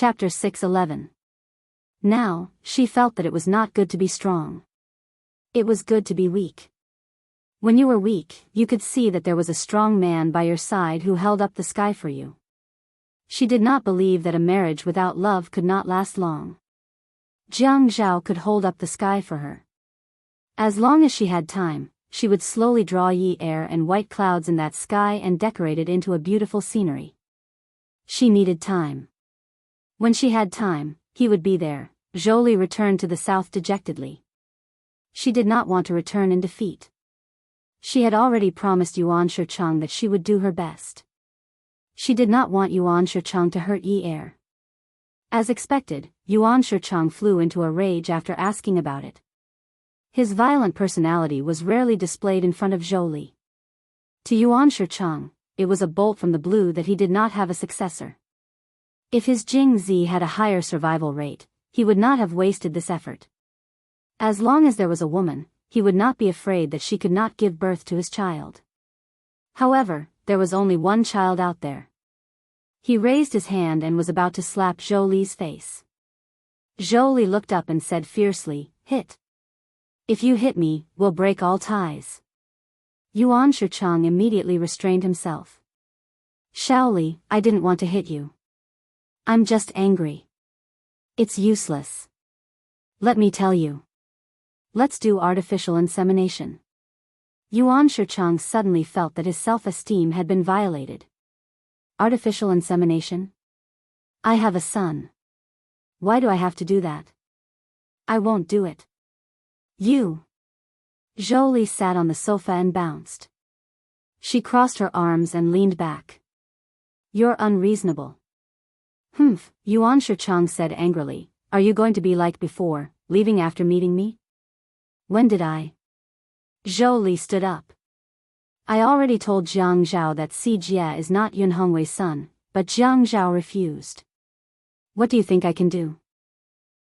Chapter 6:11. Now, she felt that it was not good to be strong. It was good to be weak. When you were weak, you could see that there was a strong man by your side who held up the sky for you. She did not believe that a marriage without love could not last long. Jiang Zhao could hold up the sky for her. As long as she had time, she would slowly draw Yi air and white clouds in that sky and decorate it into a beautiful scenery. She needed time. When she had time, he would be there. Zhou returned to the south dejectedly. She did not want to return in defeat. She had already promised Yuan Shicheng that she would do her best. She did not want Yuan Shicheng to hurt Yi air. As expected, Yuan Shicheng flew into a rage after asking about it. His violent personality was rarely displayed in front of Zhou. To Yuan Shicheng, it was a bolt from the blue that he did not have a successor. If his Jingzi had a higher survival rate, he would not have wasted this effort. As long as there was a woman, he would not be afraid that she could not give birth to his child. However, there was only one child out there. He raised his hand and was about to slap Zhou Li's face. Zhou Li looked up and said fiercely, "Hit. If you hit me, we'll break all ties." Yuan Shicheng immediately restrained himself. "Shaoli, I didn't want to hit you. I'm just angry. It's useless. Let me tell you. Let's do artificial insemination." Yuan Shicheng suddenly felt that his self-esteem had been violated. Artificial insemination? I have a son. Why do I have to do that? I won't do it. You. Zhou Li sat on the sofa and bounced. She crossed her arms and leaned back. You're unreasonable. Humph, Yuan Shicheng said angrily. Are you going to be like before, leaving after meeting me? When did I? Zhou Li stood up. I already told Jiang Zhao that Si Jie is not Yun Hongwei's son, but Jiang Zhao refused. What do you think I can do?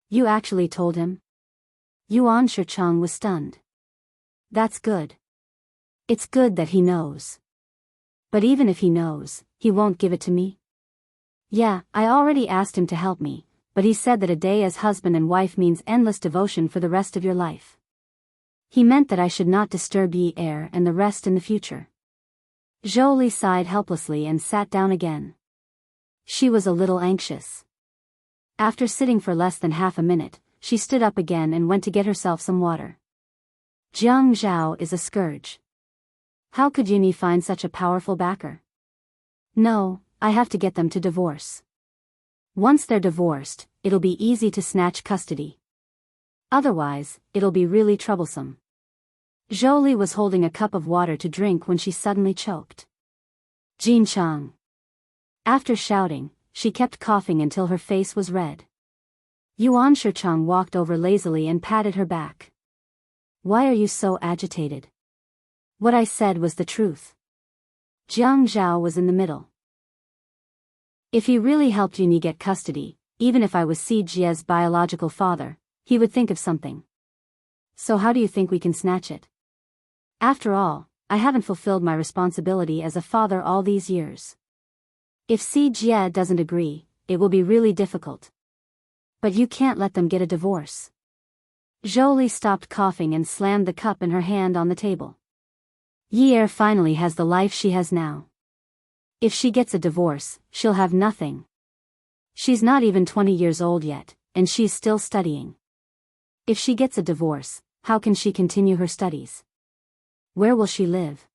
You actually told him? Yuan Shicheng was stunned. That's good. It's good that he knows. But even if he knows, he won't give it to me? Yeah, I already asked him to help me, but he said that a day as husband and wife means endless devotion for the rest of your life. He meant that I should not disturb Yi air and the rest in the future. Zhou Li sighed helplessly and sat down again. She was a little anxious. After sitting for less than half a minute, she stood up again and went to get herself some water. Jiang Zhao is a scourge. How could Yuni find such a powerful backer? No, I have to get them to divorce. Once they're divorced, it'll be easy to snatch custody. Otherwise, it'll be really troublesome. Zhou Li was holding a cup of water to drink when she suddenly choked. Jin Chang. After shouting, she kept coughing until her face was red. Yuan Shicheng walked over lazily and patted her back. Why are you so agitated? What I said was the truth. Jiang Zhao was in the middle. If he really helped Yuni get custody, even if I was Si Jie's biological father, he would think of something. So how do you think we can snatch it? After all, I haven't fulfilled my responsibility as a father all these years. If Si Jie doesn't agree, it will be really difficult. But you can't let them get a divorce. Zhou Li stopped coughing and slammed the cup in her hand on the table. Yi er finally has the life she has now. If she gets a divorce, she'll have nothing. She's not even 20 years old yet, and she's still studying. If she gets a divorce, how can she continue her studies? Where will she live?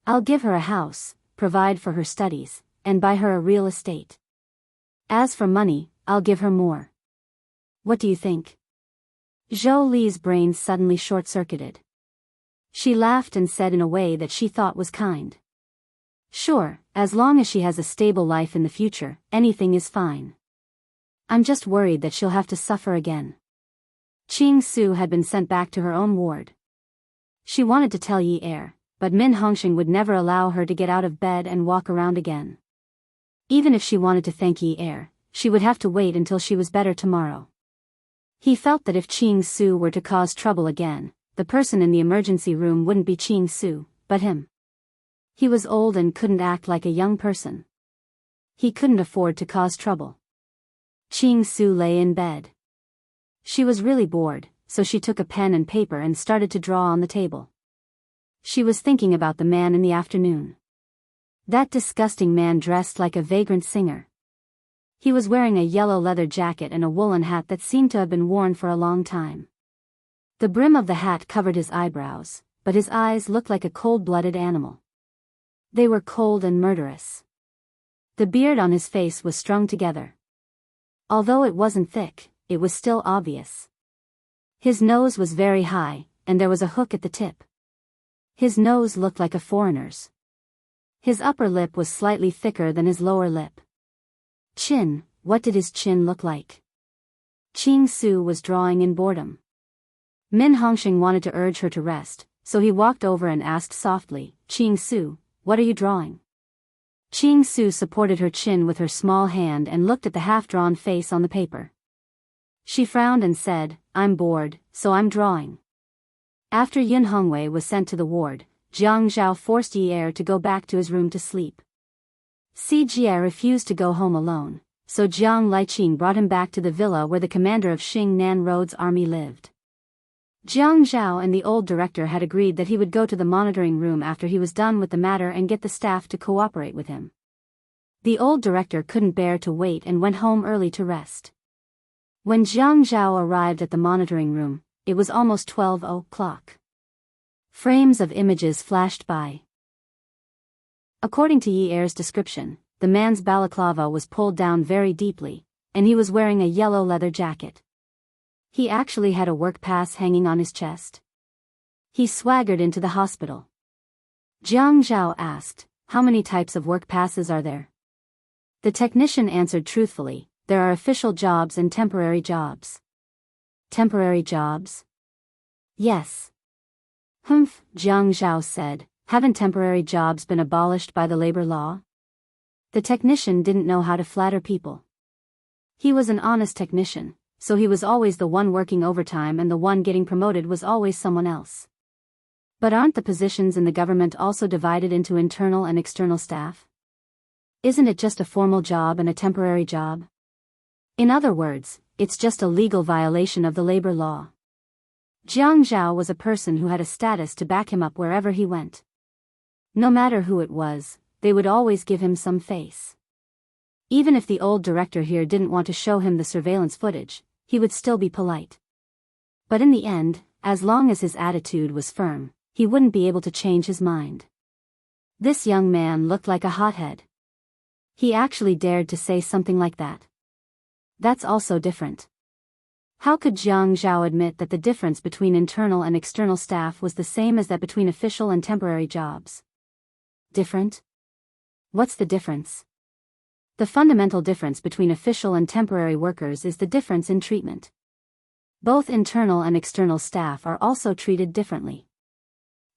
I'll give her a house, provide for her studies, and buy her a real estate. As for money, I'll give her more. What do you think? Zhou Li's brain suddenly short-circuited. She laughed and said in a way that she thought was kind. Sure, as long as she has a stable life in the future, anything is fine. I'm just worried that she'll have to suffer again. Qing Su had been sent back to her own ward. She wanted to tell Yi air, but Min Hongxing would never allow her to get out of bed and walk around again. Even if she wanted to thank Yi air, she would have to wait until she was better tomorrow. He felt that if Qing Su were to cause trouble again, the person in the emergency room wouldn't be Qing Su, but him. He was old and couldn't act like a young person. He couldn't afford to cause trouble. Ching Su lay in bed. She was really bored, so she took a pen and paper and started to draw on the table. She was thinking about the man in the afternoon. That disgusting man dressed like a vagrant singer. He was wearing a yellow leather jacket and a woolen hat that seemed to have been worn for a long time. The brim of the hat covered his eyebrows, but his eyes looked like a cold-blooded animal. They were cold and murderous. The beard on his face was strung together. Although it wasn't thick, it was still obvious. His nose was very high, and there was a hook at the tip. His nose looked like a foreigner's. His upper lip was slightly thicker than his lower lip. Chin, what did his chin look like? Ching Su was drawing in boredom. Min Hongxing wanted to urge her to rest, so he walked over and asked softly, Ching Su, what are you drawing? Ching Su supported her chin with her small hand and looked at the half-drawn face on the paper. She frowned and said, I'm bored, so I'm drawing. After Yun Hongwei was sent to the ward, Jiang Zhao forced Yi Er to go back to his room to sleep. Si Jie refused to go home alone, so Jiang Liqing brought him back to the villa where the commander of Xing Nan Road's army lived. Jiang Zhao and the old director had agreed that he would go to the monitoring room after he was done with the matter and get the staff to cooperate with him. The old director couldn't bear to wait and went home early to rest. When Jiang Zhao arrived at the monitoring room, it was almost 12 o'clock. Frames of images flashed by. According to Yi Er's description, the man's balaclava was pulled down very deeply, and he was wearing a yellow leather jacket. He actually had a work pass hanging on his chest. He swaggered into the hospital. Jiang Zhao asked, how many types of work passes are there? The technician answered truthfully, there are official jobs and temporary jobs. Temporary jobs? Yes. Humph, Jiang Zhao said, haven't temporary jobs been abolished by the labor law? The technician didn't know how to flatter people. He was an honest technician, so he was always the one working overtime and the one getting promoted was always someone else. But aren't the positions in the government also divided into internal and external staff? Isn't it just a formal job and a temporary job? In other words, it's just a legal violation of the labor law. Jiang Zhao was a person who had a status to back him up wherever he went. No matter who it was, they would always give him some face. Even if the old director here didn't want to show him the surveillance footage, he would still be polite. But in the end, as long as his attitude was firm, he wouldn't be able to change his mind. This young man looked like a hothead. He actually dared to say something like that. That's also different. How could Jiang Zhao admit that the difference between internal and external staff was the same as that between official and temporary jobs? Different? What's the difference? The fundamental difference between official and temporary workers is the difference in treatment. Both internal and external staff are also treated differently.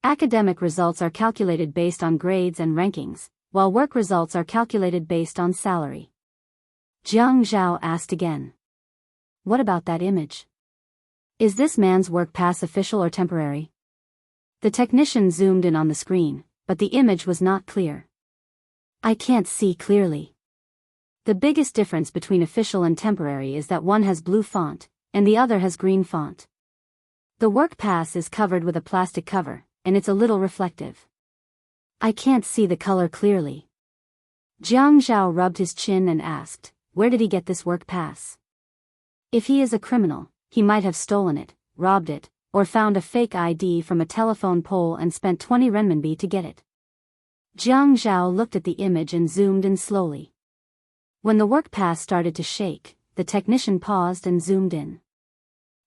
Academic results are calculated based on grades and rankings, while work results are calculated based on salary. Jiang Zhao asked again. What about that image? Is this man's work pass official or temporary? The technician zoomed in on the screen, but the image was not clear. I can't see clearly. The biggest difference between official and temporary is that one has blue font, and the other has green font. The work pass is covered with a plastic cover, and it's a little reflective. I can't see the color clearly. Jiang Zhao rubbed his chin and asked, where did he get this work pass? If he is a criminal, he might have stolen it, robbed it, or found a fake ID from a telephone pole and spent 20 renminbi to get it. Jiang Zhao looked at the image and zoomed in slowly. When the work pass started to shake, the technician paused and zoomed in.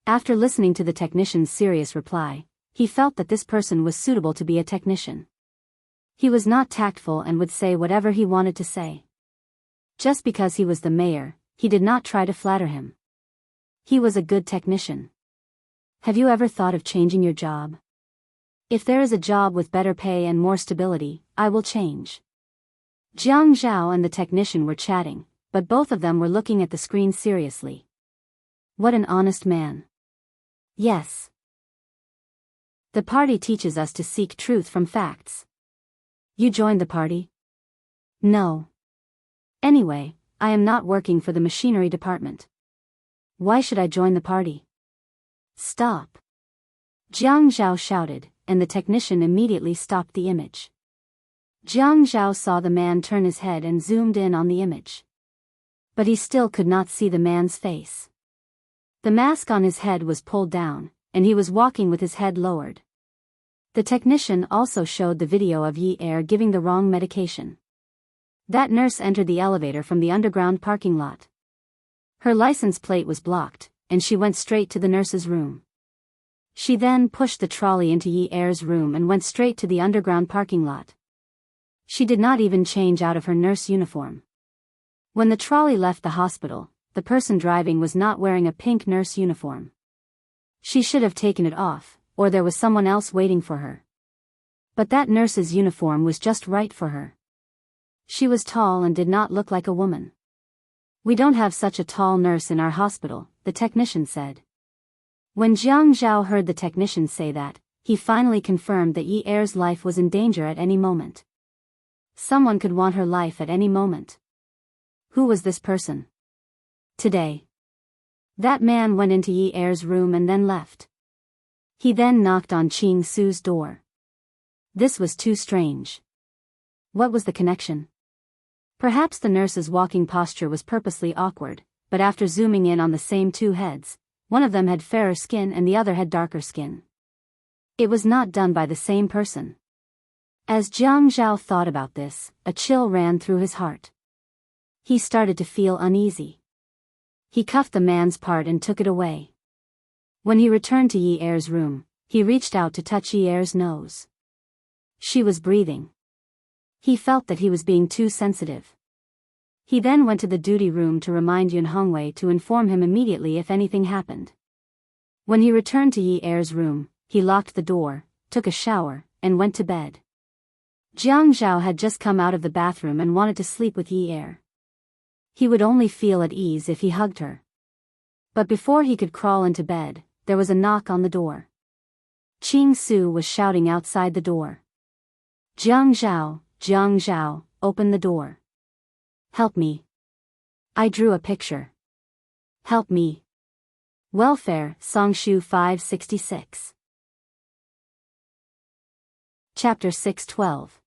After listening to the technician's serious reply, he felt that this person was suitable to be a technician. He was not tactful and would say whatever he wanted to say. Just because he was the mayor, he did not try to flatter him. He was a good technician. Have you ever thought of changing your job? If there is a job with better pay and more stability, I will change. Jiang Zhao and the technician were chatting, but both of them were looking at the screen seriously. What an honest man. Yes. The party teaches us to seek truth from facts. You joined the party? No. Anyway, I am not working for the machinery department. Why should I join the party? Stop! Jiang Zhao shouted, and the technician immediately stopped the image. Jiang Zhao saw the man turn his head and zoomed in on the image. But he still could not see the man's face. The mask on his head was pulled down, and he was walking with his head lowered. The technician also showed the video of Yi Er giving the wrong medication. That nurse entered the elevator from the underground parking lot. Her license plate was blocked, and she went straight to the nurse's room. She then pushed the trolley into Yi Er's room and went straight to the underground parking lot. She did not even change out of her nurse uniform. When the trolley left the hospital, the person driving was not wearing a pink nurse uniform. She should have taken it off, or there was someone else waiting for her. But that nurse's uniform was just right for her. She was tall and did not look like a woman. We don't have such a tall nurse in our hospital, the technician said. When Jiang Zhao heard the technician say that, he finally confirmed that Yi Er's life was in danger at any moment. Someone could want her life at any moment. Who was this person? Today. That man went into Yi Er's room and then left. He then knocked on Qing Su's door. This was too strange. What was the connection? Perhaps the nurse's walking posture was purposely awkward, but after zooming in on the same two heads, one of them had fairer skin and the other had darker skin. It was not done by the same person. As Jiang Zhao thought about this, a chill ran through his heart. He started to feel uneasy. He cuffed the man's part and took it away. When he returned to Yi Er's room, he reached out to touch Yi Er's nose. She was breathing. He felt that he was being too sensitive. He then went to the duty room to remind Yun Hongwei to inform him immediately if anything happened. When he returned to Yi Er's room, he locked the door, took a shower, and went to bed. Jiang Zhao had just come out of the bathroom and wanted to sleep with Yi Er. He would only feel at ease if he hugged her. But before he could crawl into bed, there was a knock on the door. Qing Su was shouting outside the door. Jiang Zhao, open the door. Help me. I drew a picture. Help me. Welfare, Songshu 566. Chapter 612.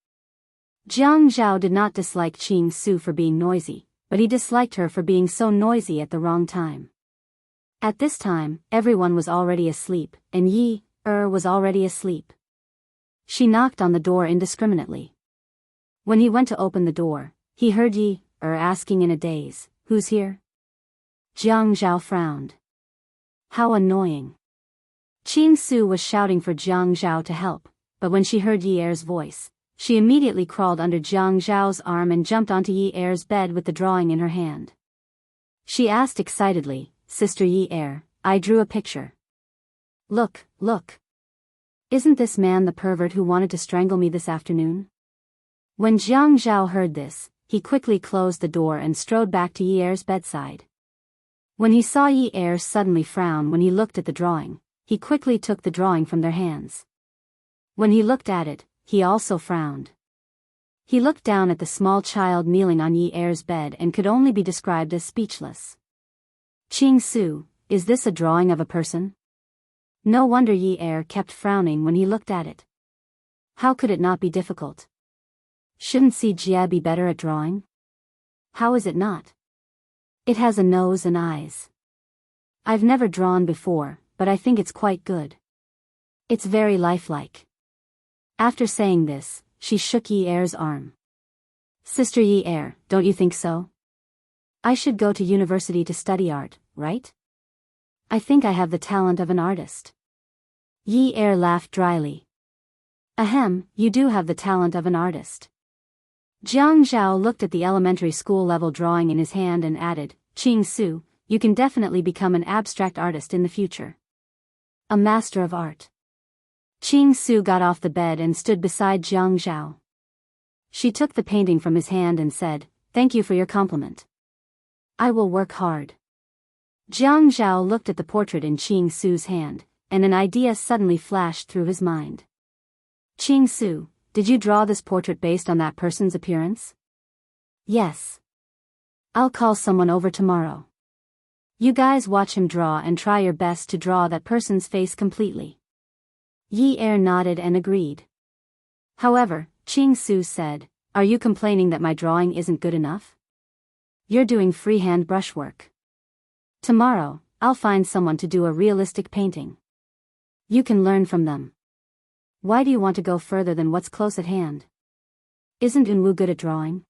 Jiang Zhao did not dislike Qing Su for being noisy, but he disliked her for being so noisy at the wrong time. At this time, everyone was already asleep, and Yi Er was already asleep. She knocked on the door indiscriminately. When he went to open the door, he heard Yi Er asking in a daze, "Who's here?" Jiang Zhao frowned. How annoying. Qing Su was shouting for Jiang Zhao to help, but when she heard Yi Er's voice, she immediately crawled under Jiang Zhao's arm and jumped onto Yi Er's bed with the drawing in her hand. She asked excitedly, "Sister Yi Er, I drew a picture. Look, look. Isn't this man the pervert who wanted to strangle me this afternoon?" When Jiang Zhao heard this, he quickly closed the door and strode back to Yi Er's bedside. When he saw Yi Er suddenly frown when he looked at the drawing, he quickly took the drawing from their hands. When he looked at it, he also frowned. He looked down at the small child kneeling on Yi Er's bed and could only be described as speechless. Qing Su, is this a drawing of a person? No wonder Yi Er kept frowning when he looked at it. How could it not be difficult? Shouldn't Jie be better at drawing? How is it not? It has a nose and eyes. I've never drawn before, but I think it's quite good. It's very lifelike. After saying this, she shook Yi Er's arm. Sister Yi Er, don't you think so? I should go to university to study art, right? I think I have the talent of an artist. Yi Er laughed dryly. Ahem, you do have the talent of an artist. Jiang Zhao looked at the elementary school level drawing in his hand and added, Qing Su, you can definitely become an abstract artist in the future. A master of art. Qing Su got off the bed and stood beside Jiang Zhao. She took the painting from his hand and said, "Thank you for your compliment. I will work hard." Jiang Zhao looked at the portrait in Qing Su's hand, and an idea suddenly flashed through his mind. Qing Su, did you draw this portrait based on that person's appearance? Yes. I'll call someone over tomorrow. You guys watch him draw and try your best to draw that person's face completely. Yi Er nodded and agreed. However, Ching Su said, are you complaining that my drawing isn't good enough? You're doing freehand brushwork. Tomorrow, I'll find someone to do a realistic painting. You can learn from them. Why do you want to go further than what's close at hand? Isn't Unwoo good at drawing?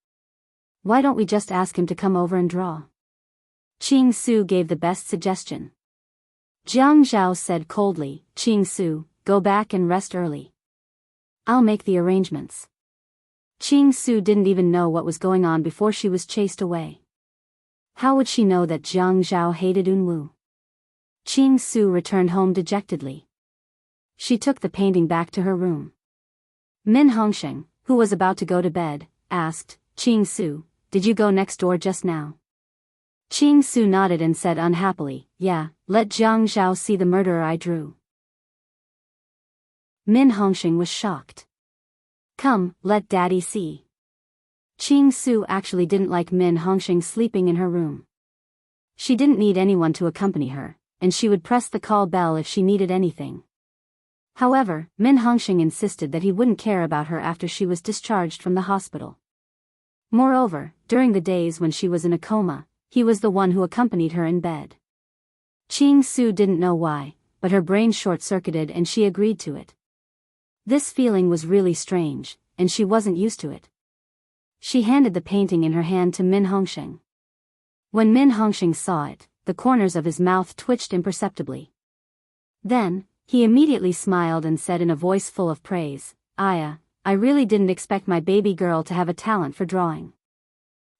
Why don't we just ask him to come over and draw? Ching Su gave the best suggestion. Jiang Zhao said coldly, Ching Su, go back and rest early. I'll make the arrangements. Ching Su didn't even know what was going on before she was chased away. How would she know that Jiang Zhao hated Unwoo? Ching Su returned home dejectedly. She took the painting back to her room. Min Hongsheng, who was about to go to bed, asked, Ching Su, did you go next door just now? Ching Su nodded and said unhappily, yeah, let Jiang Zhao see the murderer I drew. Min Hongsheng was shocked. Come, let daddy see. Ching Su actually didn't like Min Hongsheng sleeping in her room. She didn't need anyone to accompany her, and she would press the call bell if she needed anything. However, Min Hongsheng insisted that he wouldn't care about her after she was discharged from the hospital. Moreover, during the days when she was in a coma, he was the one who accompanied her in bed. Ching Su didn't know why, but her brain short-circuited and she agreed to it. This feeling was really strange, and she wasn't used to it. She handed the painting in her hand to Min Hongsheng. When Min Hongsheng saw it, the corners of his mouth twitched imperceptibly. Then, he immediately smiled and said in a voice full of praise, Aya, I really didn't expect my baby girl to have a talent for drawing.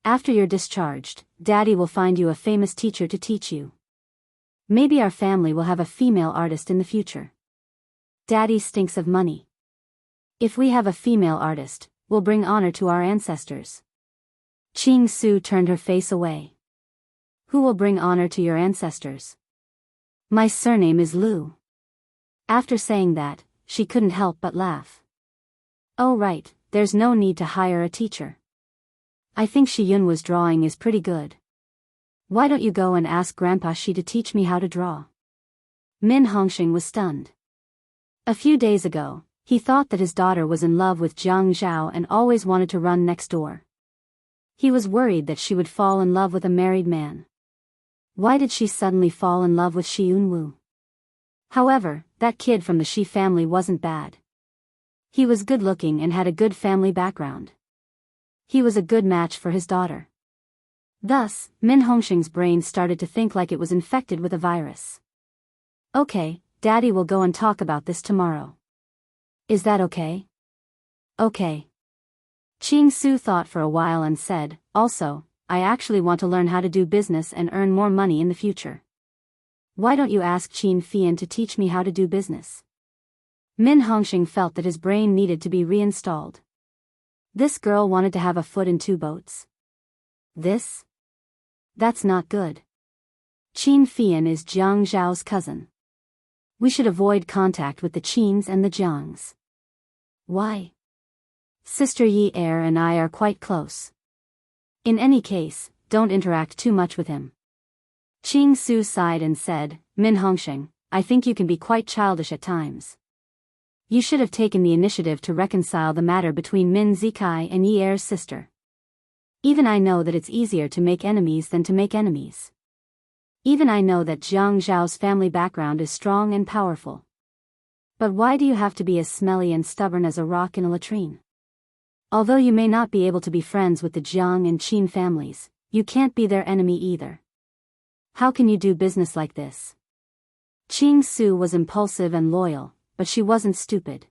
After you're discharged, Daddy will find you a famous teacher to teach you. Maybe our family will have a female artist in the future. Daddy stinks of money. If we have a female artist, we'll bring honor to our ancestors. Ching Su turned her face away. Who will bring honor to your ancestors? My surname is Liu. After saying that, she couldn't help but laugh. Oh right, there's no need to hire a teacher. I think Shi Yunwa's drawing is pretty good. Why don't you go and ask Grandpa Shi to teach me how to draw? Min Hongsheng was stunned. A few days ago, he thought that his daughter was in love with Jiang Zhao and always wanted to run next door. He was worried that she would fall in love with a married man. Why did she suddenly fall in love with Shi Yunwu? However, that kid from the Shi family wasn't bad. He was good-looking and had a good family background. He was a good match for his daughter. Thus, Min Hongsheng's brain started to think like it was infected with a virus. Okay, Daddy will go and talk about this tomorrow. Is that okay? Okay. Ching Su thought for a while and said, also, I actually want to learn how to do business and earn more money in the future. Why don't you ask Qin Fian to teach me how to do business? Min Hongsheng felt that his brain needed to be reinstalled. This girl wanted to have a foot in two boats. That's not good. Qin Fian is Jiang Zhao's cousin. We should avoid contact with the Qins and the Jiangs. Why? Sister Yi Er and I are quite close. In any case, don't interact too much with him. Ching Su sighed and said, Min Hongsheng, I think you can be quite childish at times. You should have taken the initiative to reconcile the matter between Min Zikai and Yi Er's sister. Even I know that it's easier to make enemies than to make enemies. Even I know that Jiang Zhao's family background is strong and powerful. But why do you have to be as smelly and stubborn as a rock in a latrine? Although you may not be able to be friends with the Jiang and Qin families, you can't be their enemy either. How can you do business like this? Ching Su was impulsive and loyal, but she wasn't stupid.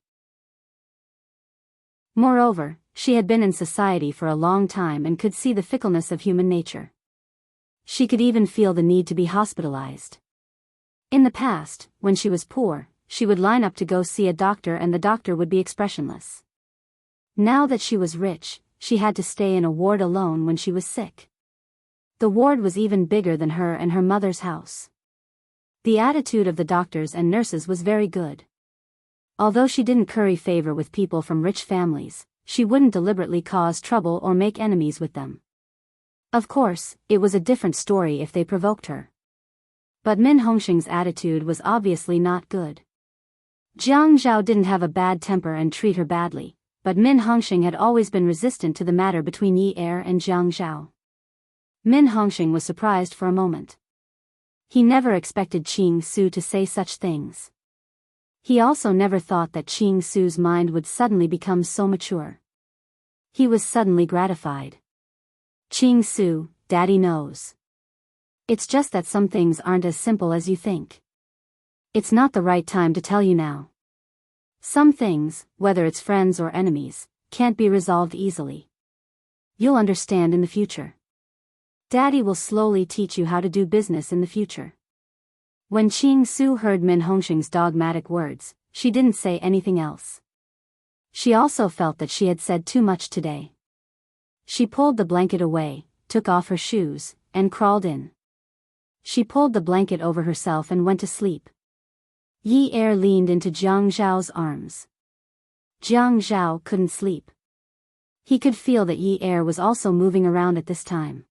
Moreover, she had been in society for a long time and could see the fickleness of human nature. She could even feel the need to be hospitalized. In the past, when she was poor, she would line up to go see a doctor and the doctor would be expressionless. Now that she was rich, she had to stay in a ward alone when she was sick. The ward was even bigger than her and her mother's house. The attitude of the doctors and nurses was very good. Although she didn't curry favor with people from rich families, she wouldn't deliberately cause trouble or make enemies with them. Of course, it was a different story if they provoked her. But Min Hongxing's attitude was obviously not good. Jiang Zhao didn't have a bad temper and treat her badly, but Min Hongxing had always been resistant to the matter between Yi Er and Jiang Zhao. Min Hongxing was surprised for a moment. He never expected Qing Su to say such things. He also never thought that Qing Su's mind would suddenly become so mature. He was suddenly gratified. Qing Su, Daddy knows. It's just that some things aren't as simple as you think. It's not the right time to tell you now. Some things, whether it's friends or enemies, can't be resolved easily. You'll understand in the future. Daddy will slowly teach you how to do business in the future. When Qing Su heard Min Hongxing's dogmatic words, she didn't say anything else. She also felt that she had said too much today. She pulled the blanket away, took off her shoes, and crawled in. She pulled the blanket over herself and went to sleep. Yi Er leaned into Jiang Zhao's arms. Jiang Zhao couldn't sleep. He could feel that Yi Er was also moving around at this time.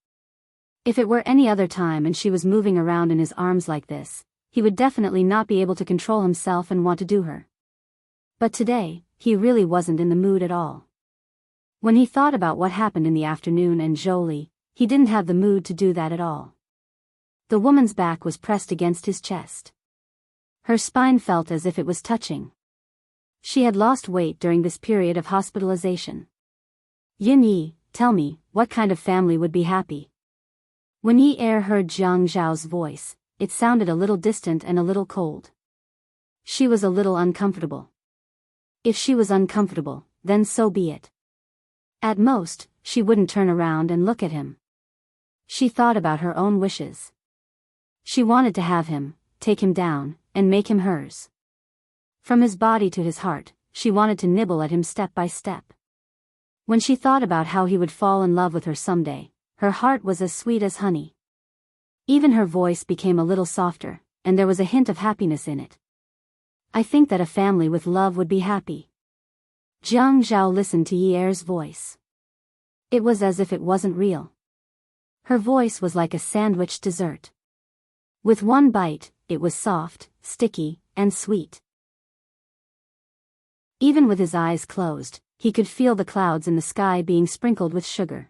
If it were any other time and she was moving around in his arms like this, he would definitely not be able to control himself and want to do her. But today, he really wasn't in the mood at all. When he thought about what happened in the afternoon and Jolie, he didn't have the mood to do that at all. The woman's back was pressed against his chest. Her spine felt as if it was touching. She had lost weight during this period of hospitalization. Yin Yi, tell me, what kind of family would be happy? When Yi Er heard Jiang Zhao's voice, it sounded a little distant and a little cold. She was a little uncomfortable. If she was uncomfortable, then so be it. At most, she wouldn't turn around and look at him. She thought about her own wishes. She wanted to have him, take him down, and make him hers. From his body to his heart, she wanted to nibble at him step by step. When she thought about how he would fall in love with her someday, her heart was as sweet as honey. Even her voice became a little softer, and there was a hint of happiness in it. I think that a family with love would be happy. Jiang Zhao listened to Yi Er's voice. It was as if it wasn't real. Her voice was like a sandwich dessert. With one bite, it was soft, sticky, and sweet. Even with his eyes closed, he could feel the clouds in the sky being sprinkled with sugar.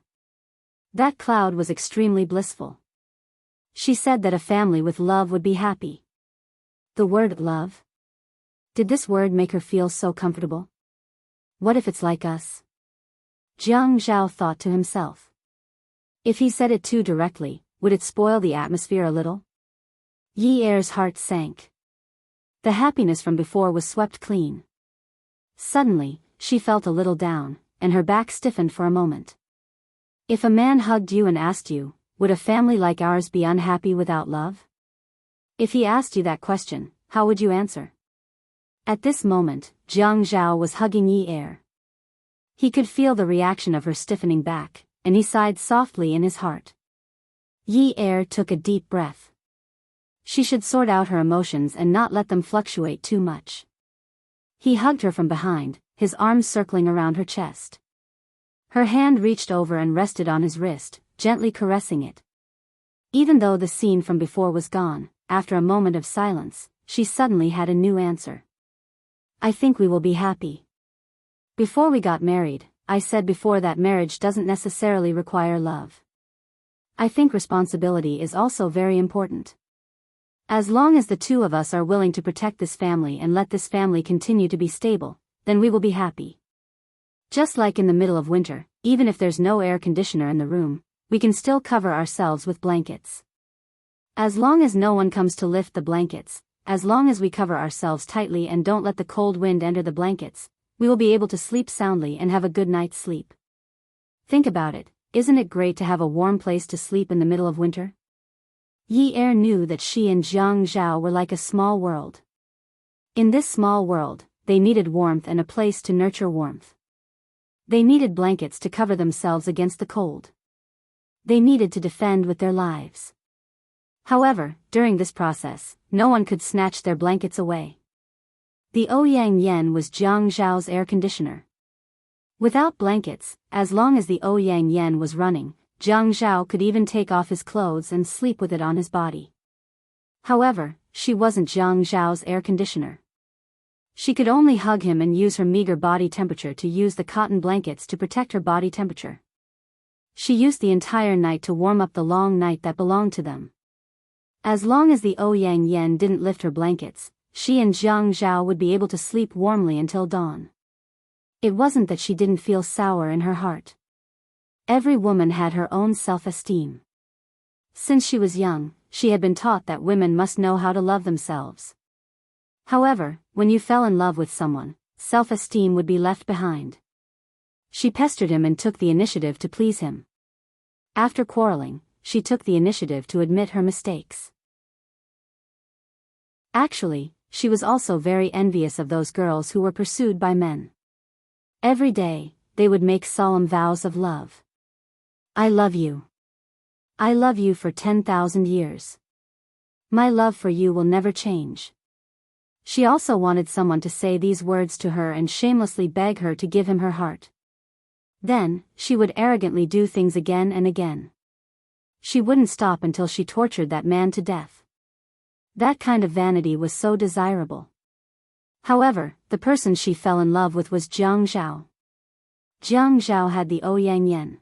That cloud was extremely blissful. She said that a family with love would be happy. The word love? Did this word make her feel so comfortable? What if it's like us? Jiang Zhao thought to himself. If he said it too directly, would it spoil the atmosphere a little? Yi Er's heart sank. The happiness from before was swept clean. Suddenly, she felt a little down, and her back stiffened for a moment. If a man hugged you and asked you, would a family like ours be unhappy without love? If he asked you that question, how would you answer? At this moment, Jiang Zhao was hugging Yi Er. He could feel the reaction of her stiffening back, and he sighed softly in his heart. Yi Er took a deep breath. She should sort out her emotions and not let them fluctuate too much. He hugged her from behind, his arms circling around her chest. Her hand reached over and rested on his wrist, gently caressing it. Even though the scene from before was gone, after a moment of silence, she suddenly had a new answer. I think we will be happy. Before we got married, I said before that marriage doesn't necessarily require love. I think responsibility is also very important. As long as the two of us are willing to protect this family and let this family continue to be stable, then we will be happy. Just like in the middle of winter, even if there's no air conditioner in the room, we can still cover ourselves with blankets. As long as no one comes to lift the blankets, as long as we cover ourselves tightly and don't let the cold wind enter the blankets, we will be able to sleep soundly and have a good night's sleep. Think about it, isn't it great to have a warm place to sleep in the middle of winter? Yi Er knew that she and Jiang Zhao were like a small world. In this small world, they needed warmth and a place to nurture warmth. They needed blankets to cover themselves against the cold. They needed to defend with their lives. However, during this process, no one could snatch their blankets away. The Ouyang Yen was Jiang Zhao's air conditioner. Without blankets, as long as the Ouyang Yen was running, Jiang Zhao could even take off his clothes and sleep with it on his body. However, she wasn't Jiang Zhao's air conditioner. She could only hug him and use her meager body temperature to use the cotton blankets to protect her body temperature. She used the entire night to warm up the long night that belonged to them. As long as the Ouyang Yen didn't lift her blankets, she and Jiang Zhao would be able to sleep warmly until dawn. It wasn't that she didn't feel sour in her heart. Every woman had her own self-esteem. Since she was young, she had been taught that women must know how to love themselves. However, when you fell in love with someone, self-esteem would be left behind. She pestered him and took the initiative to please him. After quarreling, she took the initiative to admit her mistakes. Actually, she was also very envious of those girls who were pursued by men. Every day, they would make solemn vows of love. I love you. I love you for 10,000 years. My love for you will never change. She also wanted someone to say these words to her and shamelessly beg her to give him her heart. Then, she would arrogantly do things again and again. She wouldn't stop until she tortured that man to death. That kind of vanity was so desirable. However, the person she fell in love with was Jiang Zhao. Jiang Zhao had the Ouyang Yen.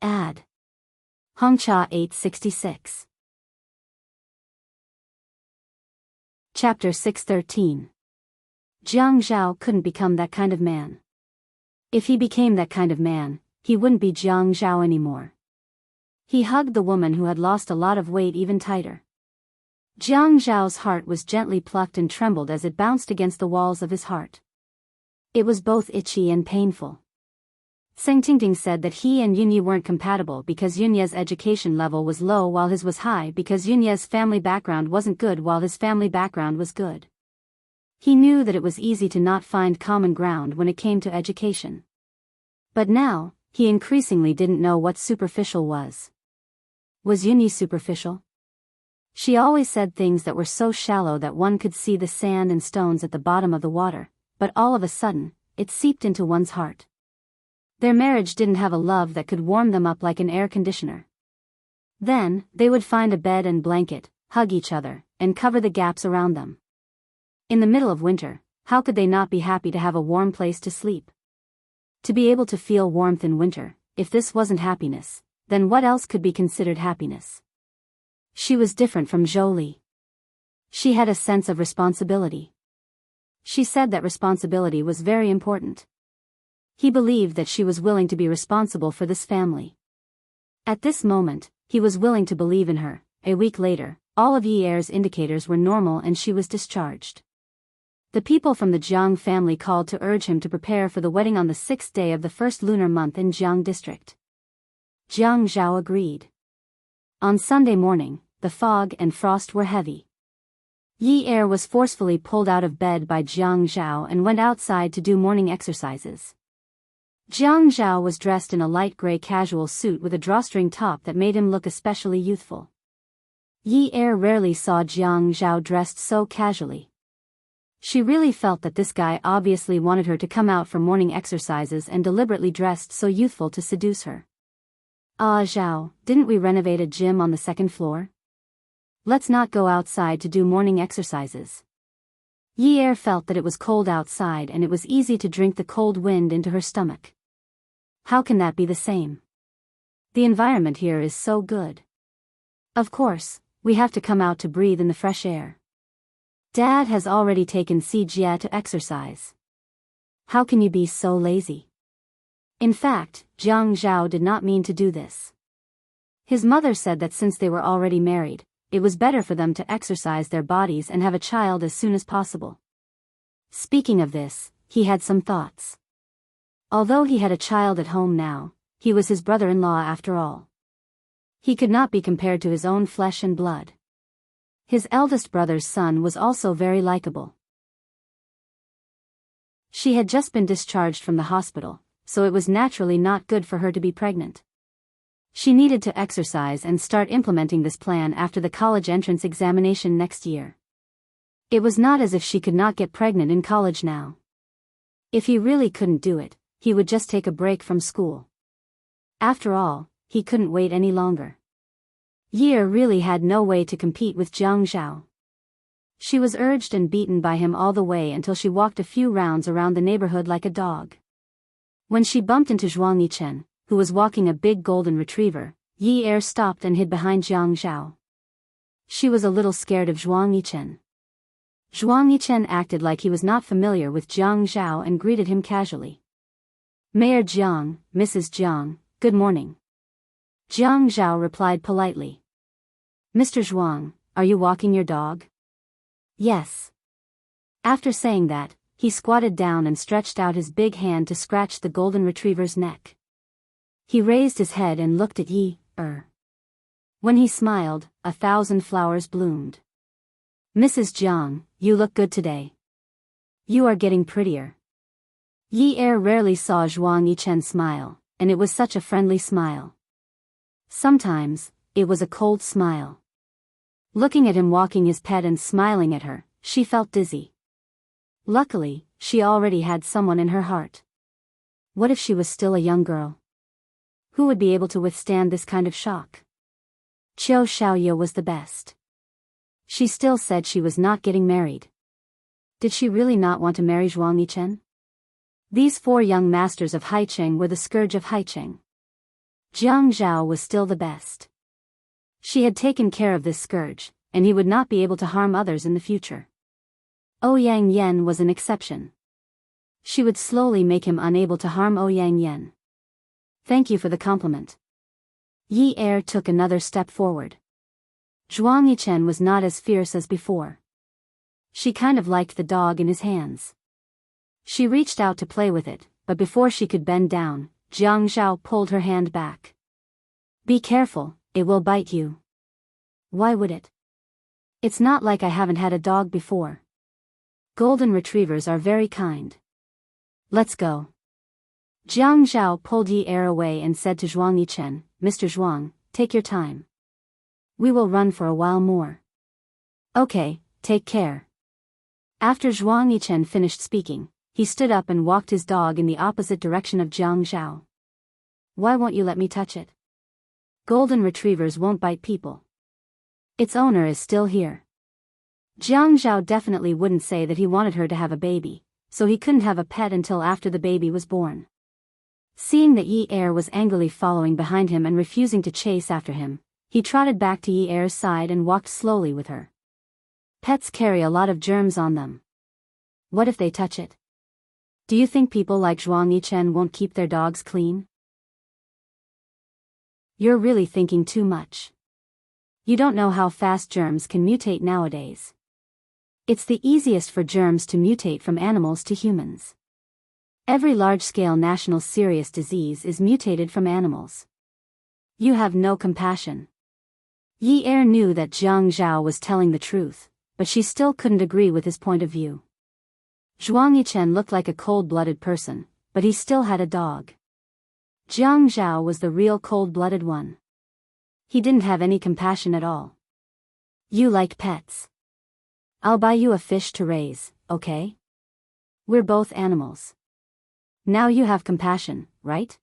Ad. Hongcha 866. Chapter 613. Jiang Zhao couldn't become that kind of man. If he became that kind of man, he wouldn't be Jiang Zhao anymore. He hugged the woman who had lost a lot of weight even tighter. Jiang Zhao's heart was gently plucked and trembled as it bounced against the walls of his heart. It was both itchy and painful. Seng Tingting said that he and Yunye weren't compatible because Yunye's education level was low while his was high, because Yunye's family background wasn't good while his family background was good. He knew that it was easy to not find common ground when it came to education. But now, he increasingly didn't know what superficial was. Was Yunye superficial? She always said things that were so shallow that one could see the sand and stones at the bottom of the water, but all of a sudden, it seeped into one's heart. Their marriage didn't have a love that could warm them up like an air conditioner. Then, they would find a bed and blanket, hug each other, and cover the gaps around them. In the middle of winter, how could they not be happy to have a warm place to sleep? To be able to feel warmth in winter, if this wasn't happiness, then what else could be considered happiness? She was different from Jolie. She had a sense of responsibility. She said that responsibility was very important. He believed that she was willing to be responsible for this family. At this moment, he was willing to believe in her. A week later, all of Yi Er's indicators were normal and she was discharged. The people from the Jiang family called to urge him to prepare for the wedding on the 6th day of the first lunar month in Jiang district. Jiang Zhao agreed. On Sunday morning, the fog and frost were heavy. Yi Er was forcefully pulled out of bed by Jiang Zhao and went outside to do morning exercises. Jiang Zhao was dressed in a light gray casual suit with a drawstring top that made him look especially youthful. Yi Er rarely saw Jiang Zhao dressed so casually. She really felt that this guy obviously wanted her to come out for morning exercises and deliberately dressed so youthful to seduce her. Ah Zhao, didn't we renovate a gym on the 2nd floor? Let's not go outside to do morning exercises. Yi Er felt that it was cold outside and it was easy to drink the cold wind into her stomach. How can that be the same? The environment here is so good. Of course, we have to come out to breathe in the fresh air. Dad has already taken Si Jia to exercise. How can you be so lazy? In fact, Jiang Zhao did not mean to do this. His mother said that since they were already married, it was better for them to exercise their bodies and have a child as soon as possible. Speaking of this, he had some thoughts. Although he had a child at home now, he was his brother-in-law after all. He could not be compared to his own flesh and blood. His eldest brother's son was also very likable. She had just been discharged from the hospital, so it was naturally not good for her to be pregnant. She needed to exercise and start implementing this plan after the college entrance examination next year. It was not as if she could not get pregnant in college now. If he really couldn't do it, he would just take a break from school. After all, he couldn't wait any longer. Yi really had no way to compete with Jiang Zhao. She was urged and beaten by him all the way until she walked a few rounds around the neighborhood like a dog. When she bumped into Zhuang Yichen, who was walking a big golden retriever, Yi stopped and hid behind Jiang Zhao. She was a little scared of Zhuang Yichen. Zhuang Yichen acted like he was not familiar with Jiang Zhao and greeted him casually. "Mayor Jiang, Mrs. Jiang, good morning." Jiang Zhao replied politely. "Mr. Zhuang, are you walking your dog?" "Yes." After saying that, he squatted down and stretched out his big hand to scratch the golden retriever's neck. He raised his head and looked at Yi. When he smiled, 1,000 flowers bloomed. "Mrs. Jiang, you look good today. You are getting prettier." Yi rarely saw Zhuang Yichen smile, and it was such a friendly smile. Sometimes, it was a cold smile. Looking at him walking his pet and smiling at her, she felt dizzy. Luckily, she already had someone in her heart. What if she was still a young girl? Who would be able to withstand this kind of shock? Qiu Xiaoye was the best. She still said she was not getting married. Did she really not want to marry Zhuang Yichen? These 4 young masters of Haicheng were the scourge of Haicheng. Jiang Zhao was still the best. She had taken care of this scourge, and he would not be able to harm others in the future. Ouyang Yan was an exception. She would slowly make him unable to harm Ouyang Yan. "Thank you for the compliment." Yi took another step forward. Zhuang Yichen was not as fierce as before. She kind of liked the dog in his hands. She reached out to play with it, but before she could bend down, Jiang Zhao pulled her hand back. "Be careful, it will bite you." "Why would it? It's not like I haven't had a dog before. Golden retrievers are very kind. Let's go." Jiang Zhao pulled Yi away and said to Zhuang Yichen, "Mr. Zhuang, take your time. We will run for a while more." "Okay, take care." After Zhuang Yichen finished speaking, he stood up and walked his dog in the opposite direction of Jiang Zhao. "Why won't you let me touch it? Golden retrievers won't bite people. Its owner is still here." Jiang Zhao definitely wouldn't say that he wanted her to have a baby, so he couldn't have a pet until after the baby was born. Seeing that Yi was angrily following behind him and refusing to chase after him, he trotted back to Yi's side and walked slowly with her. Pets carry a lot of germs on them. What if they touch it? Do you think people like Zhuang Yichen won't keep their dogs clean? You're really thinking too much. You don't know how fast germs can mutate nowadays. It's the easiest for germs to mutate from animals to humans. Every large-scale national serious disease is mutated from animals. You have no compassion. Yi knew that Jiang Zhao was telling the truth, but she still couldn't agree with his point of view. Zhuang Yichen looked like a cold-blooded person, but he still had a dog. Jiang Zhao was the real cold-blooded one. He didn't have any compassion at all. "You like pets. I'll buy you a fish to raise, okay? We're both animals. Now you have compassion, right?"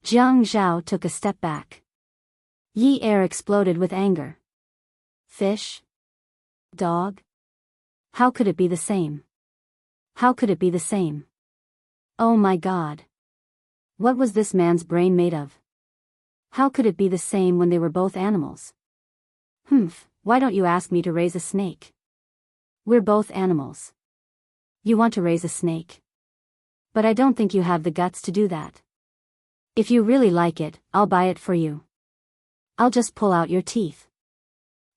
Jiang Zhao took a step back. Yi exploded with anger. Fish? Dog? How could it be the same? How could it be the same? Oh my God. What was this man's brain made of? How could it be the same when they were both animals? Why don't you ask me to raise a snake? We're both animals. You want to raise a snake? But I don't think you have the guts to do that. If you really like it, I'll buy it for you. I'll just pull out your teeth.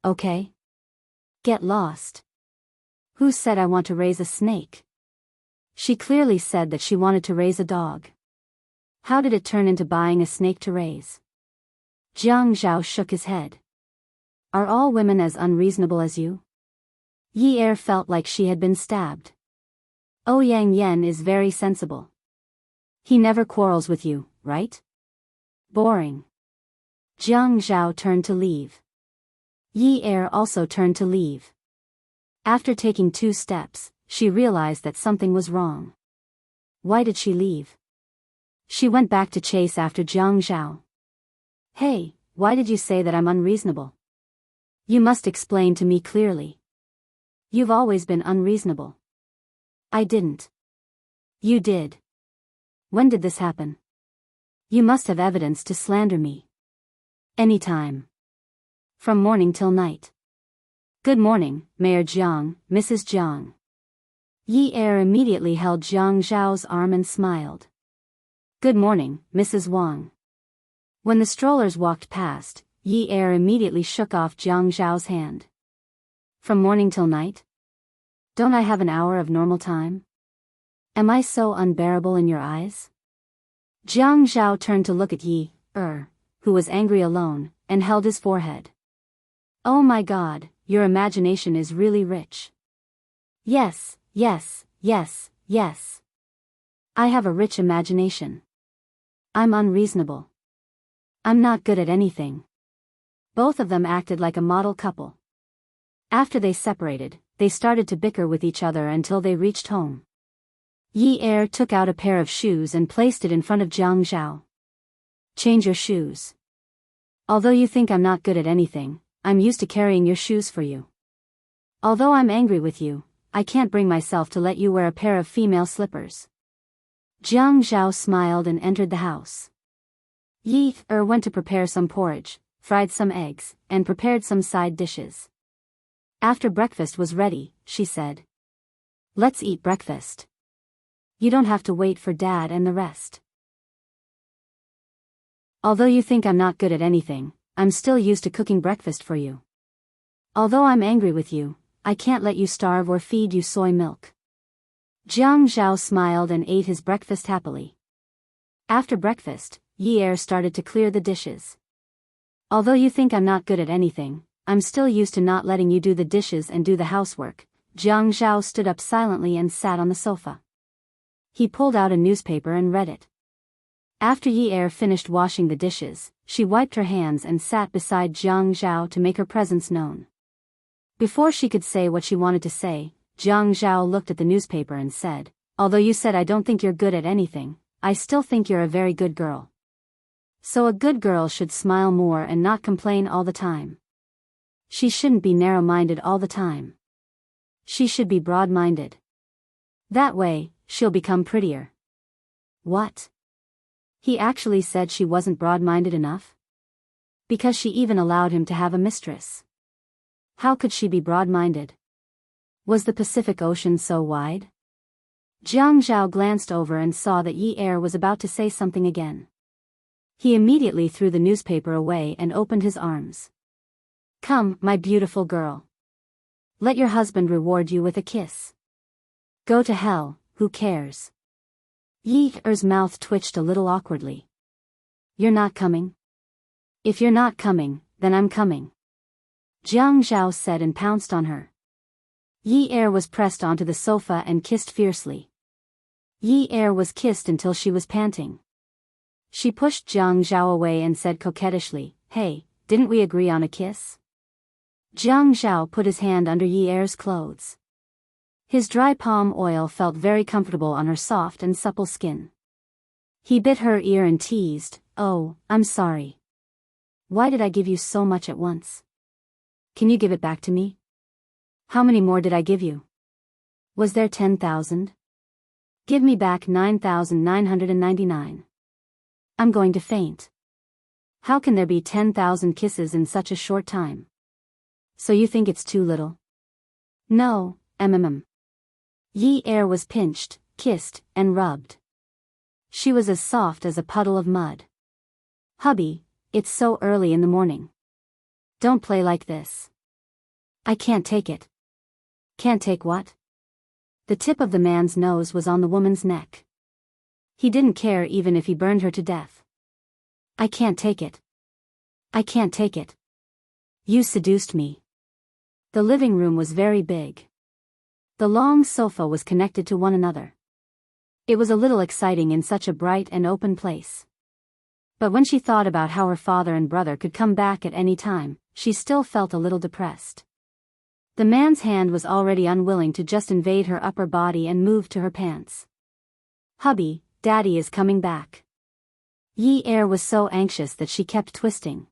Okay? Get lost. Who said I want to raise a snake? She clearly said that she wanted to raise a dog. How did it turn into buying a snake to raise? Jiang Zhao shook his head. Are all women as unreasonable as you? Yi felt like she had been stabbed. Ouyang Yan is very sensible. He never quarrels with you, right? Boring. Jiang Zhao turned to leave. Yi also turned to leave. After taking 2 steps, she realized that something was wrong. Why did she leave? She went back to chase after Jiang Zhao. Hey, why did you say that I'm unreasonable? You must explain to me clearly. You've always been unreasonable. I didn't. You did. When did this happen? You must have evidence to slander me. Anytime. From morning till night. Good morning, Mayor Jiang, Mrs. Jiang. Yi Er immediately held Jiang Zhao's arm and smiled. Good morning, Mrs. Wang. When the strollers walked past, Yi Er immediately shook off Jiang Zhao's hand. From morning till night? Don't I have an hour of normal time? Am I so unbearable in your eyes? Jiang Zhao turned to look at Yi Er, who was angry alone, and held his forehead. Oh my God, your imagination is really rich. Yes, yes, yes, yes. I have a rich imagination. I'm unreasonable. I'm not good at anything. Both of them acted like a model couple. After they separated, they started to bicker with each other until they reached home. Yi Er took out a pair of shoes and placed it in front of Jiang Zhao. Change your shoes. Although you think I'm not good at anything, I'm used to carrying your shoes for you. Although I'm angry with you, I can't bring myself to let you wear a pair of female slippers. Jiang Zhao smiled and entered the house. Yi Er went to prepare some porridge, fried some eggs, and prepared some side dishes. After breakfast was ready, she said. Let's eat breakfast. You don't have to wait for Dad and the rest. Although you think I'm not good at anything, I'm still used to cooking breakfast for you. Although I'm angry with you, I can't let you starve or feed you soy milk. Jiang Zhao smiled and ate his breakfast happily. After breakfast, Yi Er started to clear the dishes. Although you think I'm not good at anything, I'm still used to not letting you do the dishes and do the housework. Jiang Zhao stood up silently and sat on the sofa. He pulled out a newspaper and read it. After Yi Er finished washing the dishes, she wiped her hands and sat beside Jiang Zhao to make her presence known. Before she could say what she wanted to say, Jiang Zhao looked at the newspaper and said, although you said I don't think you're good at anything, I still think you're a very good girl. So a good girl should smile more and not complain all the time. She shouldn't be narrow-minded all the time. She should be broad-minded. That way, she'll become prettier. What? He actually said she wasn't broad-minded enough? Because she even allowed him to have a mistress. How could she be broad-minded? Was the Pacific Ocean so wide? Jiang Zhao glanced over and saw that Yi Er was about to say something again. He immediately threw the newspaper away and opened his arms. Come, my beautiful girl. Let your husband reward you with a kiss. Go to hell, who cares? Yi Er's mouth twitched a little awkwardly. You're not coming? If you're not coming, then I'm coming. Jiang Zhao said and pounced on her. Yi Er was pressed onto the sofa and kissed fiercely. Yi Er was kissed until she was panting. She pushed Jiang Zhao away and said coquettishly, Hey, didn't we agree on a kiss? Jiang Zhao put his hand under Yi Er's clothes. His dry palm oil felt very comfortable on her soft and supple skin. He bit her ear and teased, Oh, I'm sorry. Why did I give you so much at once? Can you give it back to me? How many more did I give you? Was there 10,000? Give me back 9,999. I'm going to faint. How can there be 10,000 kisses in such a short time? So you think it's too little? No, Yi Er was pinched, kissed, and rubbed. She was as soft as a puddle of mud. Hubby, it's so early in the morning. Don't play like this. I can't take it. Can't take what? The tip of the man's nose was on the woman's neck. He didn't care even if he burned her to death. I can't take it. I can't take it. You seduced me. The living room was very big. The long sofa was connected to one another. It was a little exciting in such a bright and open place. But when she thought about how her father and brother could come back at any time, she still felt a little depressed. The man's hand was already unwilling to just invade her upper body and move to her pants. Hubby, Daddy is coming back. Yi Er was so anxious that she kept twisting.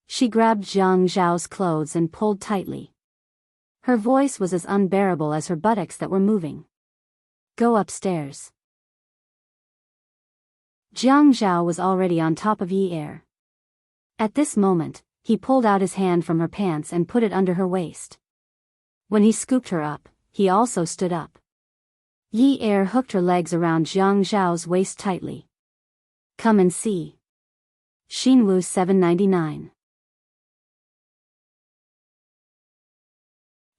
She grabbed Jiang Zhao's clothes and pulled tightly. Her voice was as unbearable as her buttocks that were moving. Go upstairs. Jiang Zhao was already on top of Yi Er. At this moment, he pulled out his hand from her pants and put it under her waist. When he scooped her up, he also stood up. Yi Er hooked her legs around Jiang Zhao's waist tightly. Come and see. Xinwu 799.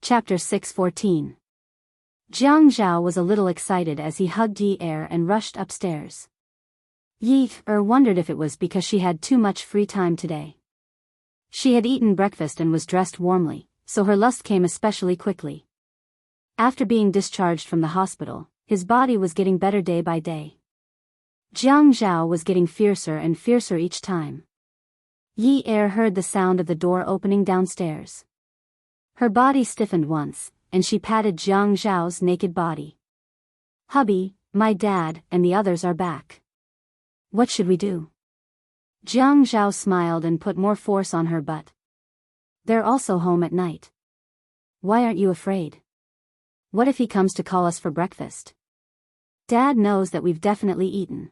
Chapter 614. Jiang Zhao was a little excited as he hugged Yi Er and rushed upstairs. Yi Er wondered if it was because she had too much free time today. She had eaten breakfast and was dressed warmly, so her lust came especially quickly. After being discharged from the hospital, his body was getting better day by day. Jiang Zhao was getting fiercer and fiercer each time. Yi Er heard the sound of the door opening downstairs. Her body stiffened once, and she patted Jiang Zhao's naked body. Hubby, my dad, and the others are back. What should we do? Jiang Zhao smiled and put more force on her butt. They're also home at night. Why aren't you afraid? What if he comes to call us for breakfast? Dad knows that we've definitely eaten.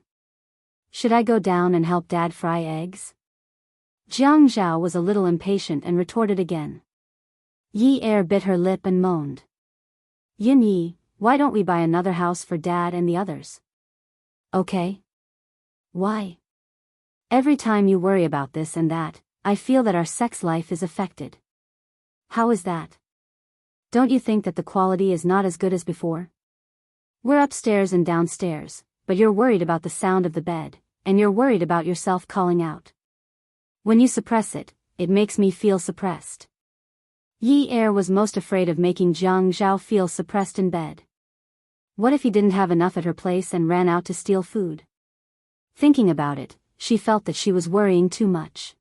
Should I go down and help Dad fry eggs? Jiang Zhao was a little impatient and retorted again. Yi Er bit her lip and moaned. Yin Yi, why don't we buy another house for Dad and the others? Okay. Why? Every time you worry about this and that, I feel that our sex life is affected. How is that? Don't you think that the quality is not as good as before? We're upstairs and downstairs, but you're worried about the sound of the bed, and you're worried about yourself calling out. When you suppress it, it makes me feel suppressed. Yi Er was most afraid of making Jiang Zhao feel suppressed in bed. What if he didn't have enough at her place and ran out to steal food? Thinking about it, she felt that she was worrying too much.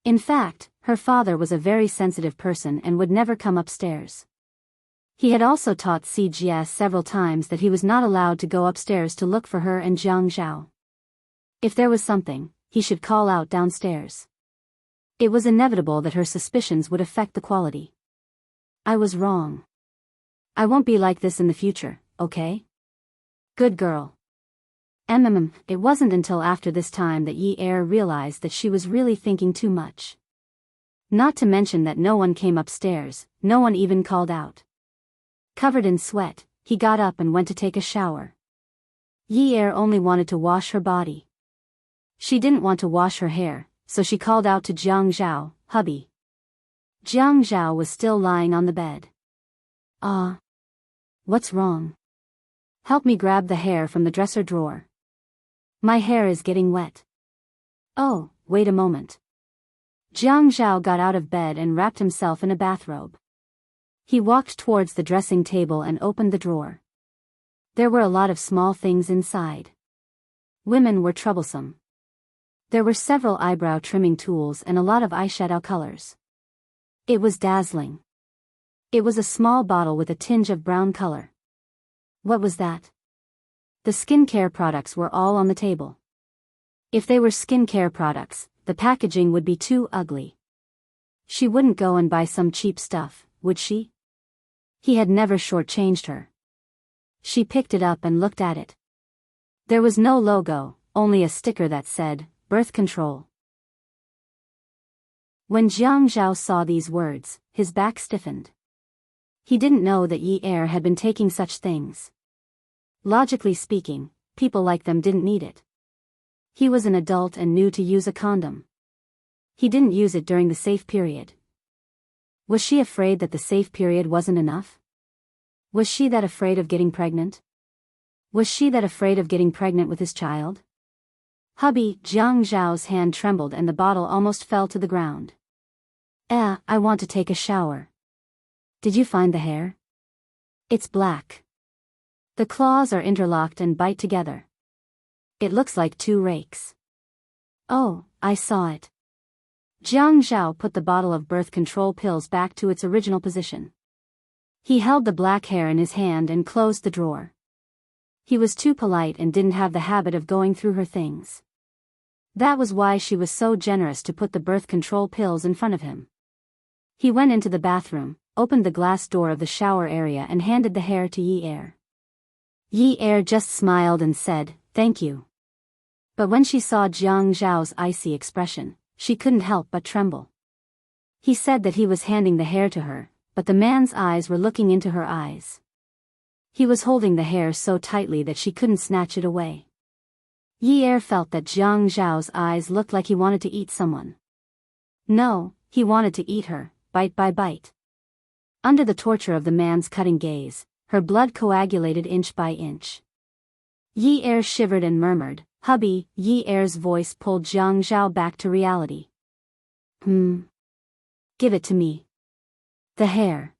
In fact, her father was a very sensitive person and would never come upstairs. He had also taught CGS several times that he was not allowed to go upstairs to look for her and Jiang Zhao. If there was something, he should call out downstairs. It was inevitable that her suspicions would affect the quality. I was wrong. I won't be like this in the future, okay? Good girl. It wasn't until after this time that Yi Er realized that she was really thinking too much. Not to mention that no one came upstairs, no one even called out. Covered in sweat, he got up and went to take a shower. Yi Er only wanted to wash her body. She didn't want to wash her hair, so she called out to Jiang Zhao, hubby. Jiang Zhao was still lying on the bed. What's wrong? Help me grab the hair from the dresser drawer. My hair is getting wet. Oh, wait a moment. Jiang Zhao got out of bed and wrapped himself in a bathrobe. He walked towards the dressing table and opened the drawer. There were a lot of small things inside. Women were troublesome. There were several eyebrow trimming tools and a lot of eyeshadow colors. It was dazzling. It was a small bottle with a tinge of brown color. What was that? The skincare products were all on the table. If they were skincare products, the packaging would be too ugly. She wouldn't go and buy some cheap stuff, would she? He had never shortchanged her. She picked it up and looked at it. There was no logo, only a sticker that said, birth control. When Jiang Zhao saw these words, his back stiffened. He didn't know that Yi Er had been taking such things. Logically speaking, people like them didn't need it. He was an adult and knew to use a condom. He didn't use it during the safe period. Was she afraid that the safe period wasn't enough? Was she that afraid of getting pregnant? Was she that afraid of getting pregnant with his child? Hubby, Jiang Zhao's hand trembled and the bottle almost fell to the ground. I want to take a shower. Did you find the hair? It's black. The claws are interlocked and bite together. It looks like two rakes. Oh, I saw it. Jiang Zhao put the bottle of birth control pills back to its original position. He held the black hair in his hand and closed the drawer. He was too polite and didn't have the habit of going through her things. That was why she was so generous to put the birth control pills in front of him. He went into the bathroom, opened the glass door of the shower area and handed the hair to Yi-er. Yi-er just smiled and said, "Thank you." But when she saw Jiang Zhao's icy expression, she couldn't help but tremble. He said that he was handing the hair to her, but the man's eyes were looking into her eyes. He was holding the hair so tightly that she couldn't snatch it away. Yi-er felt that Jiang Zhao's eyes looked like he wanted to eat someone. No, he wanted to eat her, bite by bite. Under the torture of the man's cutting gaze, her blood coagulated inch by inch. Yi-er shivered and murmured, "Hubby." Yi-er's voice pulled Jiang Zhao back to reality. Give it to me. The hair.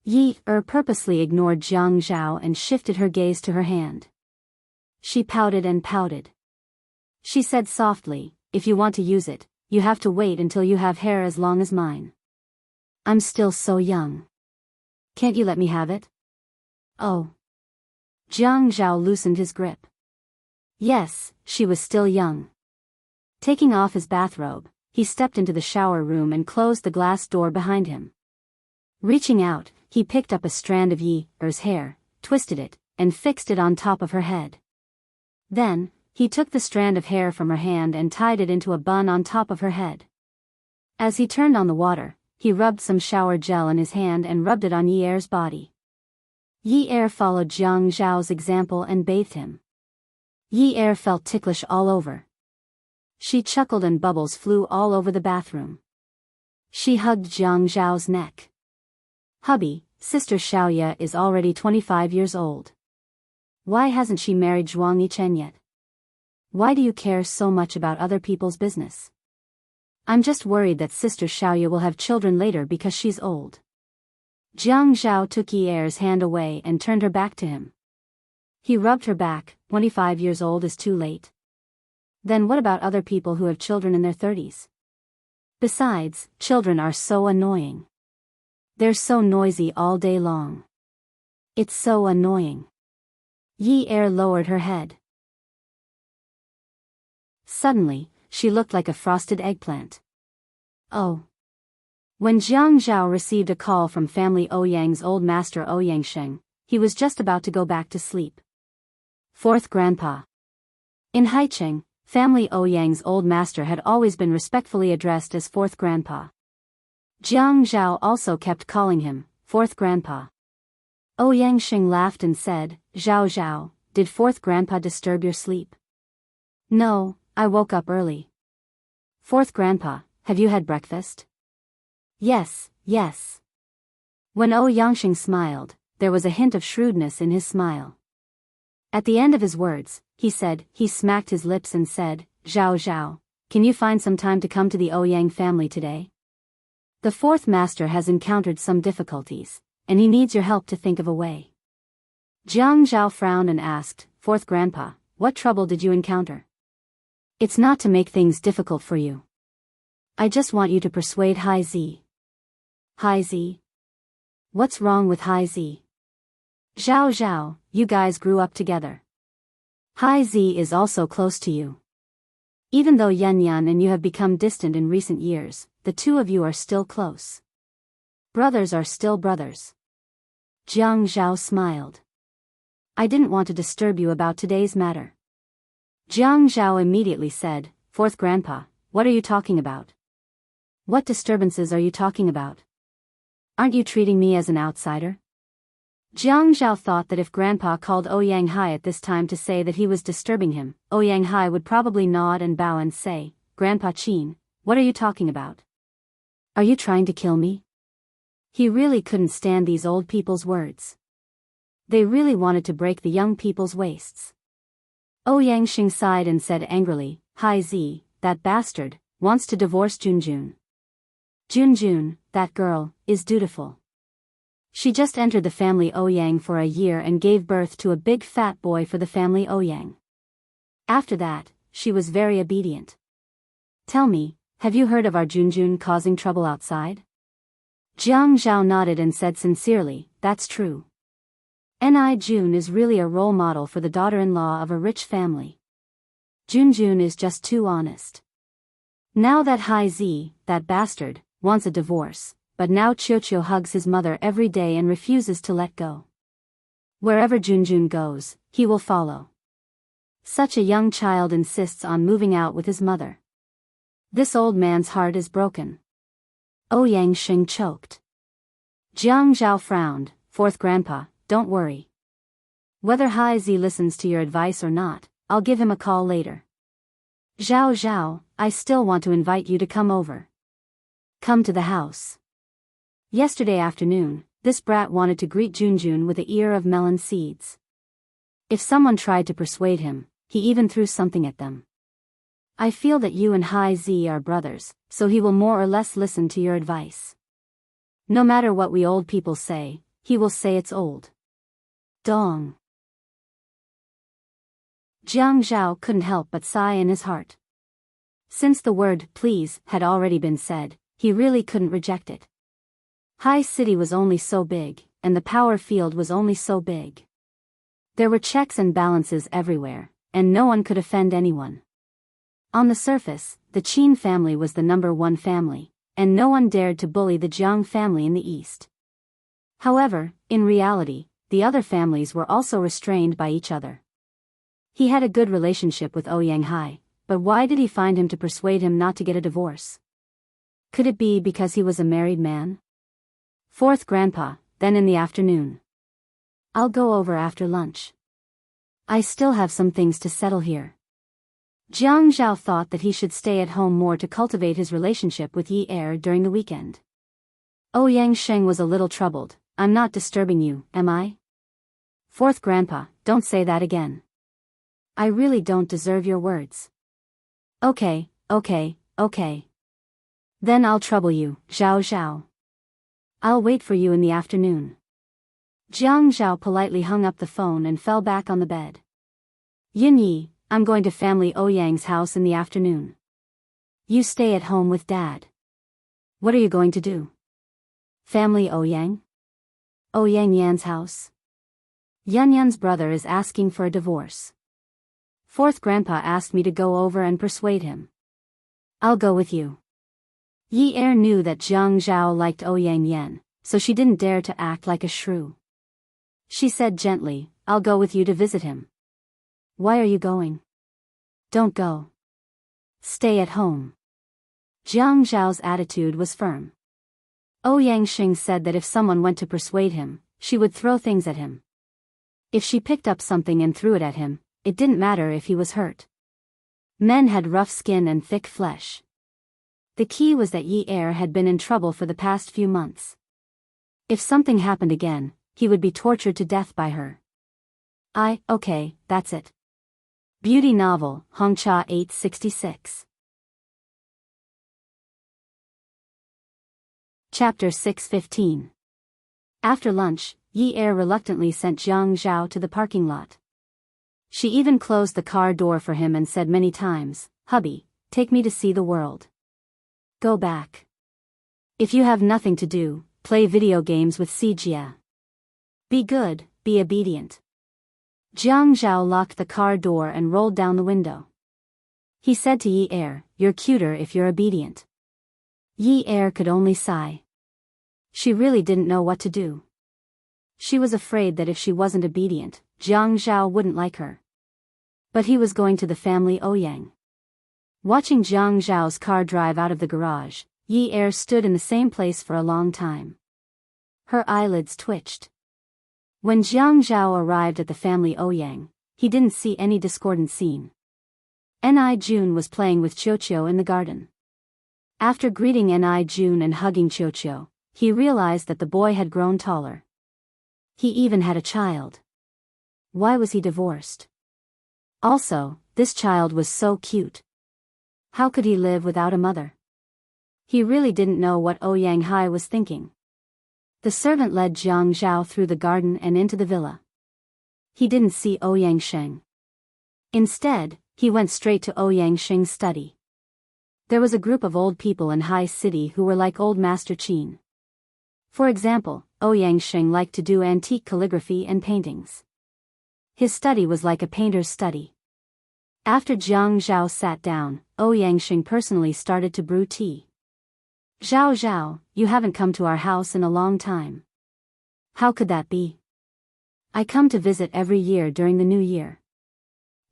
Yi-er purposely ignored Jiang Zhao and shifted her gaze to her hand. She pouted and pouted. She said softly, "If you want to use it, you have to wait until you have hair as long as mine. I'm still so young. Can't you let me have it?" "Oh." Jiang Zhao loosened his grip. Yes, she was still young. Taking off his bathrobe, he stepped into the shower room and closed the glass door behind him. Reaching out, he picked up a strand of Yi-er's hair, twisted it, and fixed it on top of her head. Then, he took the strand of hair from her hand and tied it into a bun on top of her head. As he turned on the water, he rubbed some shower gel in his hand and rubbed it on Yi-er's body. Yi-er followed Jiang Zhao's example and bathed him. Yi-er felt ticklish all over. She chuckled and bubbles flew all over the bathroom. She hugged Jiang Zhao's neck. "Hubby, Sister Xiaoya is already 25 years old. Why hasn't she married Zhuang Yichen yet? Why do you care so much about other people's business? I'm just worried that Sister Xiaoya will have children later because she's old." Jiang Zhao took Yi-er's hand away and turned her back to him. He rubbed her back. 25 years old is too late. Then what about other people who have children in their 30s? Besides, children are so annoying. They're so noisy all day long. It's so annoying. Yi-er lowered her head. Suddenly, she looked like a frosted eggplant. Oh. When Jiang Zhao received a call from family Ouyang's old master Ouyangsheng, he was just about to go back to sleep. Fourth Grandpa. In Haicheng, family Ouyang's old master had always been respectfully addressed as Fourth Grandpa. Jiang Zhao also kept calling him Fourth Grandpa. Ouyangsheng laughed and said, "Zhao Zhao, did Fourth Grandpa disturb your sleep?" "No, I woke up early." "Fourth Grandpa, have you had breakfast?" "Yes, yes." When Ouyangsheng smiled, there was a hint of shrewdness in his smile. At the end of his words, he smacked his lips and said, "Zhao Zhao, can you find some time to come to the Ouyang family today? The fourth master has encountered some difficulties, and he needs your help to think of a way." Jiang Zhao frowned and asked, "Fourth Grandpa, what trouble did you encounter?" "It's not to make things difficult for you. I just want you to persuade Hai Zi." "Hai Zi? What's wrong with Hai Zi?" "Zhao Zhao, you guys grew up together. Hai Zi is also close to you. Even though Yan Yan and you have become distant in recent years, the two of you are still close. Brothers are still brothers." Jiang Zhao smiled. "I didn't want to disturb you about today's matter." Jiang Zhao immediately said, "Fourth Grandpa, what are you talking about? What disturbances are you talking about? Aren't you treating me as an outsider?" Jiang Zhao thought that if Grandpa called Ouyang Hai at this time to say that he was disturbing him, Ouyang Hai would probably nod and bow and say, "Grandpa Qin, what are you talking about? Are you trying to kill me?" He really couldn't stand these old people's words. They really wanted to break the young people's waists. Ouyangsheng sighed and said angrily, "Hai Zi, that bastard, wants to divorce Junjun. Junjun, that girl, is dutiful. She just entered the family Ouyang for a year and gave birth to a big fat boy for the family Ouyang. After that, she was very obedient. Tell me, have you heard of our Junjun causing trouble outside?" Jiang Zhao nodded and said sincerely, "That's true. Ni Jun is really a role model for the daughter-in-law of a rich family. Junjun is just too honest. Now that Hai Zi, that bastard, wants a divorce, but now Chiuchiu hugs his mother every day and refuses to let go. Wherever Junjun goes, he will follow. Such a young child insists on moving out with his mother. This old man's heart is broken. Ouyang Xing choked. Jiang Zhao frowned. Fourth grandpa, don't worry. Whether Hai Zi listens to your advice or not, I'll give him a call later. Zhao Zhao, I still want to invite you to come over. Come to the house. Yesterday afternoon, this brat wanted to greet Junjun with an ear of melon seeds. If someone tried to persuade him, he even threw something at them. I feel that you and Hai Zi are brothers, so he will more or less listen to your advice. No matter what we old people say, he will say it's old. Dong. Jiang Zhao couldn't help but sigh in his heart. Since the word please had already been said, he really couldn't reject it. Hai City was only so big, and the power field was only so big. There were checks and balances everywhere, and no one could offend anyone. On the surface, the Qin family was the #1 family, and no one dared to bully the Jiang family in the east. However, in reality, the other families were also restrained by each other. He had a good relationship with Ouyang Hai, but why did he find him to persuade him not to get a divorce? Could it be because he was a married man? Fourth grandpa, then in the afternoon. I'll go over after lunch. I still have some things to settle here. Jiang Zhao thought that he should stay at home more to cultivate his relationship with Yi Er during the weekend. Ouyang Sheng was a little troubled. I'm not disturbing you, am I? Fourth grandpa, don't say that again. I really don't deserve your words. Okay. Then I'll trouble you, Zhao Zhao. I'll wait for you in the afternoon. Jiang Zhao politely hung up the phone and fell back on the bed. Yin Yi, I'm going to family Ouyang's house in the afternoon. You stay at home with Dad. What are you going to do? Family Ouyang? Ouyang Yan's house? Yan Yan's brother is asking for a divorce. Fourth grandpa asked me to go over and persuade him. I'll go with you. Yi Er knew that Jiang Zhao liked Ouyang Yan, so she didn't dare to act like a shrew. She said gently, I'll go with you to visit him. Why are you going? Don't go. Stay at home. Jiang Zhao's attitude was firm. Ouyang Xing said that if someone went to persuade him, she would throw things at him. If she picked up something and threw it at him, it didn't matter if he was hurt. Men had rough skin and thick flesh. The key was that Yi Er had been in trouble for the past few months. If something happened again, he would be tortured to death by her. Okay, that's it. Beauty novel, Hongcha 866. Chapter 615. After lunch, Yi Er reluctantly sent Jiang Zhao to the parking lot. She even closed the car door for him and said many times, Hubby, take me to see the world. Go back. If you have nothing to do, play video games with Sijia. Be good, be obedient. Jiang Zhao locked the car door and rolled down the window. He said to Yi Er, you're cuter if you're obedient. Yi Er could only sigh. She really didn't know what to do. She was afraid that if she wasn't obedient, Jiang Zhao wouldn't like her. But he was going to the family Ouyang. Watching Jiang Zhao's car drive out of the garage, Yi Er stood in the same place for a long time. Her eyelids twitched. When Jiang Zhao arrived at the family Ouyang, he didn't see any discordant scene. Ni Jun was playing with Chiuchiu in the garden. After greeting Ni Jun and hugging Chiuchiu, he realized that the boy had grown taller. He even had a child. Why was he divorced? Also, this child was so cute. How could he live without a mother? He really didn't know what Ouyang Hai was thinking. The servant led Jiang Zhao through the garden and into the villa. He didn't see Ouyang Sheng. Instead, he went straight to Ouyang Sheng's study. There was a group of old people in Hai City who were like old Master Qin. For example, Ouyang Sheng liked to do antique calligraphy and paintings. His study was like a painter's study. After Jiang Zhao sat down, Ouyangxing personally started to brew tea. Zhao Zhao, you haven't come to our house in a long time. How could that be? I come to visit every year during the new year.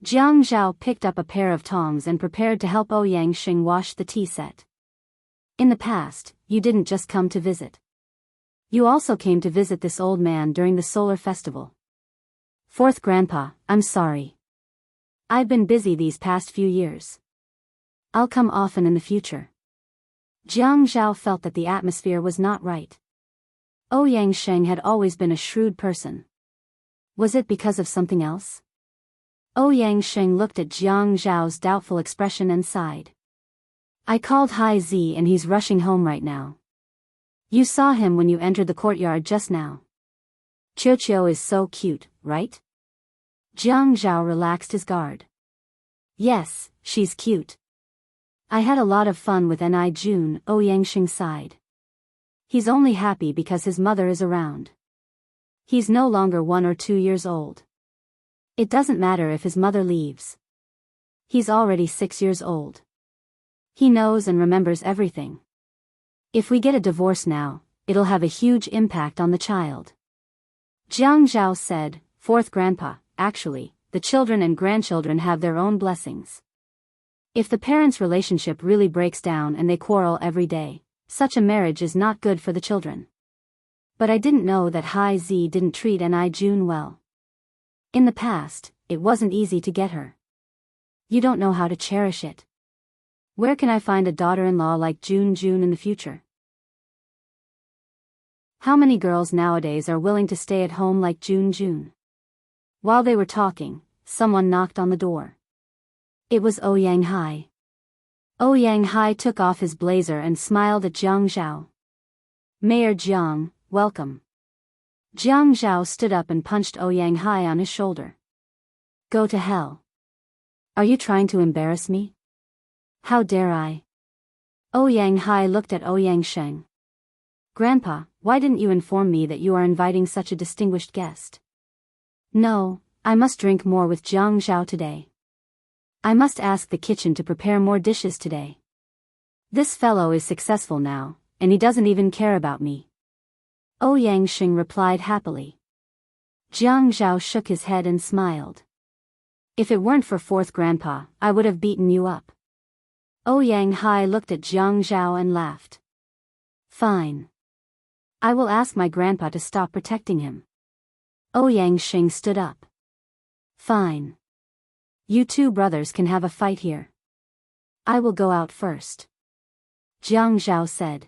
Jiang Zhao picked up a pair of tongs and prepared to help Ouyangxing wash the tea set. In the past, you didn't just come to visit. You also came to visit this old man during the solar festival. Fourth Grandpa, I'm sorry. I've been busy these past few years. I'll come often in the future. Jiang Zhao felt that the atmosphere was not right. Ouyangxing had always been a shrewd person. Was it because of something else? Ouyangxing looked at Jiang Zhao's doubtful expression and sighed. I called Hai Zi and he's rushing home right now. You saw him when you entered the courtyard just now. Qiuqiu is so cute, right? Jiang Zhao relaxed his guard. Yes, she's cute. I had a lot of fun with Ni Jun, Ouyangxing sighed. He's only happy because his mother is around. He's no longer 1 or 2 years old. It doesn't matter if his mother leaves. He's already 6 years old. He knows and remembers everything. If we get a divorce now, it'll have a huge impact on the child. Jiang Zhao said, Fourth Grandpa, actually, the children and grandchildren have their own blessings. If the parents' relationship really breaks down and they quarrel every day, such a marriage is not good for the children. But I didn't know that Hai Zi didn't treat Ni Jun well. In the past, it wasn't easy to get her. You don't know how to cherish it. Where can I find a daughter-in-law like Jun in the future? How many girls nowadays are willing to stay at home like Jun? While they were talking, someone knocked on the door. It was Ouyang Hai. Ouyang Hai took off his blazer and smiled at Jiang Zhao. Mayor Jiang, welcome. Jiang Zhao stood up and punched Ouyang Hai on his shoulder. Go to hell. Are you trying to embarrass me? How dare I? Ouyang Hai looked at Ouyangxing. Grandpa, why didn't you inform me that you are inviting such a distinguished guest? No, I must drink more with Jiang Zhao today. I must ask the kitchen to prepare more dishes today. This fellow is successful now, and he doesn't even care about me. Ouyangxing replied happily. Jiang Zhao shook his head and smiled. If it weren't for Fourth Grandpa, I would have beaten you up. Ouyang Hai looked at Jiang Zhao and laughed. Fine. I will ask my grandpa to stop protecting him. Ouyangxing stood up. Fine. You two brothers can have a fight here. I will go out first. Jiang Zhao said.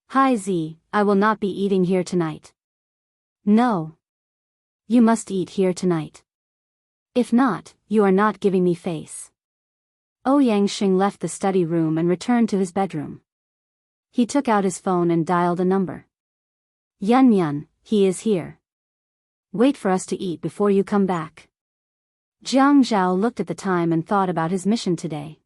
Hai Zi, I will not be eating here tonight. No. You must eat here tonight. If not, you are not giving me face. Ouyangxing left the study room and returned to his bedroom. He took out his phone and dialed a number. Yun, he is here. Wait for us to eat before you come back. Jiang Zhao looked at the time and thought about his mission today.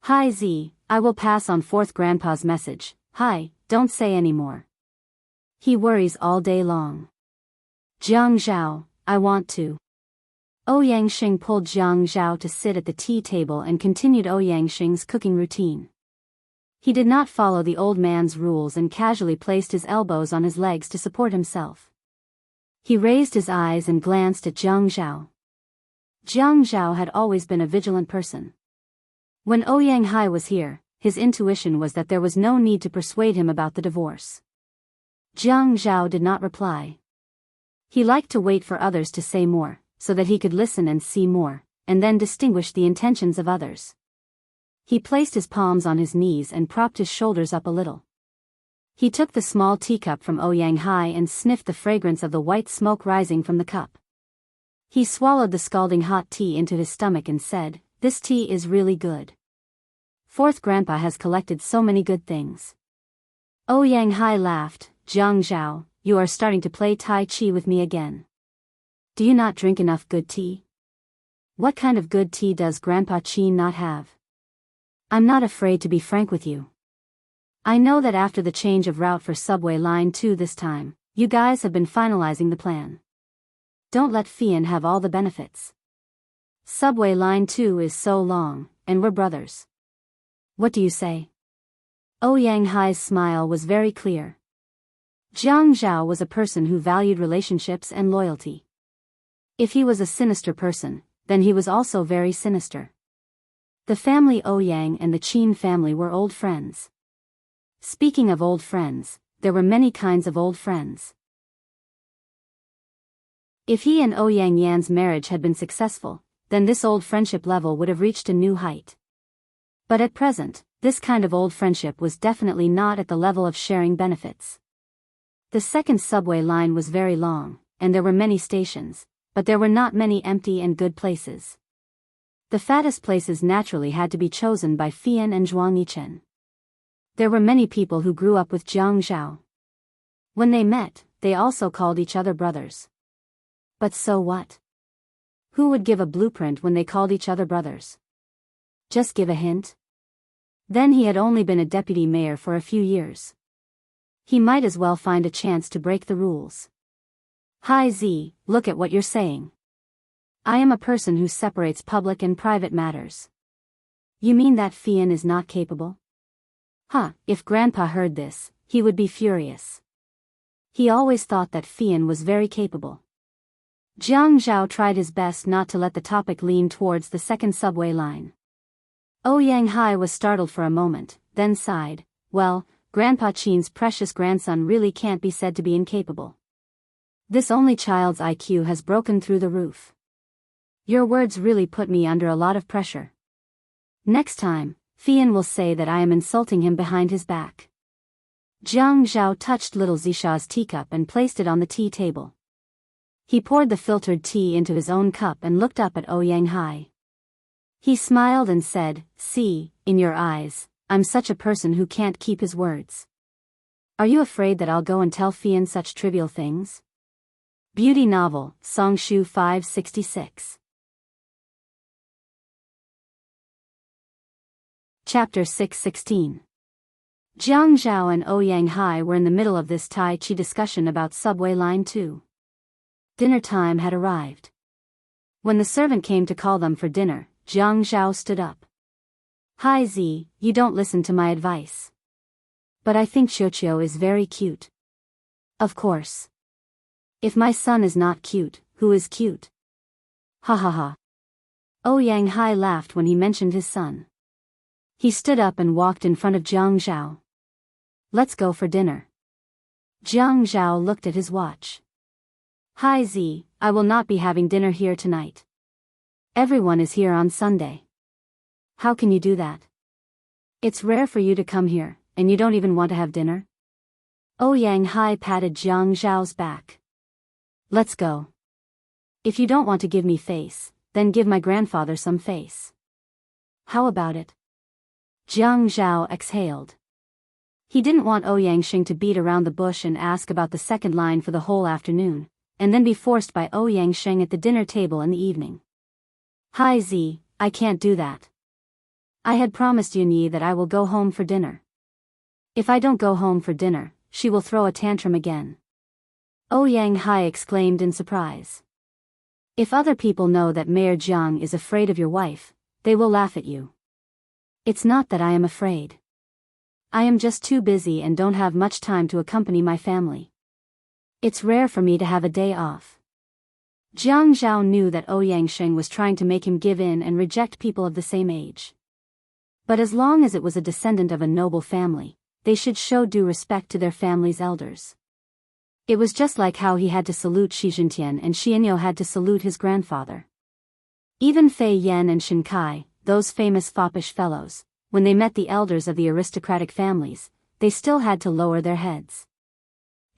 Hai Zi, I will pass on Fourth Grandpa's message. Hi, don't say any more. He worries all day long. Jiang Zhao, I want to. Ouyangxing pulled Jiang Zhao to sit at the tea table and continued Ouyangxing's cooking routine. He did not follow the old man's rules and casually placed his elbows on his legs to support himself. He raised his eyes and glanced at Jiang Zhao. Jiang Zhao had always been a vigilant person. When Ouyang Hai was here, his intuition was that there was no need to persuade him about the divorce. Jiang Zhao did not reply. He liked to wait for others to say more, so that he could listen and see more, and then distinguish the intentions of others. He placed his palms on his knees and propped his shoulders up a little. He took the small teacup from Ouyang Hai and sniffed the fragrance of the white smoke rising from the cup. He swallowed the scalding hot tea into his stomach and said, This tea is really good. Fourth Grandpa has collected so many good things. Ouyang Hai laughed. Jiang Zhao, you are starting to play Tai Chi with me again. Do you not drink enough good tea? What kind of good tea does Grandpa Qin not have? I'm not afraid to be frank with you. I know that after the change of route for Subway Line 2 this time, you guys have been finalizing the plan. Don't let Fian have all the benefits. Subway line 2 is so long, and we're brothers. What do you say? Ouyang Hai's smile was very clear. Jiang Zhao was a person who valued relationships and loyalty. If he was a sinister person, then he was also very sinister. The family Ouyang and the Qin family were old friends. Speaking of old friends, there were many kinds of old friends. If he and Ouyang Yan's marriage had been successful, then this old friendship level would have reached a new height. But at present, this kind of old friendship was definitely not at the level of sharing benefits. The second subway line was very long, and there were many stations, but there were not many empty and good places. The fattest places naturally had to be chosen by Fian and Zhuang Yichen. There were many people who grew up with Jiang Zhao. When they met, they also called each other brothers. But so what? Who would give a blueprint when they called each other brothers? Just give a hint? Then he had only been a deputy mayor for a few years. He might as well find a chance to break the rules. Hi Z, look at what you're saying. I am a person who separates public and private matters. You mean that Fian is not capable? Huh, if Grandpa heard this, he would be furious. He always thought that Fian was very capable. Jiang Zhao tried his best not to let the topic lean towards the second subway line. Ouyang Hai was startled for a moment, then sighed. Well, Grandpa Qin's precious grandson really can't be said to be incapable. This only child's IQ has broken through the roof. Your words really put me under a lot of pressure. Next time, Fian will say that I am insulting him behind his back. Jiang Zhao touched little Zisha's teacup and placed it on the tea table. He poured the filtered tea into his own cup and looked up at Ouyang Hai. He smiled and said, "See, in your eyes, I'm such a person who can't keep his words. Are you afraid that I'll go and tell Fian such trivial things?" Beauty novel, Songshu 566. Chapter 616. Jiang Zhao and Ouyang Hai were in the middle of this Tai Chi discussion about subway line 2. Dinner time had arrived. When the servant came to call them for dinner, Jiang Zhao stood up. Hi Z, you don't listen to my advice. But I think Xiuqiu is very cute. Of course. If my son is not cute, who is cute? Ha ha ha. Ouyang Hai laughed when he mentioned his son. He stood up and walked in front of Jiang Zhao. Let's go for dinner. Jiang Zhao looked at his watch. Hi Z, I will not be having dinner here tonight. Everyone is here on Sunday. How can you do that? It's rare for you to come here, and you don't even want to have dinner? Ouyang Hai patted Jiang Zhao's back. Let's go. If you don't want to give me face, then give my grandfather some face. How about it? Jiang Zhao exhaled. He didn't want Ouyang Xing to beat around the bush and ask about the second line for the whole afternoon, and then be forced by Ouyang Xing at the dinner table in the evening. Hi Z, I can't do that. I had promised Yunyi that I will go home for dinner. If I don't go home for dinner, she will throw a tantrum again. Ouyang Hai exclaimed in surprise. If other people know that Mayor Jiang is afraid of your wife, they will laugh at you. It's not that I am afraid. I am just too busy and don't have much time to accompany my family. It's rare for me to have a day off. Jiang Zhao knew that Ouyang Xing was trying to make him give in and reject people of the same age. But as long as it was a descendant of a noble family, they should show due respect to their family's elders. It was just like how he had to salute Xi Jintian and Xianyo had to salute his grandfather. Even Fei Yan and Shin Kai, those famous foppish fellows, when they met the elders of the aristocratic families, they still had to lower their heads.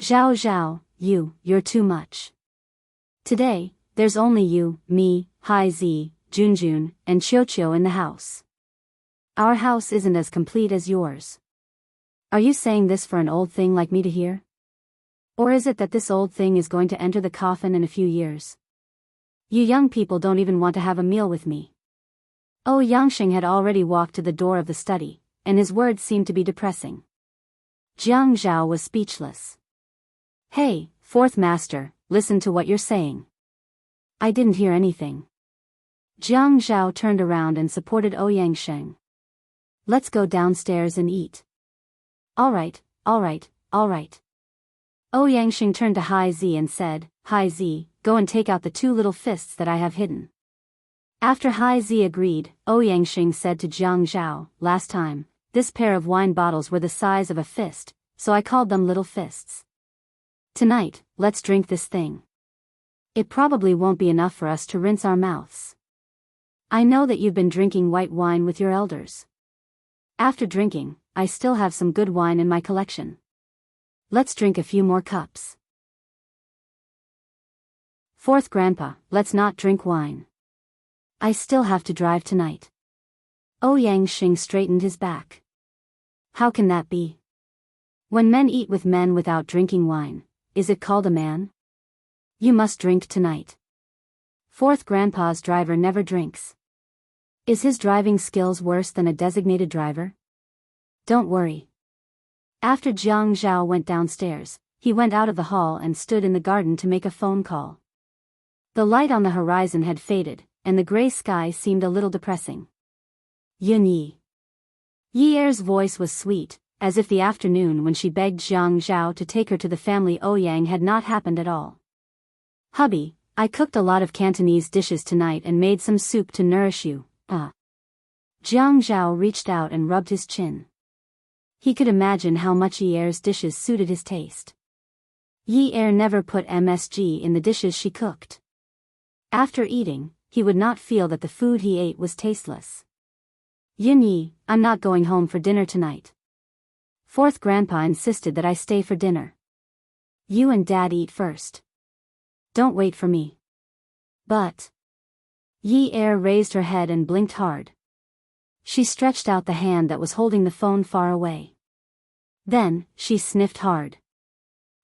Zhao Zhao, you're too much. Today, there's only you, me, Hai Zi, Junjun, and Qiuqiu in the house. Our house isn't as complete as yours. Are you saying this for an old thing like me to hear? Or is it that this old thing is going to enter the coffin in a few years? You young people don't even want to have a meal with me. Ouyang Xing had already walked to the door of the study, and his words seemed to be depressing. Jiang Zhao was speechless. Hey, fourth master, listen to what you're saying. I didn't hear anything. Jiang Zhao turned around and supported Ouyang Sheng. Let's go downstairs and eat. Alright, alright, alright. Ouyang Sheng turned to Hai Zi and said, Hai Zi, go and take out the 2 little fists that I have hidden. After Hai Zi agreed, Ouyang Sheng said to Jiang Zhao, last time, this pair of wine bottles were the size of a fist, so I called them little fists. Tonight, let's drink this thing. It probably won't be enough for us to rinse our mouths. I know that you've been drinking white wine with your elders. After drinking, I still have some good wine in my collection. Let's drink a few more cups. Fourth Grandpa, let's not drink wine. I still have to drive tonight. Ouyang Sheng straightened his back. How can that be? When men eat with men without drinking wine, is it called a man? You must drink tonight. Fourth Grandpa's driver never drinks. Is his driving skills worse than a designated driver? Don't worry. After Jiang Zhao went downstairs, he went out of the hall and stood in the garden to make a phone call. The light on the horizon had faded, and the gray sky seemed a little depressing. Yun Yi. Yi Er's voice was sweet, as if the afternoon when she begged Jiang Zhao to take her to the family Ouyang had not happened at all. Hubby, I cooked a lot of Cantonese dishes tonight and made some soup to nourish you, Jiang Zhao reached out and rubbed his chin. He could imagine how much Yi Er's dishes suited his taste. Yi Er never put MSG in the dishes she cooked. After eating, he would not feel that the food he ate was tasteless. Yun Yi, I'm not going home for dinner tonight. Fourth Grandpa insisted that I stay for dinner. You and Dad eat first. Don't wait for me. But... Yi Er raised her head and blinked hard. She stretched out the hand that was holding the phone far away. Then, she sniffed hard.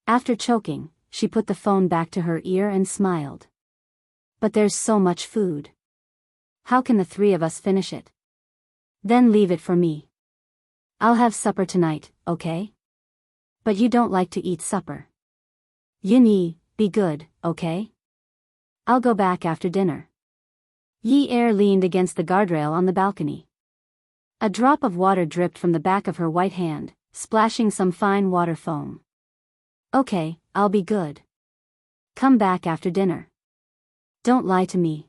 After choking, she put the phone back to her ear and smiled. But there's so much food. How can the 3 of us finish it? Then leave it for me. I'll have supper tonight, okay? But you don't like to eat supper. Yun Yi, be good, okay? I'll go back after dinner. Yi Er leaned against the guardrail on the balcony. A drop of water dripped from the back of her white hand, splashing some fine water foam. Okay, I'll be good. Come back after dinner. Don't lie to me.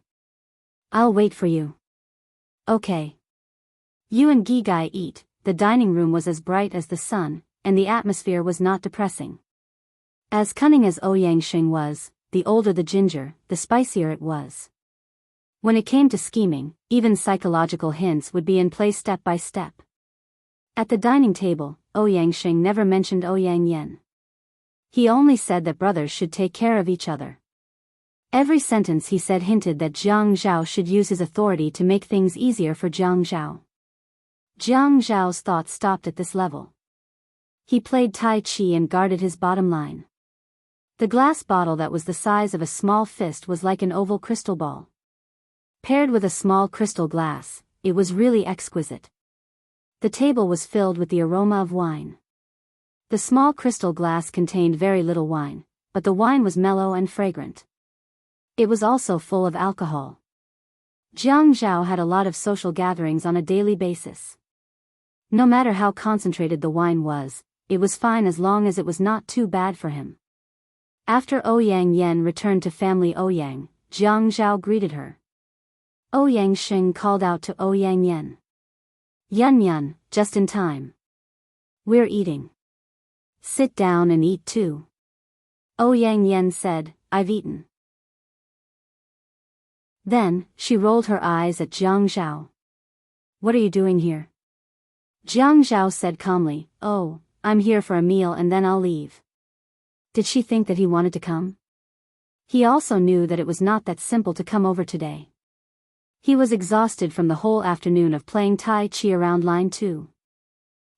I'll wait for you. Okay. You and Gigai eat. The dining room was as bright as the sun, and the atmosphere was not depressing. As cunning as Ouyang Sheng was, the older the ginger, the spicier it was. When it came to scheming, even psychological hints would be in place step by step. At the dining table, Ouyang Sheng never mentioned Ouyang Yen. He only said that brothers should take care of each other. Every sentence he said hinted that Jiang Zhao should use his authority to make things easier for Jiang Zhao. Jiang Zhao's thoughts stopped at this level. He played Tai Chi and guarded his bottom line. The glass bottle that was the size of a small fist was like an oval crystal ball. Paired with a small crystal glass, it was really exquisite. The table was filled with the aroma of wine. The small crystal glass contained very little wine, but the wine was mellow and fragrant. It was also full of alcohol. Jiang Zhao had a lot of social gatherings on a daily basis. No matter how concentrated the wine was, it was fine as long as it was not too bad for him. After Ouyang Yen returned to family Ouyang, Jiang Zhao greeted her. Ouyang Sheng called out to Ouyang Yen. Yun Yun, just in time. We're eating. Sit down and eat too. Ouyang Yen said, I've eaten. Then, she rolled her eyes at Jiang Zhao. What are you doing here? Jiang Zhao said calmly, Oh, I'm here for a meal and then I'll leave. Did she think that he wanted to come? He also knew that it was not that simple to come over today. He was exhausted from the whole afternoon of playing Tai Chi around line 2.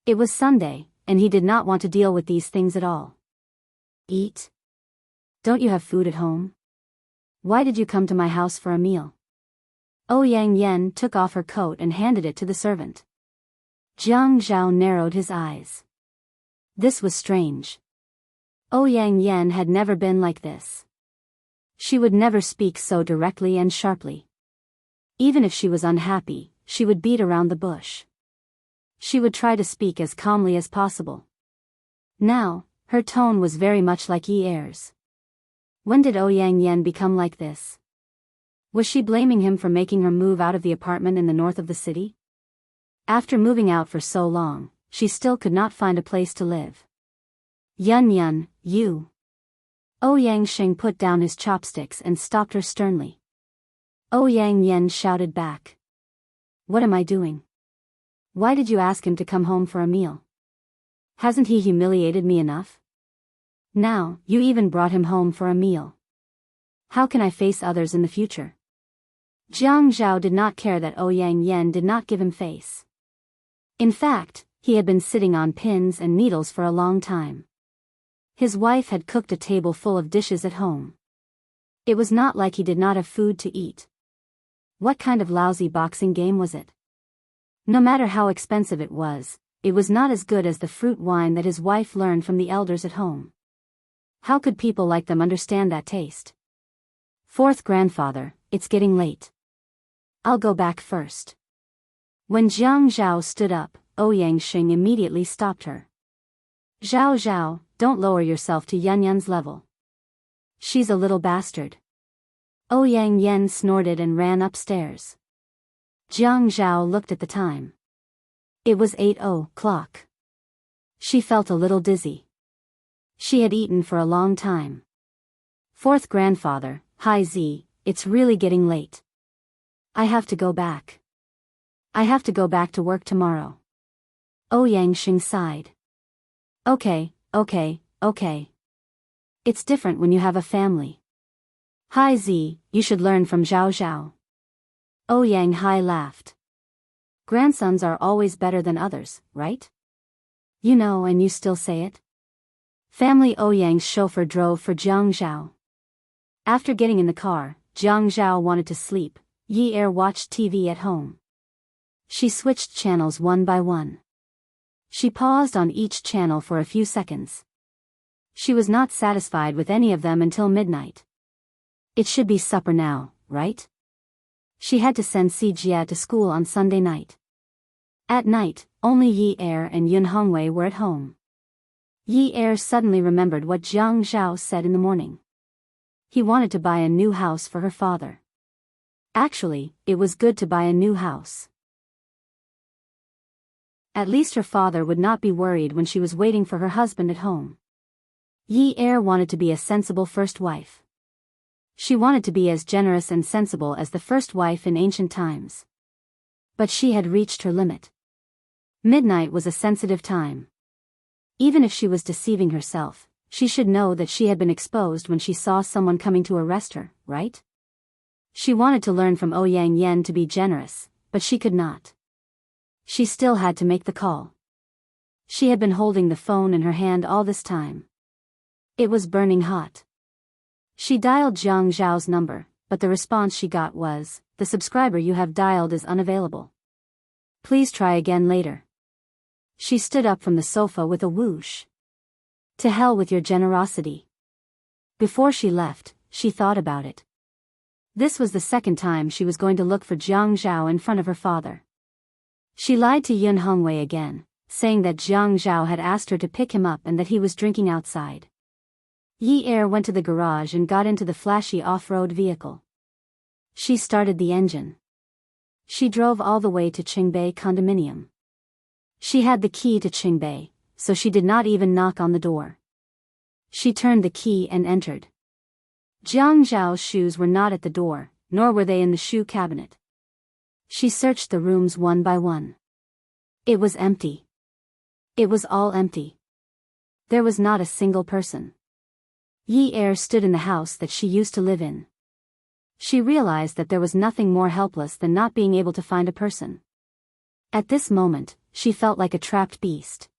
It was Sunday, and he did not want to deal with these things at all. Eat? Don't you have food at home? Why did you come to my house for a meal? Ouyang Yen took off her coat and handed it to the servant. Jiang Zhao narrowed his eyes. This was strange. Ouyang Yen had never been like this. She would never speak so directly and sharply. Even if she was unhappy, she would beat around the bush. She would try to speak as calmly as possible. Now, her tone was very much like Yi Er's. When did Ouyang Yen become like this? Was she blaming him for making her move out of the apartment in the north of the city? After moving out for so long, she still could not find a place to live. Yun, you. Ouyang Xing put down his chopsticks and stopped her sternly. Ouyang Yen shouted back. What am I doing? Why did you ask him to come home for a meal? Hasn't he humiliated me enough? Now, you even brought him home for a meal. How can I face others in the future? Jiang Zhao did not care that Ouyang Yen did not give him face. In fact, he had been sitting on pins and needles for a long time. His wife had cooked a table full of dishes at home. It was not like he did not have food to eat. What kind of lousy boxing game was it? No matter how expensive it was not as good as the fruit wine that his wife learned from the elders at home. How could people like them understand that taste? Fourth grandfather, it's getting late. I'll go back first. When Jiang Zhao stood up, Ouyang Xing immediately stopped her. Zhao, don't lower yourself to Yun's level. She's a little bastard. Ouyang Yen snorted and ran upstairs. Jiang Zhao looked at the time. It was 8:00. She felt a little dizzy. She had eaten for a long time. Fourth grandfather, hi Z, it's really getting late. I have to go back. I have to go back to work tomorrow. Ouyang Xing sighed. Okay. It's different when you have a family. Hi Z, you should learn from Zhao. Ouyang Hai laughed. Grandsons are always better than others, right? You know, and you still say it? Family. Ouyang's chauffeur drove for Jiang Zhao. After getting in the car, Jiang Zhao wanted to sleep. Yi Er watched TV at home. She switched channels one by one. She paused on each channel for a few seconds. She was not satisfied with any of them until midnight. It should be supper now, right? She had to send Si Jia to school on Sunday night. At night, only Yi Er and Yun Hongwei were at home. Yi Er suddenly remembered what Jiang Zhao said in the morning. He wanted to buy a new house for her father. Actually, it was good to buy a new house. At least her father would not be worried when she was waiting for her husband at home. Yi Er wanted to be a sensible first wife. She wanted to be as generous and sensible as the first wife in ancient times. But she had reached her limit. Midnight was a sensitive time. Even if she was deceiving herself, she should know that she had been exposed when she saw someone coming to arrest her, right? She wanted to learn from Ouyang Yen to be generous, but she could not. She still had to make the call. She had been holding the phone in her hand all this time. It was burning hot. She dialed Jiang Zhao's number, but the response she got was, "The subscriber you have dialed is unavailable. Please try again later." She stood up from the sofa with a whoosh. To hell with your generosity. Before she left, she thought about it. This was the second time she was going to look for Jiang Zhao in front of her father. She lied to Yun Hongwei again, saying that Jiang Zhao had asked her to pick him up and that he was drinking outside. Yi Er went to the garage and got into the flashy off-road vehicle. She started the engine. She drove all the way to Qingbei condominium. She had the key to Qingbei, so she did not even knock on the door. She turned the key and entered. Jiang Zhao's shoes were not at the door, nor were they in the shoe cabinet. She searched the rooms one by one. It was empty. It was all empty. There was not a single person. Yi Er stood in the house that she used to live in. She realized that there was nothing more helpless than not being able to find a person. At this moment, she felt like a trapped beast.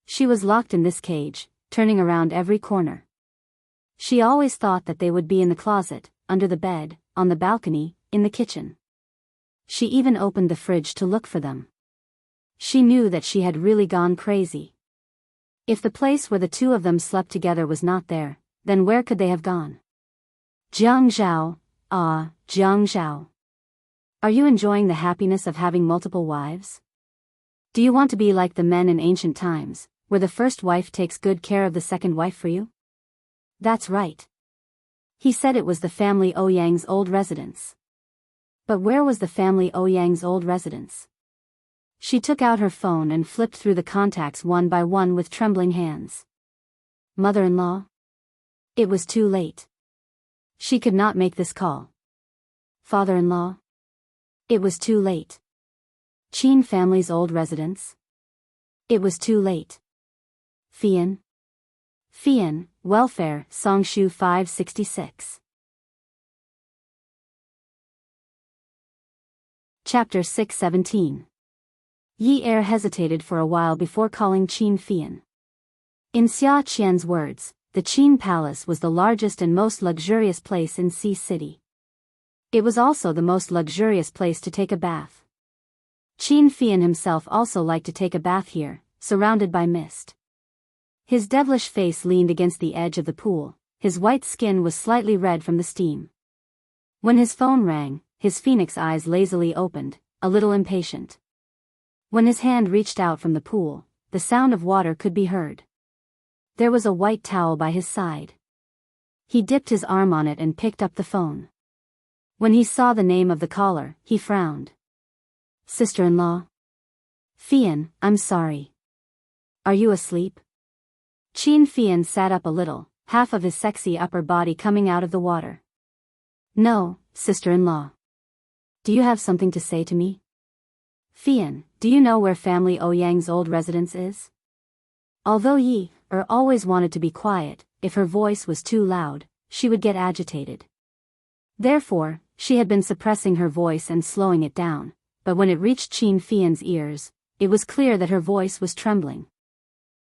She was locked in this cage, turning around every corner. She always thought that they would be in the closet, under the bed, on the balcony, in the kitchen. She even opened the fridge to look for them. She knew that she had really gone crazy. If the place where the two of them slept together was not there, then where could they have gone? Jiang Zhao, Jiang Zhao. Are you enjoying the happiness of having multiple wives? Do you want to be like the men in ancient times, where the first wife takes good care of the second wife for you? That's right. He said it was the family Ouyang's old residence. But where was the family Ouyang's old residence? She took out her phone and flipped through the contacts one by one with trembling hands. Mother-in-law? It was too late. She could not make this call. Father-in-law? It was too late. Qin family's old residence? It was too late. Fian? Fian, welfare, Songshu 566. Chapter 617. Yi Er hesitated for a while before calling Qin Fian. In Xia Qian's words, the Qin Palace was the largest and most luxurious place in Sea City. It was also the most luxurious place to take a bath. Qin Fian himself also liked to take a bath here, surrounded by mist. His devilish face leaned against the edge of the pool, his white skin was slightly red from the steam. When his phone rang, his phoenix eyes lazily opened, a little impatient. When his hand reached out from the pool, the sound of water could be heard. There was a white towel by his side. He dipped his arm on it and picked up the phone. When he saw the name of the caller, he frowned. Sister-in-law? Fian, I'm sorry. Are you asleep? Qin Fian sat up a little, half of his sexy upper body coming out of the water. No, sister-in-law. Do you have something to say to me? Fian, do you know where family Ouyang's old residence is? Although Yi Er always wanted to be quiet, if her voice was too loud, she would get agitated. Therefore, she had been suppressing her voice and slowing it down, but when it reached Qin Fian's ears, it was clear that her voice was trembling.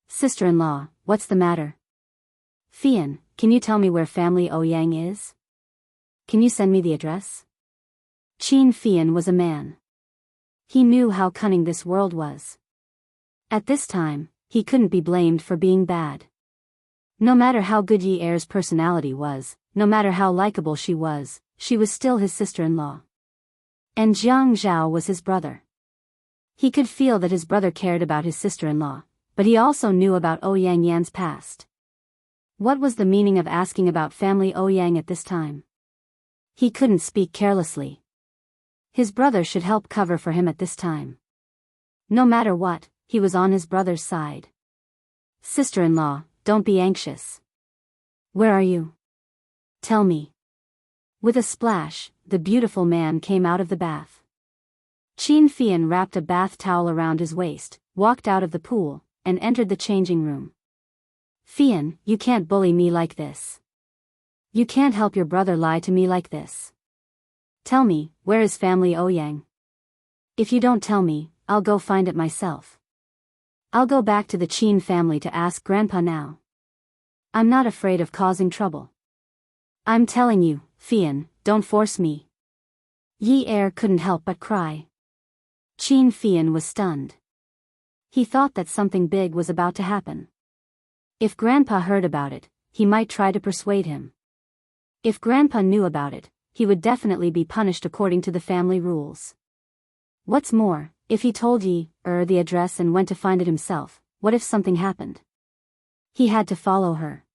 Sister-in-law, what's the matter? Fian, can you tell me where family Ouyang is? Can you send me the address? Qin Fian was a man. He knew how cunning this world was. At this time, he couldn't be blamed for being bad. No matter how good Yi Er's personality was, no matter how likable she was still his sister-in-law. And Jiang Zhao was his brother. He could feel that his brother cared about his sister-in-law, but he also knew about Ouyang Yan's past. What was the meaning of asking about family Ouyang at this time? He couldn't speak carelessly. His brother should help cover for him at this time. No matter what, he was on his brother's side. Sister-in-law, don't be anxious. Where are you? Tell me. With a splash, the beautiful man came out of the bath. Qin Fian wrapped a bath towel around his waist, walked out of the pool, and entered the changing room. Fian, you can't bully me like this. You can't help your brother lie to me like this. Tell me, where is family Ouyang? If you don't tell me, I'll go find it myself. I'll go back to the Qin family to ask Grandpa now. I'm not afraid of causing trouble. I'm telling you, Fian, don't force me. Yi Er couldn't help but cry. Qin Fian was stunned. He thought that something big was about to happen. If Grandpa heard about it, he might try to persuade him. If Grandpa knew about it, he would definitely be punished according to the family rules. What's more, if he told Yi Er the address and went to find it himself, what if something happened? He had to follow her.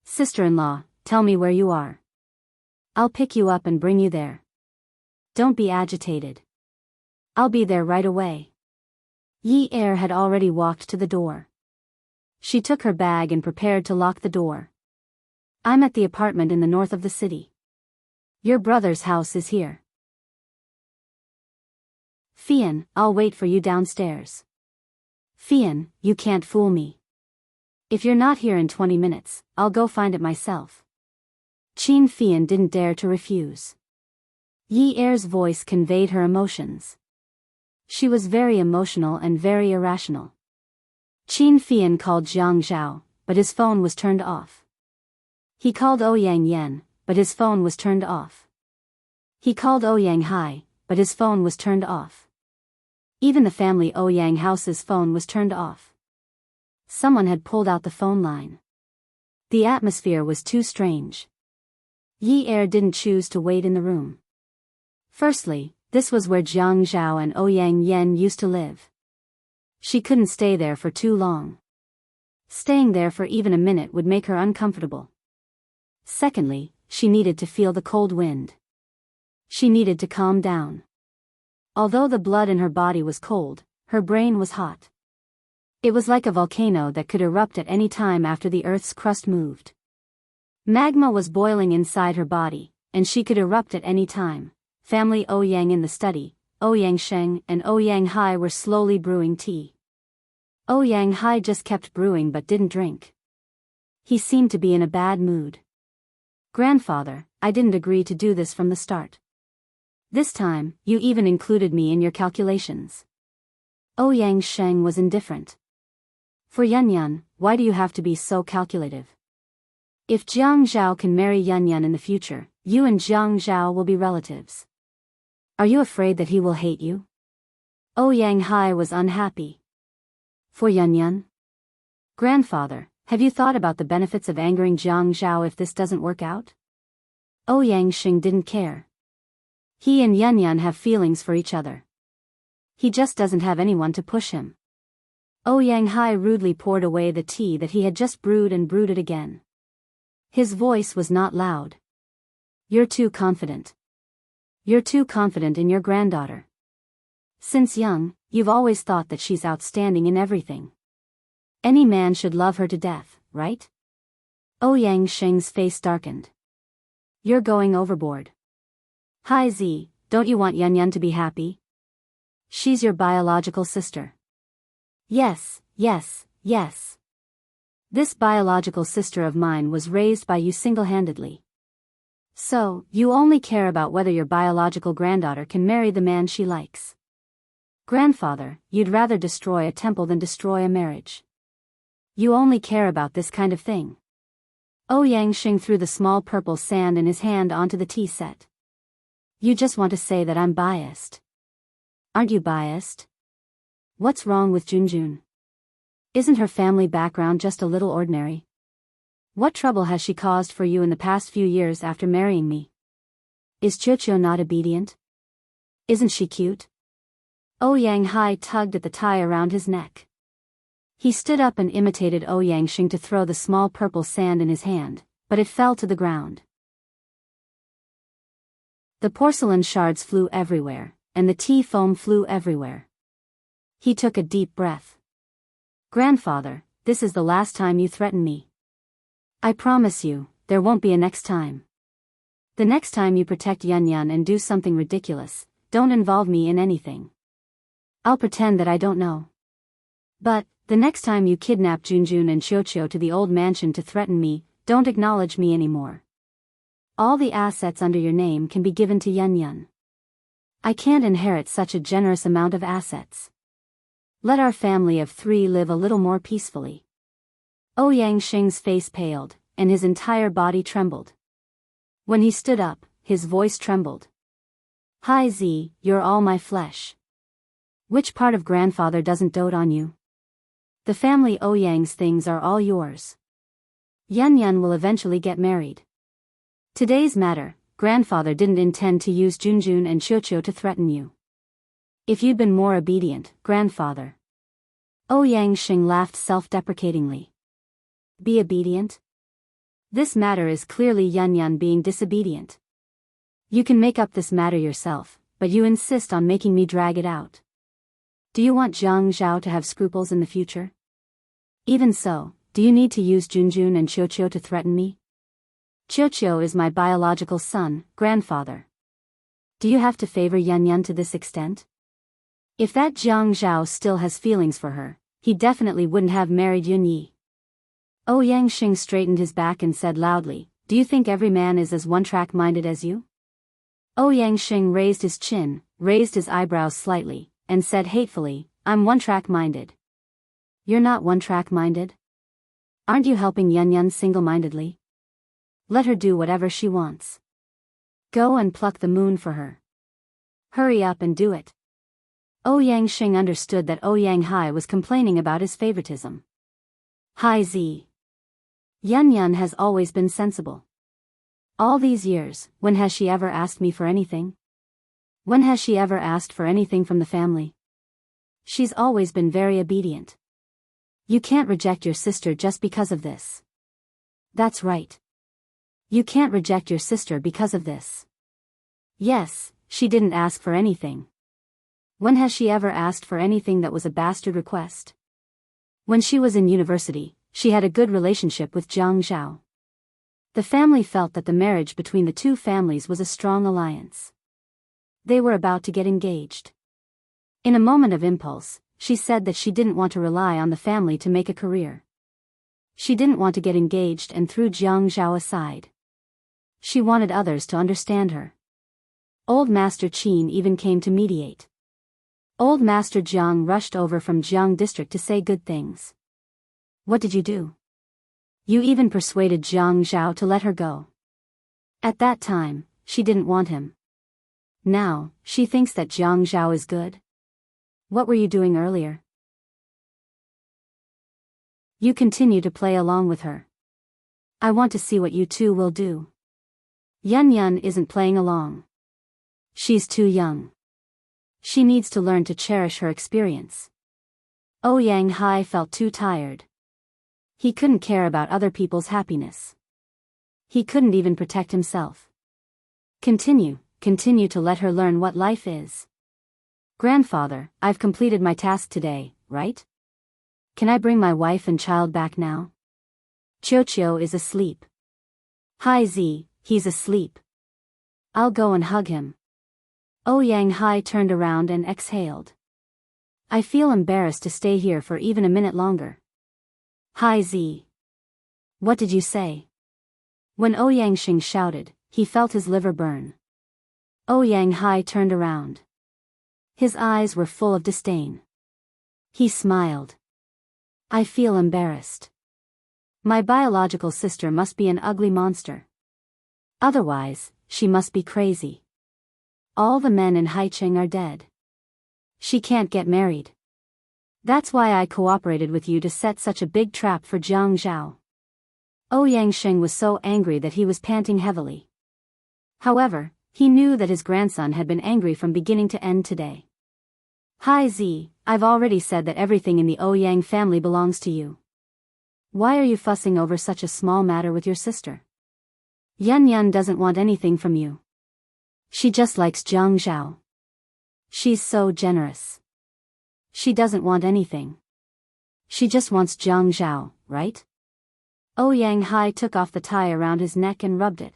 Sister-in-law, tell me where you are. I'll pick you up and bring you there. Don't be agitated. I'll be there right away. Yi Er had already walked to the door. She took her bag and prepared to lock the door. I'm at the apartment in the north of the city. Your brother's house is here. Fian, I'll wait for you downstairs. Fian, you can't fool me. If you're not here in 20 minutes, I'll go find it myself. Qin Fian didn't dare to refuse. Yi Er's voice conveyed her emotions. She was very emotional and very irrational. Qin Fian called Jiang Zhao, but his phone was turned off. He called Ouyang Yan, but his phone was turned off. He called Ouyang Hai, but his phone was turned off. Even the family Ouyang house's phone was turned off. Someone had pulled out the phone line. The atmosphere was too strange. Yi Er didn't choose to wait in the room. Firstly, This was where Jiang Zhao and Ouyang Yen used to live. She couldn't stay there for too long. Staying there for even a minute would make her uncomfortable. Secondly, she needed to feel the cold wind. She needed to calm down. Although the blood in her body was cold, her brain was hot. It was like a volcano that could erupt at any time after the Earth's crust moved. Magma was boiling inside her body, and she could erupt at any time. Family Ouyang in the study, Ouyang Sheng and Ouyang Hai were slowly brewing tea. Ouyang Hai just kept brewing but didn't drink. He seemed to be in a bad mood. Grandfather, I didn't agree to do this from the start. This time, you even included me in your calculations. Ouyang Sheng was indifferent. For Yunyun, why do you have to be so calculative? If Jiang Zhao can marry Yunyun in the future, you and Jiang Zhao will be relatives. Are you afraid that he will hate you? Ouyang Hai was unhappy. For Yunyun? Grandfather, have you thought about the benefits of angering Jiang Zhao if this doesn't work out? Ouyang Sheng didn't care. He and Yunyun have feelings for each other. He just doesn't have anyone to push him. Ouyang Hai rudely poured away the tea that he had just brewed and brewed it again. His voice was not loud. You're too confident. You're too confident in your granddaughter. Since young, you've always thought that she's outstanding in everything. Any man should love her to death, right? Ouyang Sheng's face darkened. You're going overboard. Hai Zi, don't you want Yunyun to be happy? She's your biological sister. Yes, yes, yes. This biological sister of mine was raised by you single-handedly. So, you only care about whether your biological granddaughter can marry the man she likes. Grandfather, you'd rather destroy a temple than destroy a marriage. You only care about this kind of thing. Ouyang Sheng threw the small purple sand in his hand onto the tea set. You just want to say that I'm biased. Aren't you biased? What's wrong with Junjun? Isn't her family background just a little ordinary? What trouble has she caused for you in the past few years after marrying me? Is Qiuqiu not obedient? Isn't she cute? Ouyang Hai tugged at the tie around his neck. He stood up and imitated Ouyang Sheng to throw the small purple sand in his hand, but it fell to the ground. The porcelain shards flew everywhere, and the tea foam flew everywhere. He took a deep breath. Grandfather, this is the last time you threaten me. I promise you, there won't be a next time. The next time you protect Yunyun and do something ridiculous, don't involve me in anything. I'll pretend that I don't know. But, the next time you kidnap Junjun and Qiuqiu to the old mansion to threaten me, don't acknowledge me anymore. All the assets under your name can be given to Yunyun. I can't inherit such a generous amount of assets. Let our family of 3 live a little more peacefully. Ouyang Sheng's face paled, and his entire body trembled. When he stood up, his voice trembled. Hai Zi, you're all my flesh. Which part of grandfather doesn't dote on you? The family Ouyang's things are all yours. Yunyun will eventually get married. Today's matter, grandfather didn't intend to use Junjun and Qiuqiu to threaten you. If you'd been more obedient, grandfather. Ouyang Sheng laughed self-deprecatingly. Be obedient? This matter is clearly Yunyun being disobedient. You can make up this matter yourself, but you insist on making me drag it out. Do you want Jiang Zhao to have scruples in the future? Even so, do you need to use Junjun and Qiuqiu to threaten me? Qiuqiu is my biological son, grandfather. Do you have to favor Yunyun to this extent? If that Jiang Zhao still has feelings for her, he definitely wouldn't have married Yunyi. Ouyang Sheng straightened his back and said loudly, do you think every man is as one-track minded as you? Ouyang Sheng raised his chin, raised his eyebrows slightly, and said hatefully, I'm one-track minded. You're not one-track minded? Aren't you helping Yunyun single-mindedly? Let her do whatever she wants. Go and pluck the moon for her. Hurry up and do it. Ouyang Sheng understood that Ouyang Hai was complaining about his favoritism. Hai Zi. Yunyun has always been sensible. All these years, when has she ever asked me for anything? When has she ever asked for anything from the family? She's always been very obedient. You can't reject your sister just because of this. That's right. You can't reject your sister because of this. Yes, she didn't ask for anything. When has she ever asked for anything that was a bastard request? When she was in university, she had a good relationship with Jiang Zhao. The family felt that the marriage between the two families was a strong alliance. They were about to get engaged. In a moment of impulse, she said that she didn't want to rely on the family to make a career. She didn't want to get engaged and threw Jiang Zhao aside. She wanted others to understand her. Old Master Qin even came to mediate. Old Master Jiang rushed over from Jiang district to say good things. What did you do? You even persuaded Jiang Zhao to let her go. At that time, she didn't want him. Now, she thinks that Jiang Zhao is good. What were you doing earlier? You continue to play along with her. I want to see what you two will do. Yun Yun isn't playing along. She's too young. She needs to learn to cherish her experience. Ouyang Hai felt too tired. He couldn't care about other people's happiness. He couldn't even protect himself. Continue to let her learn what life is. Grandfather, I've completed my task today, right? Can I bring my wife and child back now? Qiuqiu is asleep. Hai Zi, he's asleep. I'll go and hug him. Ouyang Hai turned around and exhaled. I feel embarrassed to stay here for even a minute longer. Hai Zi. What did you say? When Ouyang Xing shouted, he felt his liver burn. Ouyang Hai turned around. His eyes were full of disdain. He smiled. I feel embarrassed. My biological sister must be an ugly monster. Otherwise, she must be crazy. All the men in Haicheng are dead. She can't get married. That's why I cooperated with you to set such a big trap for Jiang Zhao. Ouyang Xing was so angry that he was panting heavily. However, he knew that his grandson had been angry from beginning to end today. Hai Zi, I've already said that everything in the Ouyang family belongs to you. Why are you fussing over such a small matter with your sister? Yun Yun doesn't want anything from you. She just likes Jiang Zhao. She's so generous. She doesn't want anything. She just wants Jiang Zhao, right? Ouyang Hai took off the tie around his neck and rubbed it.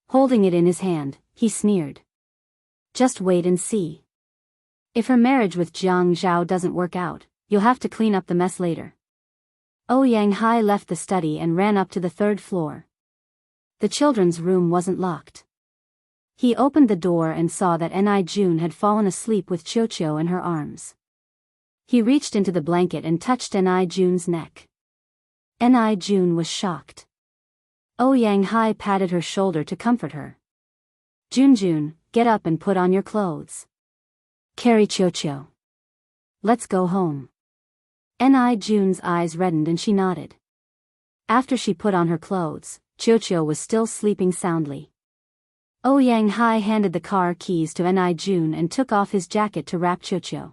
Holding it in his hand, he sneered. Just wait and see. If her marriage with Jiang Zhao doesn't work out, you'll have to clean up the mess later. Ouyang Hai left the study and ran up to the third floor. The children's room wasn't locked. He opened the door and saw that Ni Jun had fallen asleep with Qiuqiu in her arms. He reached into the blanket and touched Ni Jun's neck. Ni Jun was shocked. Ouyang Hai patted her shoulder to comfort her. Jun, get up and put on your clothes. Carry Qiuqiu. Let's go home. Ni Jun's eyes reddened and she nodded. After she put on her clothes, Qiuqiu was still sleeping soundly. Ouyang Hai handed the car keys to Ni Jun and took off his jacket to wrap Qiuqiu.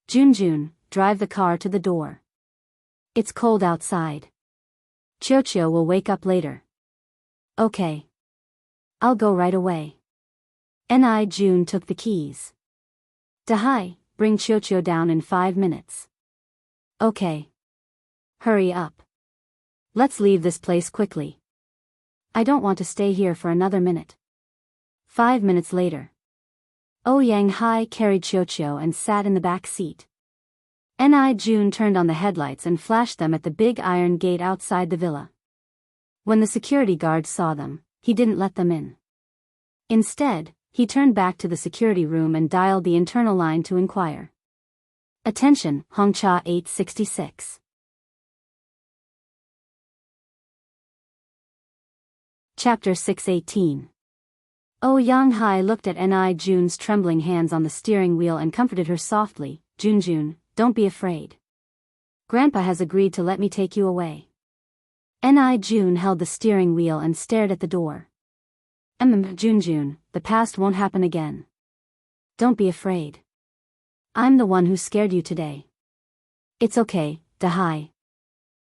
Jun, drive the car to the door. It's cold outside. Qiuqiu will wake up later. Okay. I'll go right away. Ni Jun took the keys. Dahai, bring Qiuqiu down in 5 minutes. Okay. Hurry up. Let's leave this place quickly. I don't want to stay here for another minute. 5 minutes later. Ouyang Hai carried Qiuqiu and sat in the back seat. Ni Jun turned on the headlights and flashed them at the big iron gate outside the villa. When the security guards saw them, he didn't let them in. Instead, he turned back to the security room and dialed the internal line to inquire. Attention, Hongcha 866. Chapter 618. Ouyang Hai looked at Ni Jun's trembling hands on the steering wheel and comforted her softly. Jun, don't be afraid. Grandpa has agreed to let me take you away. Ni Jun held the steering wheel and stared at the door. Jun, the past won't happen again. Don't be afraid. I'm the one who scared you today. It's okay, Dahai.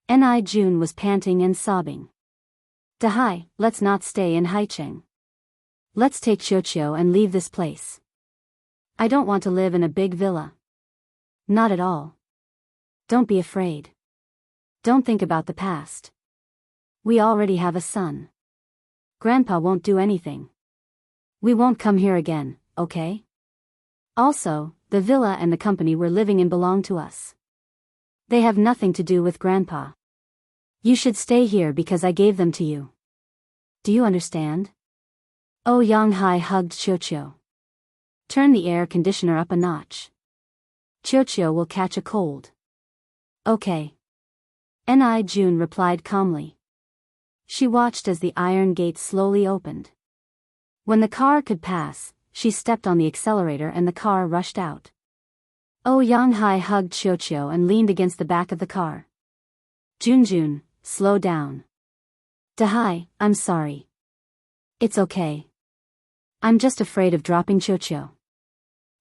Ni June was panting and sobbing. Dahai, let's not stay in Haicheng. Let's take Chocho and leave this place. I don't want to live in a big villa. Not at all. Don't be afraid. Don't think about the past. We already have a son. Grandpa won't do anything. We won't come here again, okay? Also, the villa and the company we're living in belong to us. They have nothing to do with Grandpa. You should stay here because I gave them to you. Do you understand? Oh, Yanghai hugged Chocho. Turn the air conditioner up a notch. Chocho will catch a cold. Okay. Ni June replied calmly. She watched as the iron gate slowly opened. When the car could pass, she stepped on the accelerator and the car rushed out. Oh, Yanghai hugged Chocho and leaned against the back of the car. Junjun, slow down. Dahai, I'm sorry. It's okay. I'm just afraid of dropping Chocho.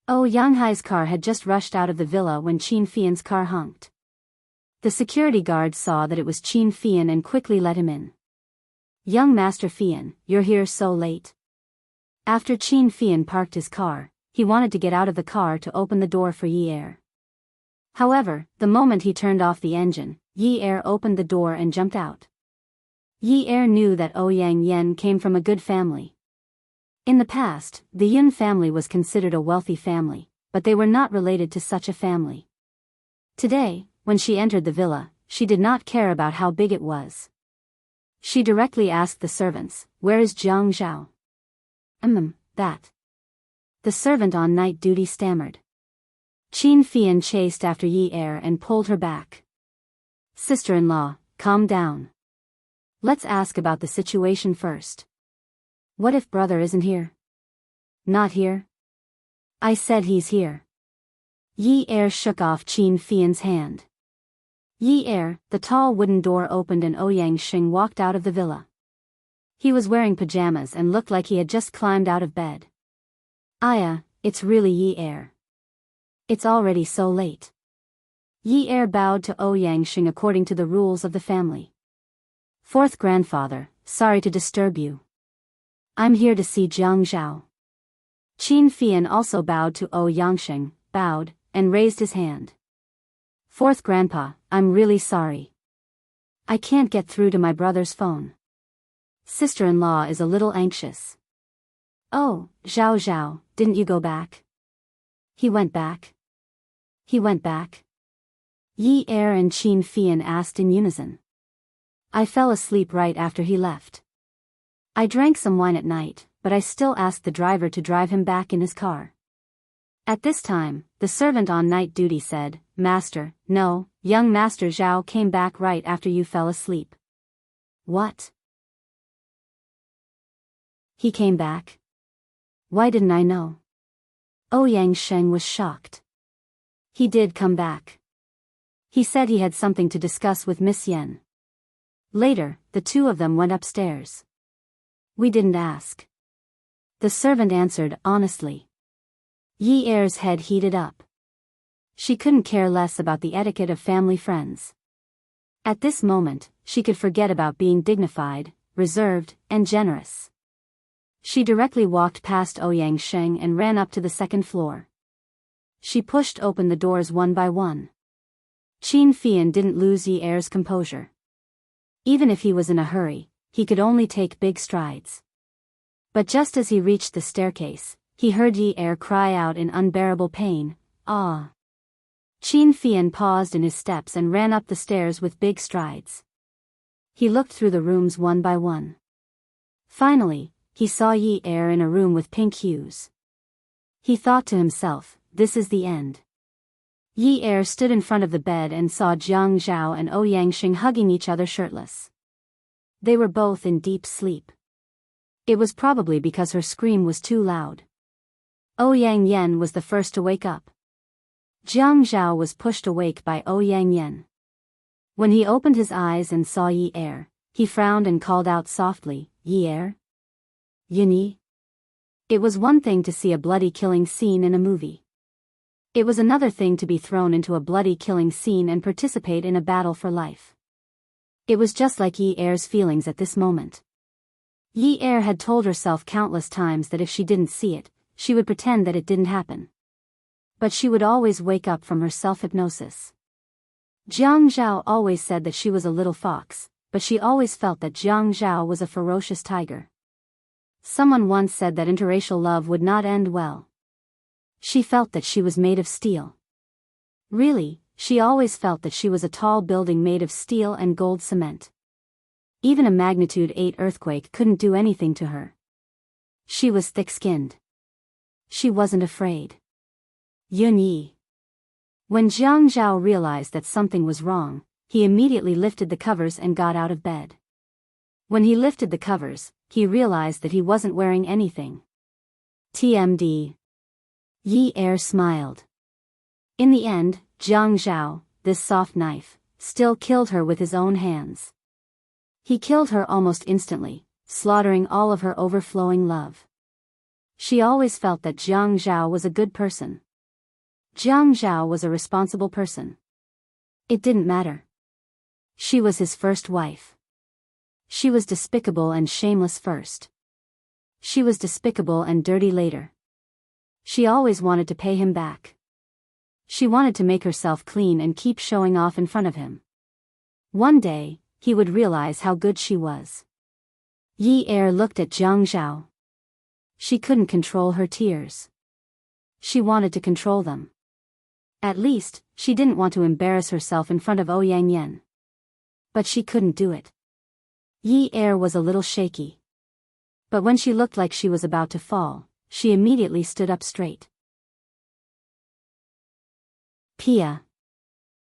Oh, Yanghai's car had just rushed out of the villa when Qin Fian's car honked. The security guard saw that it was Qin Fian and quickly let him in. Young Master Fian, you're here so late. After Qin Fian parked his car, he wanted to get out of the car to open the door for Yi Er. However, the moment he turned off the engine, Yi Er opened the door and jumped out. Yi Er knew that Ouyang Yen came from a good family. In the past, the Yun family was considered a wealthy family, but they were not related to such a family. Today, when she entered the villa, she did not care about how big it was. She directly asked the servants, "Where is Jiang Zhao?" That. The servant on night duty stammered. Qin Fian chased after Yi Er and pulled her back. Sister-in-law, calm down. Let's ask about the situation first. What if brother isn't here? Not here? I said he's here. Yi Er shook off Qin Fian's hand. Yi Er, the tall wooden door opened and Ouyang Xing walked out of the villa. He was wearing pajamas and looked like he had just climbed out of bed. Aya, it's really Yi Er. It's already so late. Yi Er bowed to Ouyang Xing according to the rules of the family. Fourth grandfather, sorry to disturb you. I'm here to see Jiang Zhao. Qin Fian also bowed to Ouyang Xing, bowed, and raised his hand. Fourth grandpa, I'm really sorry. I can't get through to my brother's phone. Sister-in-law is a little anxious. Oh, Zhao Zhao, didn't you go back? He went back. He went back. Yi Er and Qin Fian asked in unison. I fell asleep right after he left. I drank some wine at night, but I still asked the driver to drive him back in his car. At this time, the servant on night duty said, Master, no, young Master Zhao came back right after you fell asleep. What? He came back? Why didn't I know? Ouyang Sheng was shocked. He did come back. He said he had something to discuss with Miss Yen. Later, the two of them went upstairs. We didn't ask. The servant answered honestly. Yi Er's head heated up. She couldn't care less about the etiquette of family friends. At this moment, she could forget about being dignified, reserved, and generous. She directly walked past Ouyang Sheng and ran up to the second floor. She pushed open the doors one by one. Qin Fian didn't lose Yi Er's composure. Even if he was in a hurry, he could only take big strides. But just as he reached the staircase, he heard Yi Er cry out in unbearable pain, "Ah!" Qin Fian paused in his steps and ran up the stairs with big strides. He looked through the rooms one by one. Finally, he saw Yi Er in a room with pink hues. He thought to himself, this is the end. Yi Er stood in front of the bed and saw Jiang Zhao and Ouyang Xing hugging each other shirtless. They were both in deep sleep. It was probably because her scream was too loud. Ouyang Yen was the first to wake up. Jiang Zhao was pushed awake by Ouyang Yen. When he opened his eyes and saw Yi Er, he frowned and called out softly, Yi Er? Yunyi? It was one thing to see a bloody killing scene in a movie. It was another thing to be thrown into a bloody killing scene and participate in a battle for life. It was just like Yi Er's feelings at this moment. Yi Er had told herself countless times that if she didn't see it, she would pretend that it didn't happen. But she would always wake up from her self-hypnosis. Jiang Zhao always said that she was a little fox, but she always felt that Jiang Zhao was a ferocious tiger. Someone once said that interracial love would not end well. She felt that she was made of steel. Really, she always felt that she was a tall building made of steel and gold cement. Even a magnitude 8 earthquake couldn't do anything to her. She was thick-skinned. She wasn't afraid. Yun Yi. When Jiang Zhao realized that something was wrong, he immediately lifted the covers and got out of bed. When he lifted the covers, he realized that he wasn't wearing anything. TMD. Yi Er smiled. In the end, Jiang Zhao, this soft knife, still killed her with his own hands. He killed her almost instantly, slaughtering all of her overflowing love. She always felt that Jiang Zhao was a good person. Jiang Zhao was a responsible person. It didn't matter. She was his first wife. She was despicable and shameless first. She was despicable and dirty later. She always wanted to pay him back. She wanted to make herself clean and keep showing off in front of him. One day, he would realize how good she was. Yi Er looked at Jiang Zhao. She couldn't control her tears. She wanted to control them. At least, she didn't want to embarrass herself in front of Ouyang Yan. But she couldn't do it. Yi Er was a little shaky. But when she looked like she was about to fall, she immediately stood up straight. Pia.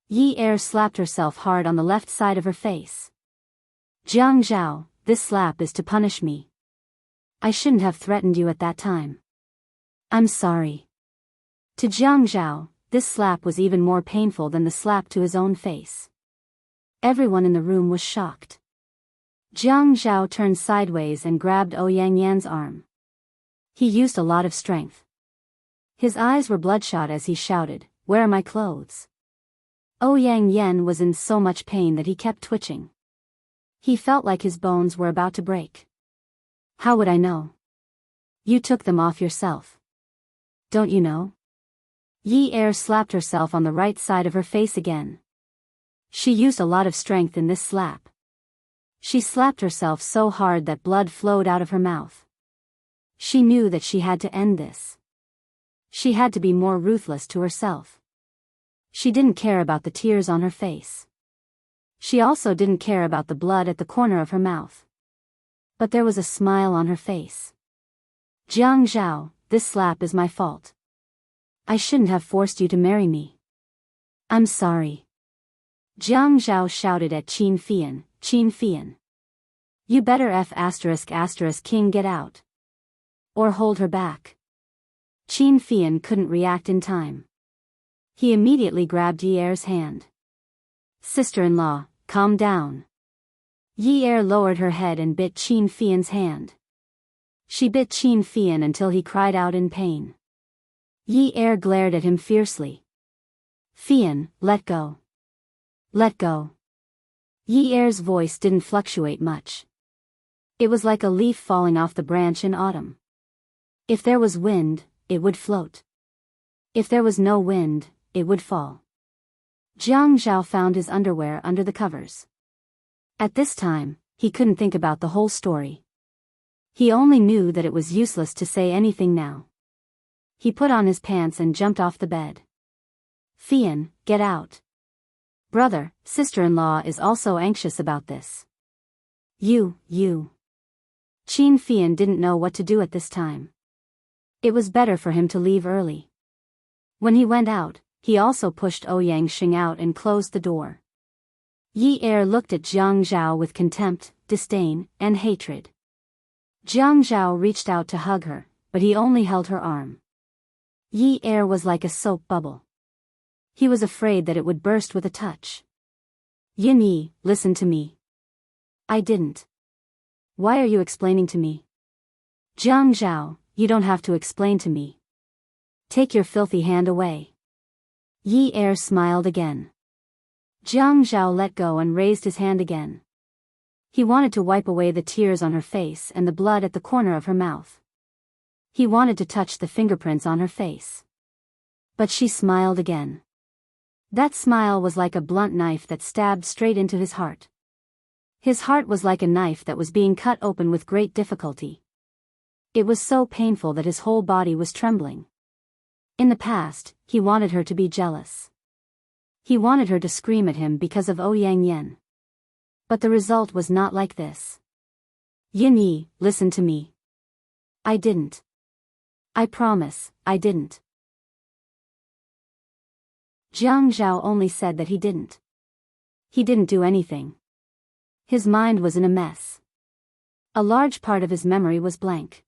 Yi Er slapped herself hard on the left side of her face. Jiang Zhao, this slap is to punish me. I shouldn't have threatened you at that time. I'm sorry. To Jiang Zhao, this slap was even more painful than the slap to his own face. Everyone in the room was shocked. Jiang Zhao turned sideways and grabbed Ouyang Yan's arm. He used a lot of strength. His eyes were bloodshot as he shouted, "Where are my clothes?" Ouyang Yan was in so much pain that he kept twitching. He felt like his bones were about to break. How would I know? You took them off yourself. Don't you know? Yi Er slapped herself on the right side of her face again. She used a lot of strength in this slap. She slapped herself so hard that blood flowed out of her mouth. She knew that she had to end this. She had to be more ruthless to herself. She didn't care about the tears on her face. She also didn't care about the blood at the corner of her mouth. But there was a smile on her face. Jiang Zhao, this slap is my fault. I shouldn't have forced you to marry me. I'm sorry. Jiang Zhao shouted at Qin Fian, "Qin Fian. You better King get out. Or hold her back." Qin Fian couldn't react in time. He immediately grabbed Yi Er's hand. "Sister-in-law, calm down." Yi Er lowered her head and bit Qin Fian's hand. She bit Qin Fian until he cried out in pain. Yi Er glared at him fiercely. "Fian, let go. Let go." Yi Er's voice didn't fluctuate much. It was like a leaf falling off the branch in autumn. If there was wind, it would float. If there was no wind, it would fall. Jiang Zhao found his underwear under the covers. At this time, he couldn't think about the whole story. He only knew that it was useless to say anything now. He put on his pants and jumped off the bed. "Fian, get out. Brother, sister-in-law is also anxious about this. You. Qin Fian didn't know what to do at this time. It was better for him to leave early. When he went out, he also pushed Ouyang Xing out and closed the door. Yi Er looked at Jiang Zhao with contempt, disdain, and hatred. Jiang Zhao reached out to hug her, but he only held her arm. Yi Er was like a soap bubble. He was afraid that it would burst with a touch. "Yin Yi, listen to me." "I didn't." "Why are you explaining to me?" "Jiang Zhao, you don't have to explain to me. Take your filthy hand away. Yi Er smiled again. Jiang Zhao let go and raised his hand again. He wanted to wipe away the tears on her face and the blood at the corner of her mouth. He wanted to touch the fingerprints on her face. But she smiled again. That smile was like a blunt knife that stabbed straight into his heart. His heart was like a knife that was being cut open with great difficulty. It was so painful that his whole body was trembling. In the past, he wanted her to be jealous. He wanted her to scream at him because of Ouyang Yen. But the result was not like this. Yin Yi, listen to me. I didn't. I promise, I didn't. Jiang Zhao only said that he didn't. He didn't do anything. His mind was in a mess. A large part of his memory was blank.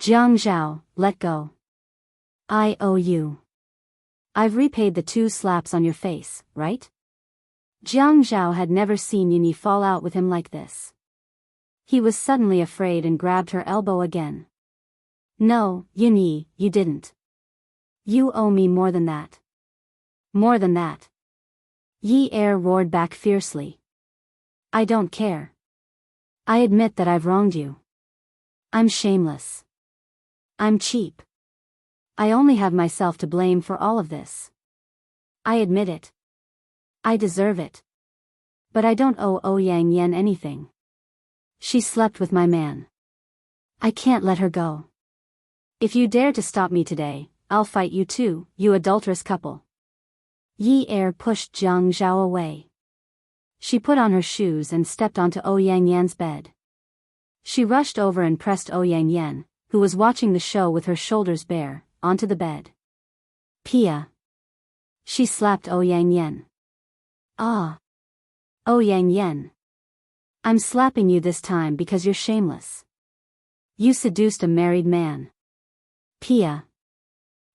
Jiang Zhao, let go. I owe you. I've repaid the 2 slaps on your face, right? Jiang Zhao had never seen Yin Yi fall out with him like this. He was suddenly afraid and grabbed her elbow again. No, Yin Yi, you didn't. You owe me more than that. More than that. Yi Er roared back fiercely. I don't care. I admit that I've wronged you. I'm shameless. I'm cheap. I only have myself to blame for all of this. I admit it. I deserve it. But I don't owe Ouyang Yen anything. She slept with my man. I can't let her go. If you dare to stop me today, I'll fight you too, you adulterous couple. Yi Er pushed Jiang Zhao away. She put on her shoes and stepped onto Ouyang Yan's bed. She rushed over and pressed Ouyang Yan, who was watching the show with her shoulders bare, onto the bed. Pia. She slapped Ouyang Yan. Ah. Ouyang Yan. I'm slapping you this time because you're shameless. You seduced a married man. Pia.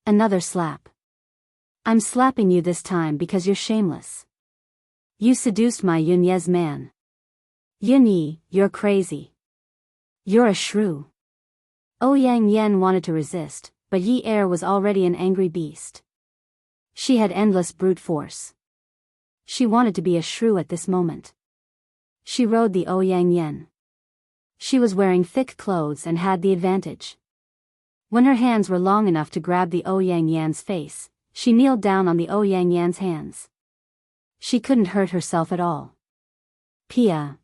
Another slap. I'm slapping you this time because you're shameless. You seduced my Yunyez man. Yin Yi, you're crazy. You're a shrew. Ouyang Yan wanted to resist, but Yi Er was already an angry beast. She had endless brute force. She wanted to be a shrew at this moment. She rode the Ouyang Yan. She was wearing thick clothes and had the advantage. When her hands were long enough to grab the Ouyang Yan's face, she kneeled down on the Ouyang Yan's hands. She couldn't hurt herself at all. Pia.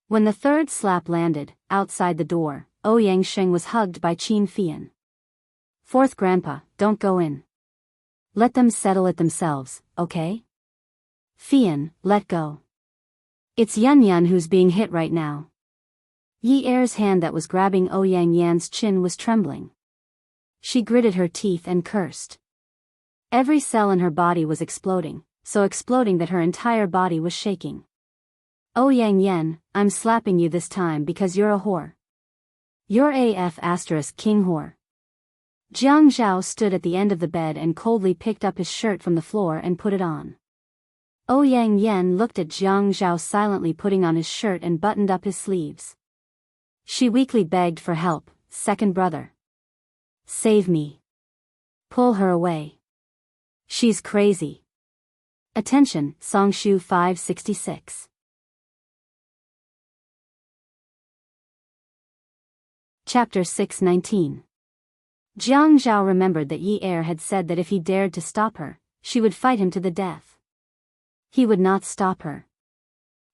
When the 3rd slap landed, outside the door, Ouyang Sheng was hugged by Qin Fian. 4th Grandpa, don't go in. Let them settle it themselves, okay? Fian, let go. It's Yun Yun who's being hit right now. Yi Er's hand that was grabbing Ouyang Yan's chin was trembling. She gritted her teeth and cursed. Every cell in her body was exploding, so exploding that her entire body was shaking. Ouyang Yan, I'm slapping you this time because you're a whore. You're AF * king whore. Jiang Zhao stood at the end of the bed and coldly picked up his shirt from the floor and put it on. Ouyang Yan looked at Jiang Zhao silently putting on his shirt and buttoned up his sleeves. She weakly begged for help, second brother. Save me. Pull her away. She's crazy. Attention, Songshu 566. Chapter 619. Jiang Zhao remembered that Yi Er had said that if he dared to stop her, she would fight him to the death. He would not stop her.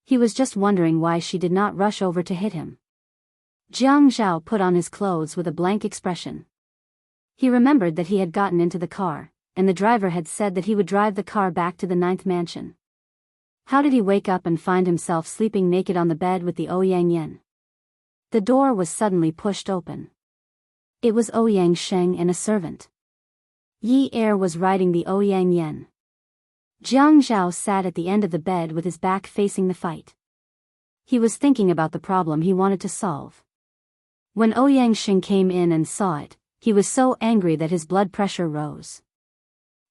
He was just wondering why she did not rush over to hit him. Jiang Zhao put on his clothes with a blank expression. He remembered that he had gotten into the car, and the driver had said that he would drive the car back to the 9th mansion. How did he wake up and find himself sleeping naked on the bed with the Ouyang Yan? The door was suddenly pushed open. It was Ouyang Sheng and a servant. Yi Er was riding the Ouyang Yan. Jiang Zhao sat at the end of the bed with his back facing the fight. He was thinking about the problem he wanted to solve. When Ouyang Sheng came in and saw it, he was so angry that his blood pressure rose.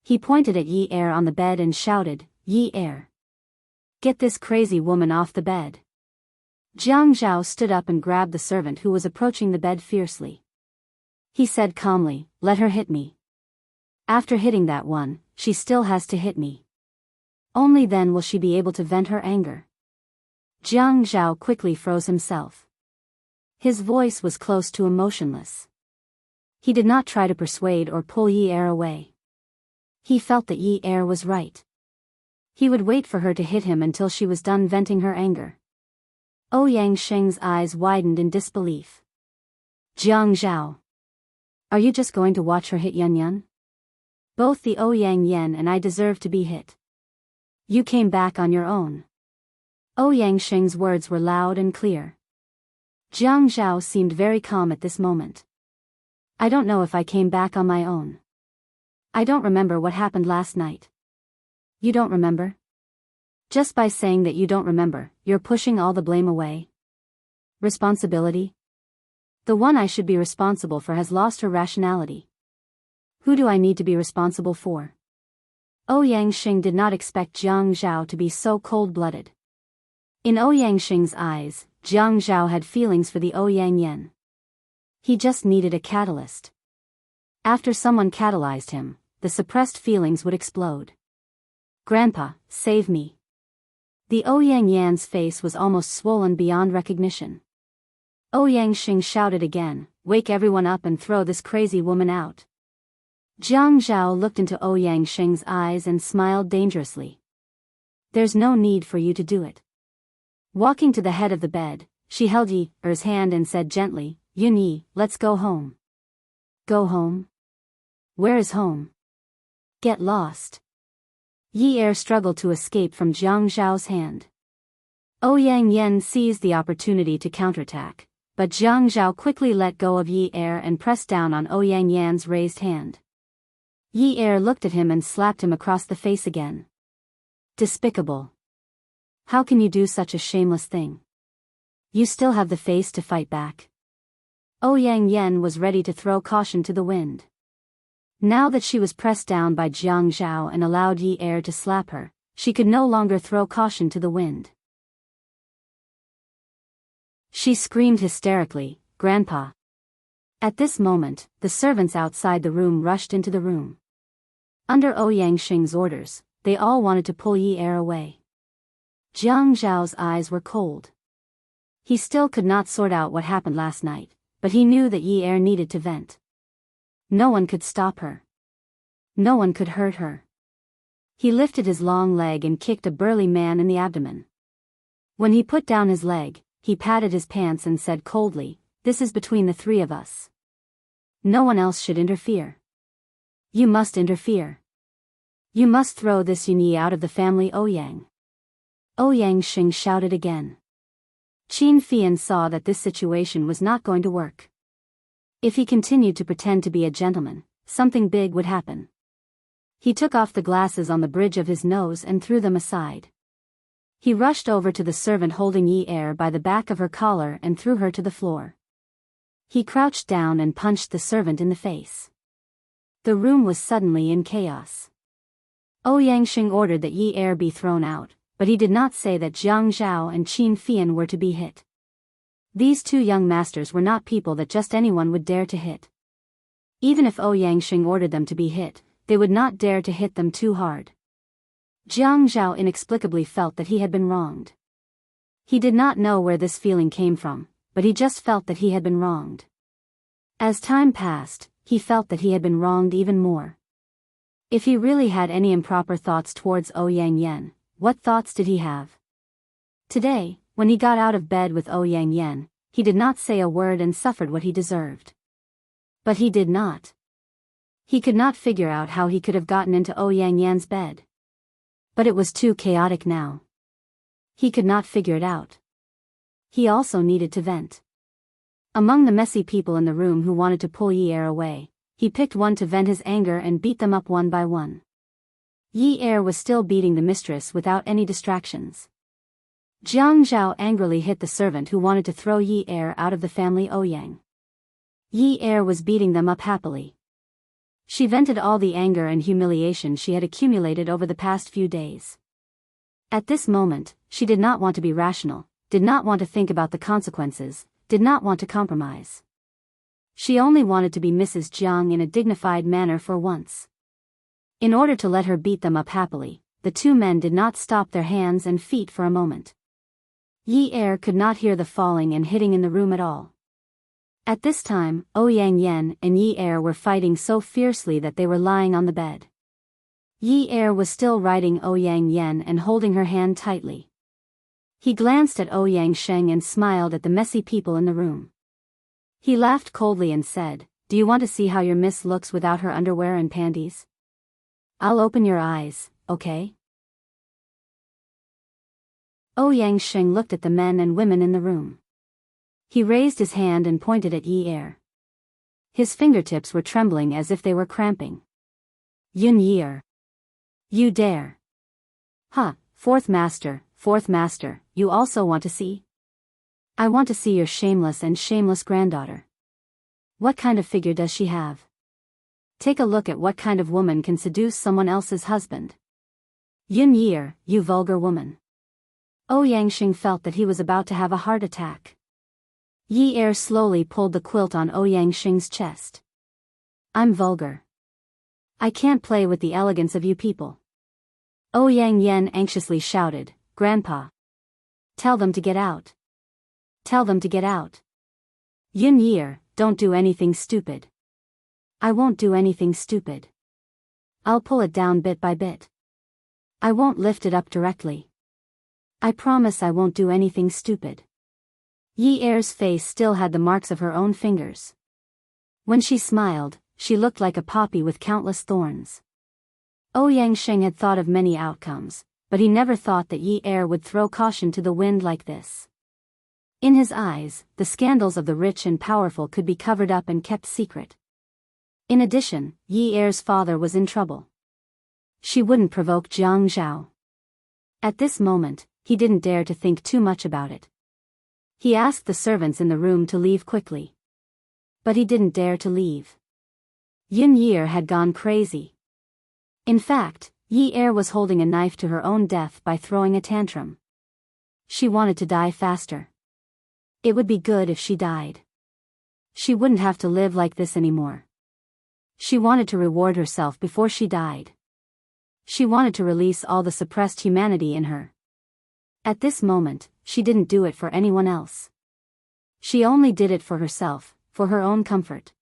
He pointed at Yi Er on the bed and shouted, Yi Er. Get this crazy woman off the bed. Jiang Zhao stood up and grabbed the servant who was approaching the bed fiercely. He said calmly, let her hit me. After hitting that one, she still has to hit me. Only then will she be able to vent her anger. Jiang Zhao quickly froze himself. His voice was close to emotionless. He did not try to persuade or pull Yi Er away. He felt that Yi Er was right. He would wait for her to hit him until she was done venting her anger. Ouyang Sheng's eyes widened in disbelief. Jiang Zhao. Are you just going to watch her hit Yun Yun? Both the Ouyang Yen and I deserve to be hit. You came back on your own. Ouyang Sheng's words were loud and clear. Jiang Zhao seemed very calm at this moment. I don't know if I came back on my own. I don't remember what happened last night. You don't remember? Just by saying that you don't remember, you're pushing all the blame away. Responsibility? The one I should be responsible for has lost her rationality. Who do I need to be responsible for? Ouyang Sheng did not expect Jiang Zhao to be so cold-blooded. In Ouyang Sheng's eyes, Jiang Zhao had feelings for the Ouyang Yen. He just needed a catalyst. After someone catalyzed him, the suppressed feelings would explode. Grandpa, save me. The Ouyang Yan's face was almost swollen beyond recognition. Ouyang Sheng shouted again, wake everyone up and throw this crazy woman out. Jiang Zhao looked into Ouyang Sheng's eyes and smiled dangerously. There's no need for you to do it. Walking to the head of the bed, she held Yi Er's hand and said gently, Yun Yi, let's go home. Go home? Where is home? Get lost. Yi Er struggled to escape from Jiang Zhao's hand. Ouyang Yen seized the opportunity to counterattack, but Jiang Zhao quickly let go of Yi Er and pressed down on Ouyang Yan's raised hand. Yi Er looked at him and slapped him across the face again. Despicable. How can you do such a shameless thing? You still have the face to fight back. Ouyang Yen was ready to throw caution to the wind. Now that she was pressed down by Jiang Zhao and allowed Yi Er to slap her, she could no longer throw caution to the wind. She screamed hysterically, Grandpa. At this moment, the servants outside the room rushed into the room. Under Ouyang Sheng's orders, they all wanted to pull Yi Er away. Jiang Zhao's eyes were cold. He still could not sort out what happened last night, but he knew that Yi Er needed to vent. No one could stop her. No one could hurt her. He lifted his long leg and kicked a burly man in the abdomen. When he put down his leg, he patted his pants and said coldly, This is between the three of us. No one else should interfere. You must interfere. You must throw this Yun Yi out of the family Ouyang. Ouyang Sheng shouted again. Qin Fian saw that this situation was not going to work. If he continued to pretend to be a gentleman, something big would happen. He took off the glasses on the bridge of his nose and threw them aside. He rushed over to the servant holding Yi Er by the back of her collar and threw her to the floor. He crouched down and punched the servant in the face. The room was suddenly in chaos. Ouyang Sheng ordered that Yi Er be thrown out, but he did not say that Jiang Zhao and Qin Fian were to be hit. These two young masters were not people that just anyone would dare to hit. Even if Ouyang Sheng ordered them to be hit, they would not dare to hit them too hard. Jiang Zhao inexplicably felt that he had been wronged. He did not know where this feeling came from, but he just felt that he had been wronged. As time passed, he felt that he had been wronged even more. If he really had any improper thoughts towards Ouyang Yen, what thoughts did he have? Today, when he got out of bed with Ouyang Yen, he did not say a word and suffered what he deserved. But he did not. He could not figure out how he could have gotten into Ouyang Yan's bed. But it was too chaotic now. He could not figure it out. He also needed to vent. Among the messy people in the room who wanted to pull Yi Er away, he picked one to vent his anger and beat them up one by one. Yi Er was still beating the mistress without any distractions. Jiang Zhao angrily hit the servant who wanted to throw Yi Er out of the family Ouyang. Yi Er was beating them up happily. She vented all the anger and humiliation she had accumulated over the past few days. At this moment, she did not want to be rational, did not want to think about the consequences, did not want to compromise. She only wanted to be Mrs. Jiang in a dignified manner for once. In order to let her beat them up happily, the two men did not stop their hands and feet for a moment. Yi Er could not hear the falling and hitting in the room at all. At this time, Ouyang Yen and Yi Er were fighting so fiercely that they were lying on the bed. Yi Er was still riding Ouyang Yen and holding her hand tightly. He glanced at Ouyang Sheng and smiled at the messy people in the room. He laughed coldly and said, "Do you want to see how your miss looks without her underwear and panties? I'll open your eyes, okay?" Ouyang Sheng looked at the men and women in the room. He raised his hand and pointed at Yi Er. His fingertips were trembling as if they were cramping. "Yun Yi Er. You dare. Ha, fourth master, you also want to see? I want to see your shameless granddaughter. What kind of figure does she have? Take a look at what kind of woman can seduce someone else's husband. Yun Yi Er, you vulgar woman." Ouyang Sheng felt that he was about to have a heart attack. Yi Er slowly pulled the quilt on Ouyang Sheng's chest. "I'm vulgar. I can't play with the elegance of you people." Ouyang Yen anxiously shouted, "Grandpa! Tell them to get out. Tell them to get out. Yun Yi Er, don't do anything stupid." "I won't do anything stupid. I'll pull it down bit by bit. I won't lift it up directly. I promise I won't do anything stupid." Yi Er's face still had the marks of her own fingers. When she smiled, she looked like a poppy with countless thorns. Ouyang Sheng had thought of many outcomes, but he never thought that Yi Er would throw caution to the wind like this. In his eyes, the scandals of the rich and powerful could be covered up and kept secret. In addition, Yi Er's father was in trouble. She wouldn't provoke Jiang Zhao. At this moment, he didn't dare to think too much about it. He asked the servants in the room to leave quickly. But he didn't dare to leave. Yun Yi Er had gone crazy. In fact, Yi Er was holding a knife to her own death by throwing a tantrum. She wanted to die faster. It would be good if she died. She wouldn't have to live like this anymore. She wanted to reward herself before she died. She wanted to release all the suppressed humanity in her. At this moment, she didn't do it for anyone else. She only did it for herself, for her own comfort.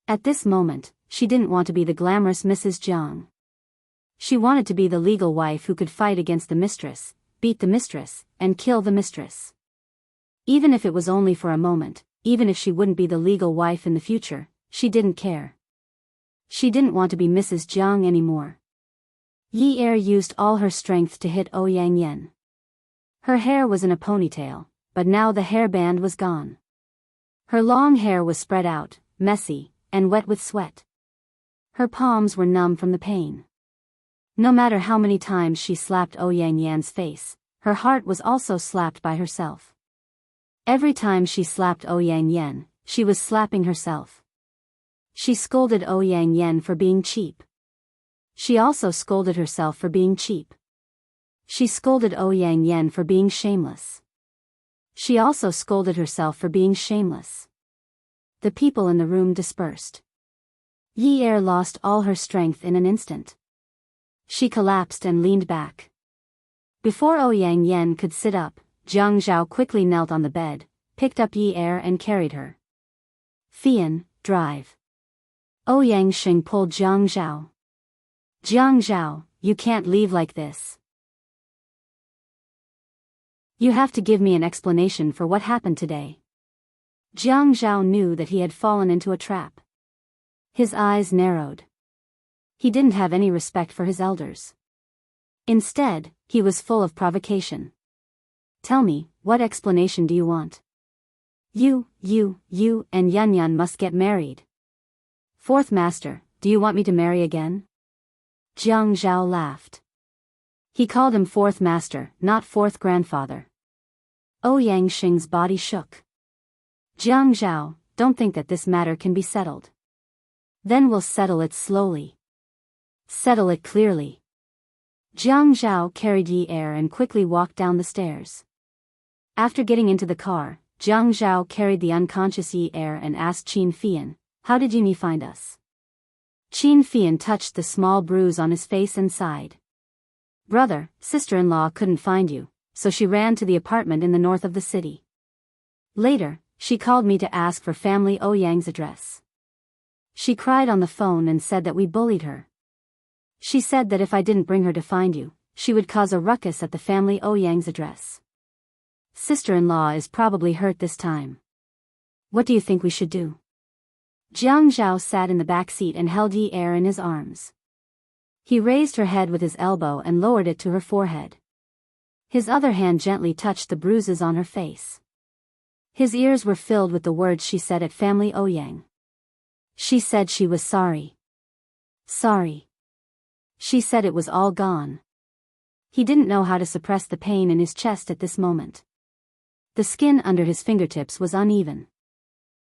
At this moment, she didn't want to be the glamorous Mrs. Jiang. She wanted to be the legal wife who could fight against the mistress, beat the mistress, and kill the mistress. Even if it was only for a moment, even if she wouldn't be the legal wife in the future, she didn't care. She didn't want to be Mrs. Jiang anymore. Yi Er used all her strength to hit Ouyang Yen. Her hair was in a ponytail, but now the hairband was gone. Her long hair was spread out, messy, and wet with sweat. Her palms were numb from the pain. No matter how many times she slapped Ouyang Yan's face, her heart was also slapped by herself. Every time she slapped Ouyang Yen, she was slapping herself. She scolded Ouyang Yen for being cheap. She also scolded herself for being cheap. She scolded Ouyang Yen for being shameless. She also scolded herself for being shameless. The people in the room dispersed. Yi Er lost all her strength in an instant. She collapsed and leaned back. Before Ouyang Yen could sit up, Jiang Zhao quickly knelt on the bed, picked up Yi Er and carried her. "Fian, drive." Ouyang Sheng pulled Jiang Zhao. "Jiang Zhao, you can't leave like this. You have to give me an explanation for what happened today." Jiang Zhao knew that he had fallen into a trap. His eyes narrowed. He didn't have any respect for his elders. Instead, he was full of provocation. "Tell me, what explanation do you want? You and Yan Yan must get married. Fourth master, do you want me to marry again?" Jiang Zhao laughed. He called him fourth master, not fourth grandfather. Ouyang Sheng's body shook. "Jiang Zhao, don't think that this matter can be settled. Then we'll settle it slowly. Settle it clearly." Jiang Zhao carried Yi Er and quickly walked down the stairs. After getting into the car, Jiang Zhao carried the unconscious Yi Er and asked Qin Fian, "How did Yi find us?" Qin Fian touched the small bruise on his face and sighed. "Brother, sister-in-law couldn't find you, so she ran to the apartment in the north of the city. Later, she called me to ask for family Ouyang's address. She cried on the phone and said that we bullied her. She said that if I didn't bring her to find you, she would cause a ruckus at the family Ouyang's address. Sister-in-law is probably hurt this time. What do you think we should do?" Jiang Zhao sat in the back seat and held Yi Er in his arms. He raised her head with his elbow and lowered it to her forehead. His other hand gently touched the bruises on her face. His ears were filled with the words she said at family Ouyang. She said she was sorry. Sorry. She said it was all gone. He didn't know how to suppress the pain in his chest at this moment. The skin under his fingertips was uneven.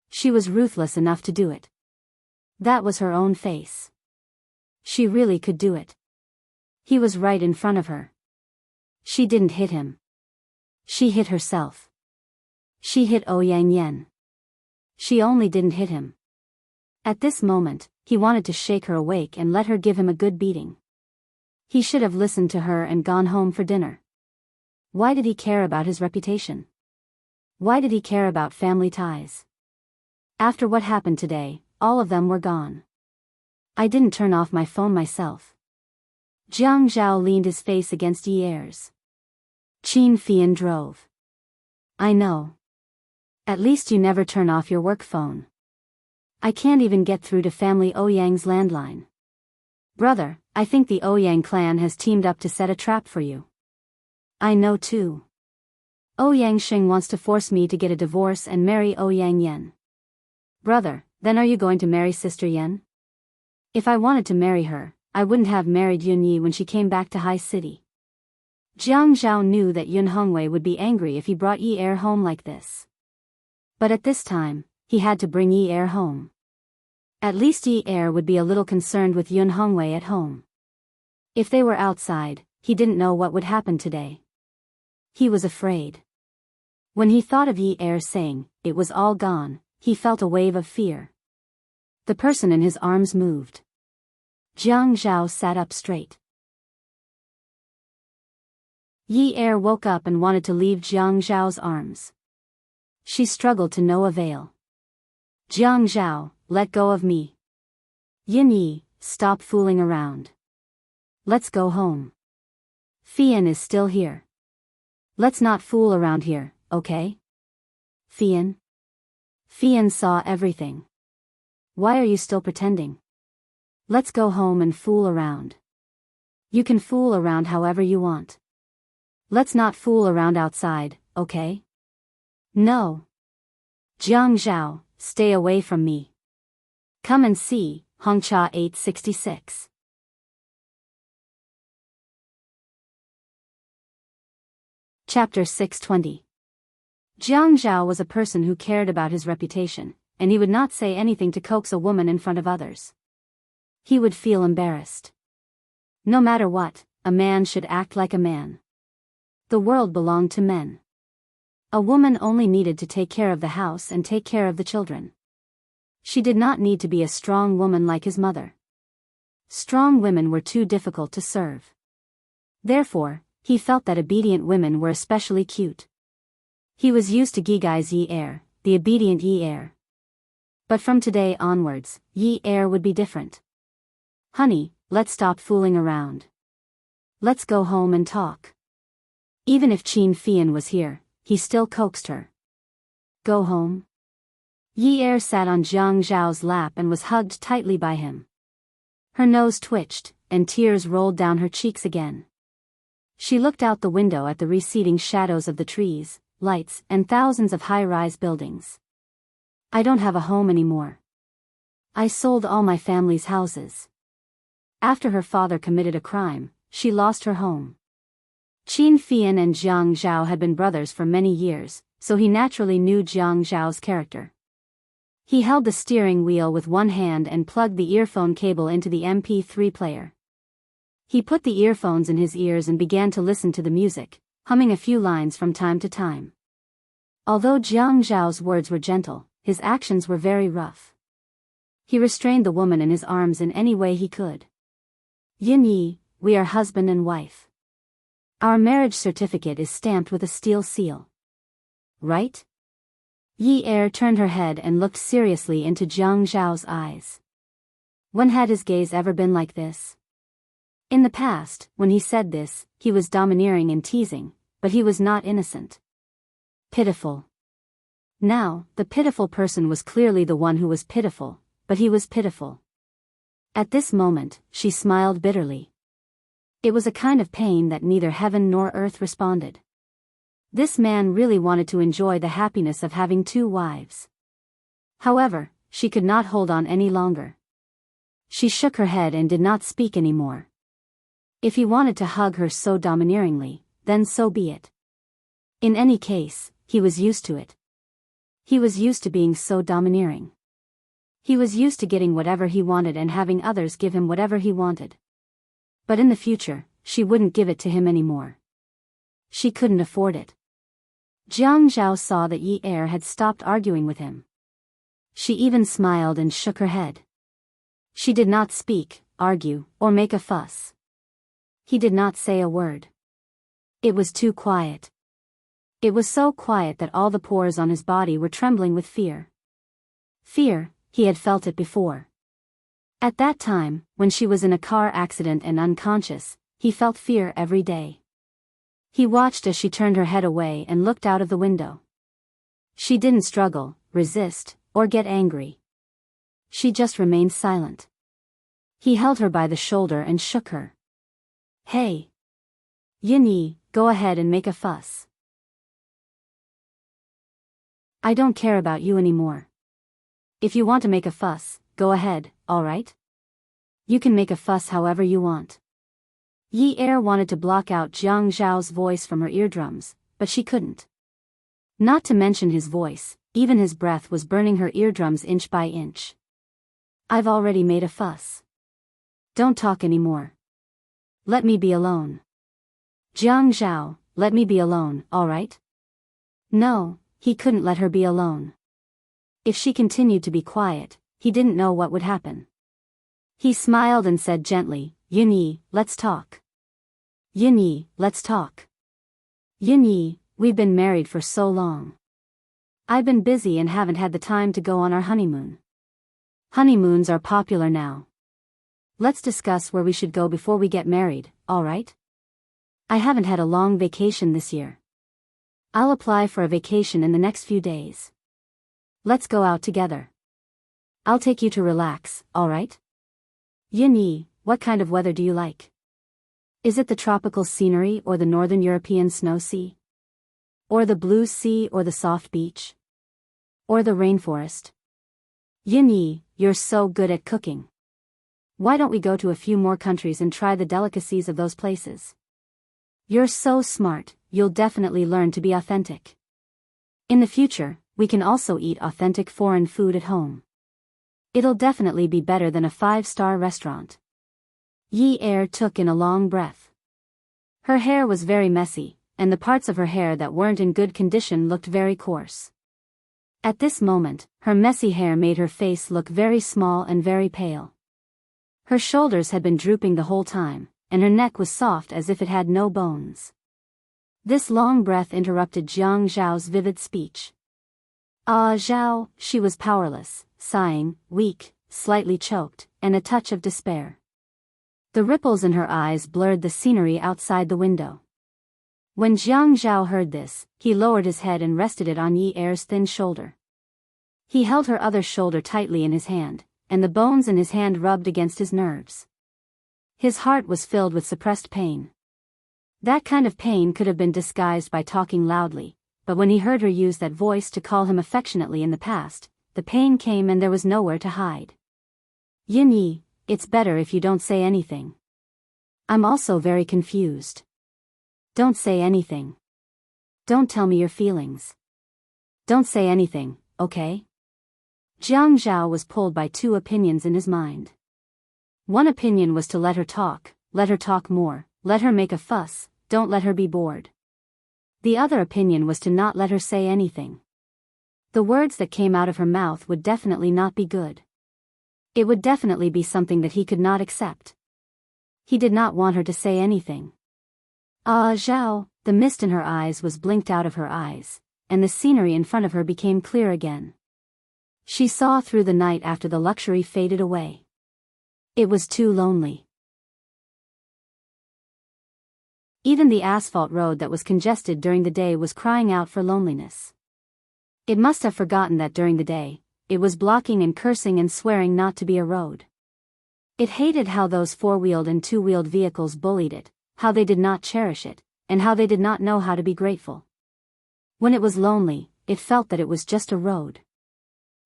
She was ruthless enough to do it. That was her own face. She really could do it. He was right in front of her. She didn't hit him. She hit herself. She hit Ouyang Yen. She only didn't hit him. At this moment, he wanted to shake her awake and let her give him a good beating. He should have listened to her and gone home for dinner. Why did he care about his reputation? Why did he care about family ties? After what happened today, all of them were gone. I didn't turn off my phone myself. Jiang Zhao leaned his face against Yi Er's. Qin Fian drove. I know. At least you never turn off your work phone. I can't even get through to family Ouyang's landline. Brother, I think the Ouyang clan has teamed up to set a trap for you. I know too. Ouyang Xing wants to force me to get a divorce and marry Ouyang Yen. Brother, then are you going to marry Sister Yen? If I wanted to marry her, I wouldn't have married Yun Yi when she came back to High City. Jiang Zhao knew that Yun Hongwei would be angry if he brought Yi Er home like this. But at this time, he had to bring Yi Er home. At least Yi Er would be a little concerned with Yun Hongwei at home. If they were outside, he didn't know what would happen today. He was afraid. When he thought of Yi Er saying, "It was all gone," he felt a wave of fear. The person in his arms moved. Jiang Zhao sat up straight. Yi Er woke up and wanted to leave Jiang Zhao's arms. She struggled to no avail. Jiang Zhao, let go of me. Yin Yi, stop fooling around. Let's go home. Fian is still here. Let's not fool around here, okay? Fian? Fian saw everything. Why are you still pretending? Let's go home and fool around. You can fool around however you want. Let's not fool around outside, okay? No. Jiang Zhao, stay away from me. Come and see, Hongcha 866. Chapter 620. Jiang Zhao was a person who cared about his reputation, and he would not say anything to coax a woman in front of others. He would feel embarrassed. No matter what, a man should act like a man. The world belonged to men. A woman only needed to take care of the house and take care of the children. She did not need to be a strong woman like his mother. Strong women were too difficult to serve. Therefore, he felt that obedient women were especially cute. He was used to Gigai's Yi Er, the obedient Yi Er. But from today onwards, Yi Er would be different. Honey, let's stop fooling around. Let's go home and talk. Even if Qin Fian was here, he still coaxed her. Go home? Yi Er sat on Jiang Zhao's lap and was hugged tightly by him. Her nose twitched, and tears rolled down her cheeks again. She looked out the window at the receding shadows of the trees, lights, and thousands of high-rise buildings. I don't have a home anymore. I sold all my family's houses. After her father committed a crime, she lost her home. Qin Fian and Jiang Zhao had been brothers for many years, so he naturally knew Jiang Zhao's character. He held the steering wheel with one hand and plugged the earphone cable into the MP3 player. He put the earphones in his ears and began to listen to the music, humming a few lines from time to time. Although Jiang Zhao's words were gentle, his actions were very rough. He restrained the woman in his arms in any way he could. Yin Yi, we are husband and wife. Our marriage certificate is stamped with a steel seal. Right? Yi Er turned her head and looked seriously into Jiang Zhao's eyes. When had his gaze ever been like this? In the past, when he said this, he was domineering and teasing, but he was not innocent. Pitiful. Now, the pitiful person was clearly the one who was pitiful, but he was pitiful. At this moment, she smiled bitterly. It was a kind of pain that neither heaven nor earth responded. This man really wanted to enjoy the happiness of having 2 wives. However, she could not hold on any longer. She shook her head and did not speak anymore. If he wanted to hug her so domineeringly, then so be it. In any case, he was used to it. He was used to being so domineering. He was used to getting whatever he wanted and having others give him whatever he wanted. But in the future, she wouldn't give it to him anymore. She couldn't afford it. Jiang Zhao saw that Yi Er had stopped arguing with him. She even smiled and shook her head. She did not speak, argue, or make a fuss. He did not say a word. It was too quiet. It was so quiet that all the pores on his body were trembling with fear. Fear, he had felt it before. At that time, when she was in a car accident and unconscious, he felt fear every day. He watched as she turned her head away and looked out of the window. She didn't struggle, resist, or get angry. She just remained silent. He held her by the shoulder and shook her. Hey! Yin Yi, go ahead and make a fuss. I don't care about you anymore. If you want to make a fuss, go ahead, alright? You can make a fuss however you want. Yi Er wanted to block out Jiang Zhao's voice from her eardrums, but she couldn't. Not to mention his voice, even his breath was burning her eardrums inch by inch. I've already made a fuss. Don't talk anymore. Let me be alone. Jiang Zhao, let me be alone, alright? No, he couldn't let her be alone. If she continued to be quiet, he didn't know what would happen. He smiled and said gently, Yin Yi, let's talk. Yin Yi, let's talk. Yin Yi, we've been married for so long. I've been busy and haven't had the time to go on our honeymoon. Honeymoons are popular now. Let's discuss where we should go before we get married, alright? I haven't had a long vacation this year. I'll apply for a vacation in the next few days. Let's go out together. I'll take you to relax, alright? Yin Yi, what kind of weather do you like? Is it the tropical scenery or the northern European snow sea? Or the blue sea or the soft beach? Or the rainforest? Yin Yi, you're so good at cooking. Why don't we go to a few more countries and try the delicacies of those places? You're so smart, you'll definitely learn to be authentic. In the future, we can also eat authentic foreign food at home. It'll definitely be better than a 5-star restaurant. Yi Er took in a long breath. Her hair was very messy, and the parts of her hair that weren't in good condition looked very coarse. At this moment, her messy hair made her face look very small and very pale. Her shoulders had been drooping the whole time, and her neck was soft as if it had no bones. This long breath interrupted Jiang Zhao's vivid speech. Zhao, she was powerless, sighing, weak, slightly choked, and a touch of despair. The ripples in her eyes blurred the scenery outside the window. When Jiang Zhao heard this, he lowered his head and rested it on Yi Er's thin shoulder. He held her other shoulder tightly in his hand, and the bones in his hand rubbed against his nerves. His heart was filled with suppressed pain. That kind of pain could have been disguised by talking loudly, but when he heard her use that voice to call him affectionately in the past, the pain came and there was nowhere to hide. Yin Yi, it's better if you don't say anything. I'm also very confused. Don't say anything. Don't tell me your feelings. Don't say anything, okay? Jiang Zhao was pulled by 2 opinions in his mind. One opinion was to let her talk more, let her make a fuss, don't let her be bored. The other opinion was to not let her say anything. The words that came out of her mouth would definitely not be good. It would definitely be something that he could not accept. He did not want her to say anything. Zhao, the mist in her eyes was blinked out of her eyes, and the scenery in front of her became clear again. She saw through the night after the luxury faded away. It was too lonely. Even the asphalt road that was congested during the day was crying out for loneliness. It must have forgotten that during the day, it was blocking and cursing and swearing not to be a road. It hated how those four-wheeled and two-wheeled vehicles bullied it, how they did not cherish it, and how they did not know how to be grateful. When it was lonely, it felt that it was just a road.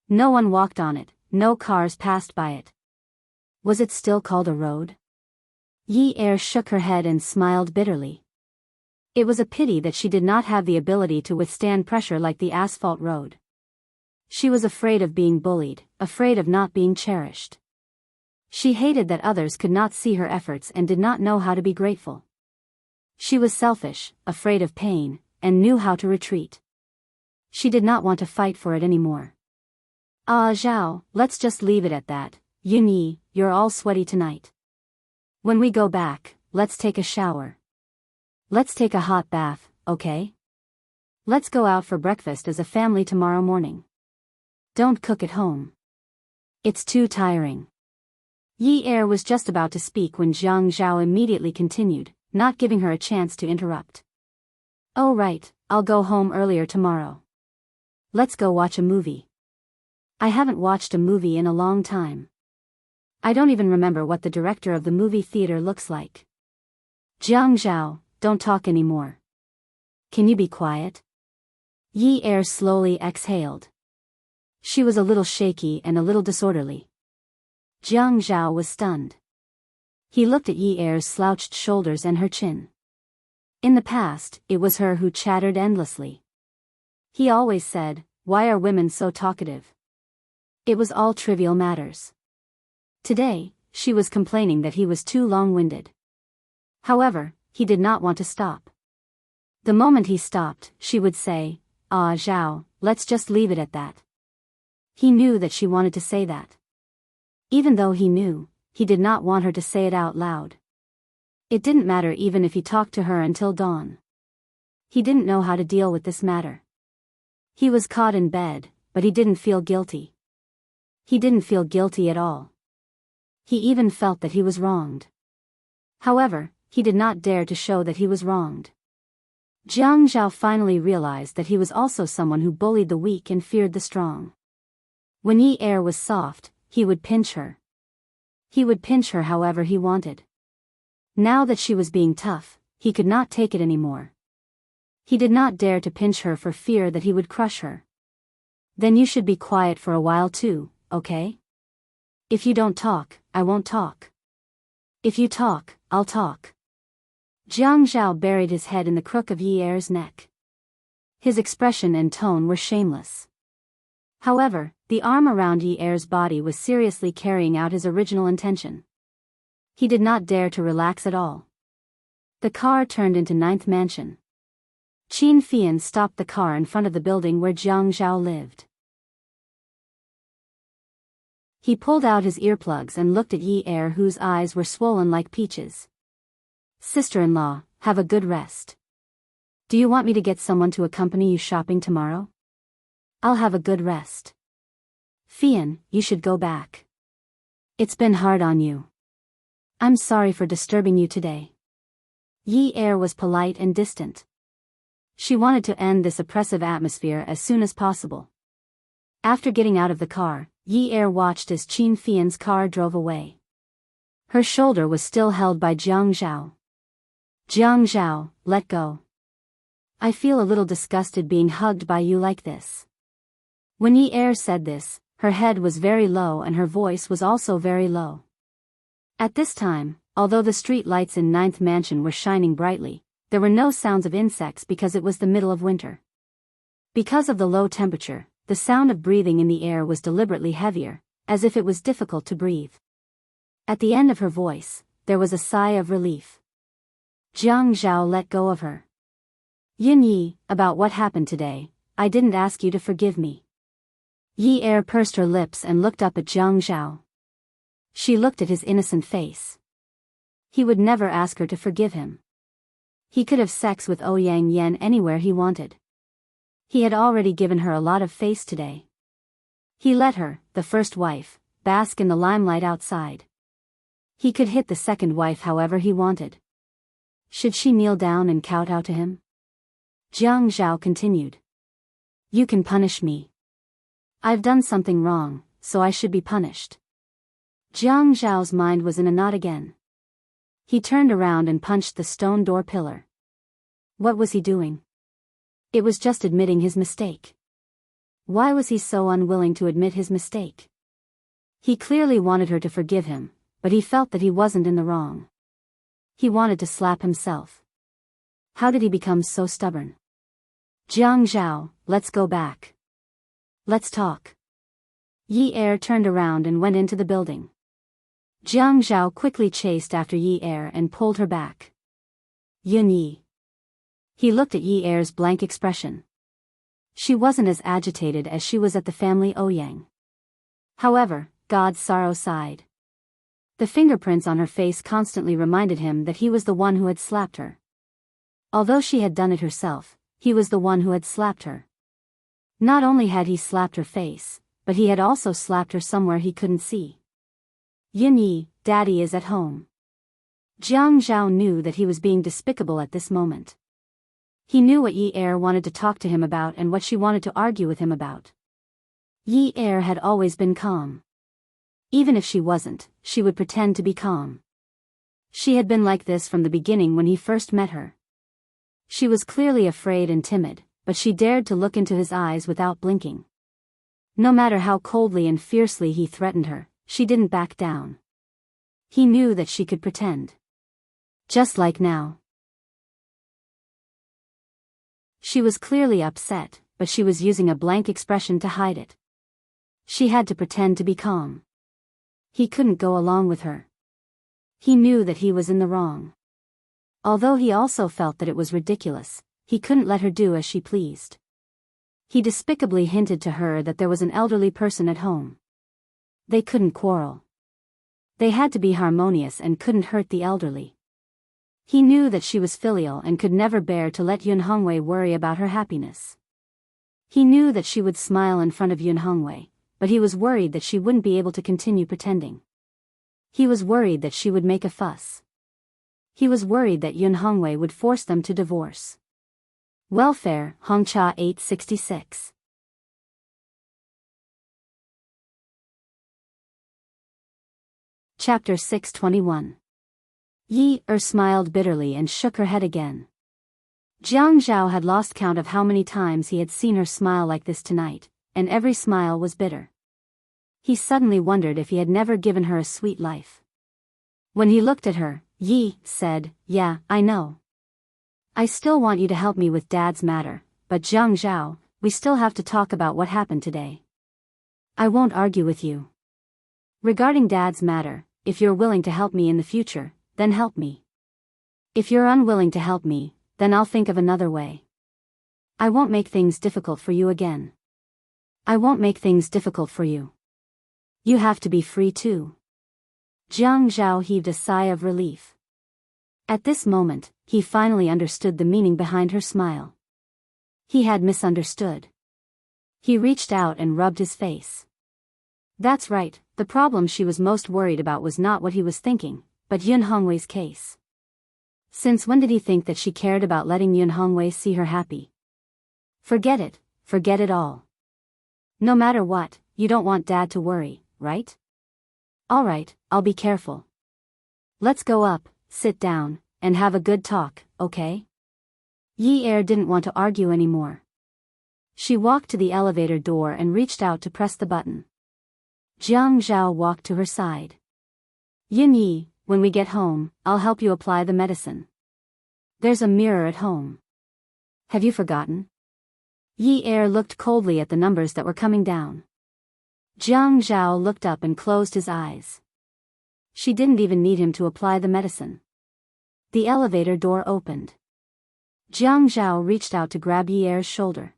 No one walked on it, no cars passed by it. Was it still called a road? Yi Er shook her head and smiled bitterly. It was a pity that she did not have the ability to withstand pressure like the asphalt road. She was afraid of being bullied, afraid of not being cherished. She hated that others could not see her efforts and did not know how to be grateful. She was selfish, afraid of pain, and knew how to retreat. She did not want to fight for it anymore. Zhao, let's just leave it at that. Yunyi, you're all sweaty tonight. When we go back, let's take a shower. Let's take a hot bath, okay? Let's go out for breakfast as a family tomorrow morning. Don't cook at home. It's too tiring. Yi Er was just about to speak when Zhang Zhao immediately continued, not giving her a chance to interrupt. Oh right, I'll go home earlier tomorrow. Let's go watch a movie. I haven't watched a movie in a long time. I don't even remember what the director of the movie theater looks like. Zhang Zhao, don't talk anymore. Can you be quiet? Yi Er slowly exhaled. She was a little shaky and a little disorderly. Zhang Zhao was stunned. He looked at Yi Er's slouched shoulders and her chin. In the past, it was her who chattered endlessly. He always said, "Why are women so talkative?" It was all trivial matters. Today, she was complaining that he was too long-winded. However, he did not want to stop. The moment he stopped, she would say, Zhao, let's just leave it at that. He knew that she wanted to say that. Even though he knew, he did not want her to say it out loud. It didn't matter even if he talked to her until dawn. He didn't know how to deal with this matter. He was caught in bed, but he didn't feel guilty. He didn't feel guilty at all. He even felt that he was wronged. However, he did not dare to show that he was wronged. Zhang Zhao finally realized that he was also someone who bullied the weak and feared the strong. When Yi Er was soft, he would pinch her. He would pinch her however he wanted. Now that she was being tough, he could not take it anymore. He did not dare to pinch her for fear that he would crush her. Then you should be quiet for a while too, okay? If you don't talk, I won't talk. If you talk, I'll talk. Zhang Zhao buried his head in the crook of Yi Er's neck. His expression and tone were shameless. However, the arm around Yi Er's body was seriously carrying out his original intention. He did not dare to relax at all. The car turned into 9th Mansion. Qin Fian stopped the car in front of the building where Zhang Zhao lived. He pulled out his earplugs and looked at Yi Er, whose eyes were swollen like peaches. Sister-in-law, have a good rest. Do you want me to get someone to accompany you shopping tomorrow? I'll have a good rest. Fian, you should go back. It's been hard on you. I'm sorry for disturbing you today. Yi Er was polite and distant. She wanted to end this oppressive atmosphere as soon as possible. After getting out of the car, Yi Er watched as Qin Fian's car drove away. Her shoulder was still held by Zhang Zhao. Zhang Zhao, let go. I feel a little disgusted being hugged by you like this. When Yi Er said this, her head was very low and her voice was also very low. At this time, although the street lights in 9th Mansion were shining brightly, there were no sounds of insects because it was the middle of winter. Because of the low temperature, the sound of breathing in the air was deliberately heavier, as if it was difficult to breathe. At the end of her voice, there was a sigh of relief. Zhang Zhao let go of her. Yin Yi, about what happened today, I didn't ask you to forgive me. Yi Er pursed her lips and looked up at Jiang Zhao. She looked at his innocent face. He would never ask her to forgive him. He could have sex with Ouyang Yan anywhere he wanted. He had already given her a lot of face today. He let her, the first wife, bask in the limelight outside. He could hit the second wife however he wanted. Should she kneel down and kowtow to him? Jiang Zhao continued. You can punish me. I've done something wrong, so I should be punished. Jiang Zhao's mind was in a knot again. He turned around and punched the stone door pillar. What was he doing? It was just admitting his mistake. Why was he so unwilling to admit his mistake? He clearly wanted her to forgive him, but he felt that he wasn't in the wrong. He wanted to slap himself. How did he become so stubborn? Jiang Zhao, let's go back. Let's talk. Yi Er turned around and went into the building. Jiang Zhao quickly chased after Yi Er and pulled her back. Yin Yi. He looked at Yi Er's blank expression. She wasn't as agitated as she was at the family Ouyang. However, God's sorrow sighed. The fingerprints on her face constantly reminded him that he was the one who had slapped her. Although she had done it herself, he was the one who had slapped her. Not only had he slapped her face, but he had also slapped her somewhere he couldn't see. Yin Yi, Daddy is at home. Jiang Zhao knew that he was being despicable at this moment. He knew what Yi Er wanted to talk to him about and what she wanted to argue with him about. Yi Er had always been calm. Even if she wasn't, she would pretend to be calm. She had been like this from the beginning when he first met her. She was clearly afraid and timid, but she dared to look into his eyes without blinking. No matter how coldly and fiercely he threatened her, she didn't back down. He knew that she could pretend. Just like now. She was clearly upset, but she was using a blank expression to hide it. She had to pretend to be calm. He couldn't go along with her. He knew that he was in the wrong. Although he also felt that it was ridiculous, he couldn't let her do as she pleased. He despicably hinted to her that there was an elderly person at home. They couldn't quarrel. They had to be harmonious and couldn't hurt the elderly. He knew that she was filial and could never bear to let Yun Hongwei worry about her happiness. He knew that she would smile in front of Yun Hongwei, but he was worried that she wouldn't be able to continue pretending. He was worried that she would make a fuss. He was worried that Yun Hongwei would force them to divorce. Welfare, Hongcha 866. Chapter 621. Yi Er smiled bitterly and shook her head again. Jiang Zhao had lost count of how many times he had seen her smile like this tonight, and every smile was bitter. He suddenly wondered if he had never given her a sweet life. When he looked at her, Yi said, "Yeah, I know. I still want you to help me with Dad's matter, but Jiang Zhao, we still have to talk about what happened today. I won't argue with you. Regarding Dad's matter, if you're willing to help me in the future, then help me. If you're unwilling to help me, then I'll think of another way. I won't make things difficult for you again. I won't make things difficult for you. You have to be free too." Jiang Zhao heaved a sigh of relief. At this moment, he finally understood the meaning behind her smile. He had misunderstood. He reached out and rubbed his face. That's right, the problem she was most worried about was not what he was thinking, but Yun Hongwei's case. Since when did he think that she cared about letting Yun Hongwei see her happy? Forget it all. No matter what, you don't want Dad to worry, right? Alright, I'll be careful. Let's go up, sit down, and have a good talk, okay? Yi Er didn't want to argue anymore. She walked to the elevator door and reached out to press the button. Jiang Zhao walked to her side. Yin Yi, when we get home, I'll help you apply the medicine. There's a mirror at home. Have you forgotten? Yi Er looked coldly at the numbers that were coming down. Jiang Zhao looked up and closed his eyes. She didn't even need him to apply the medicine. The elevator door opened. Jiang Zhao reached out to grab Yi Er's shoulder.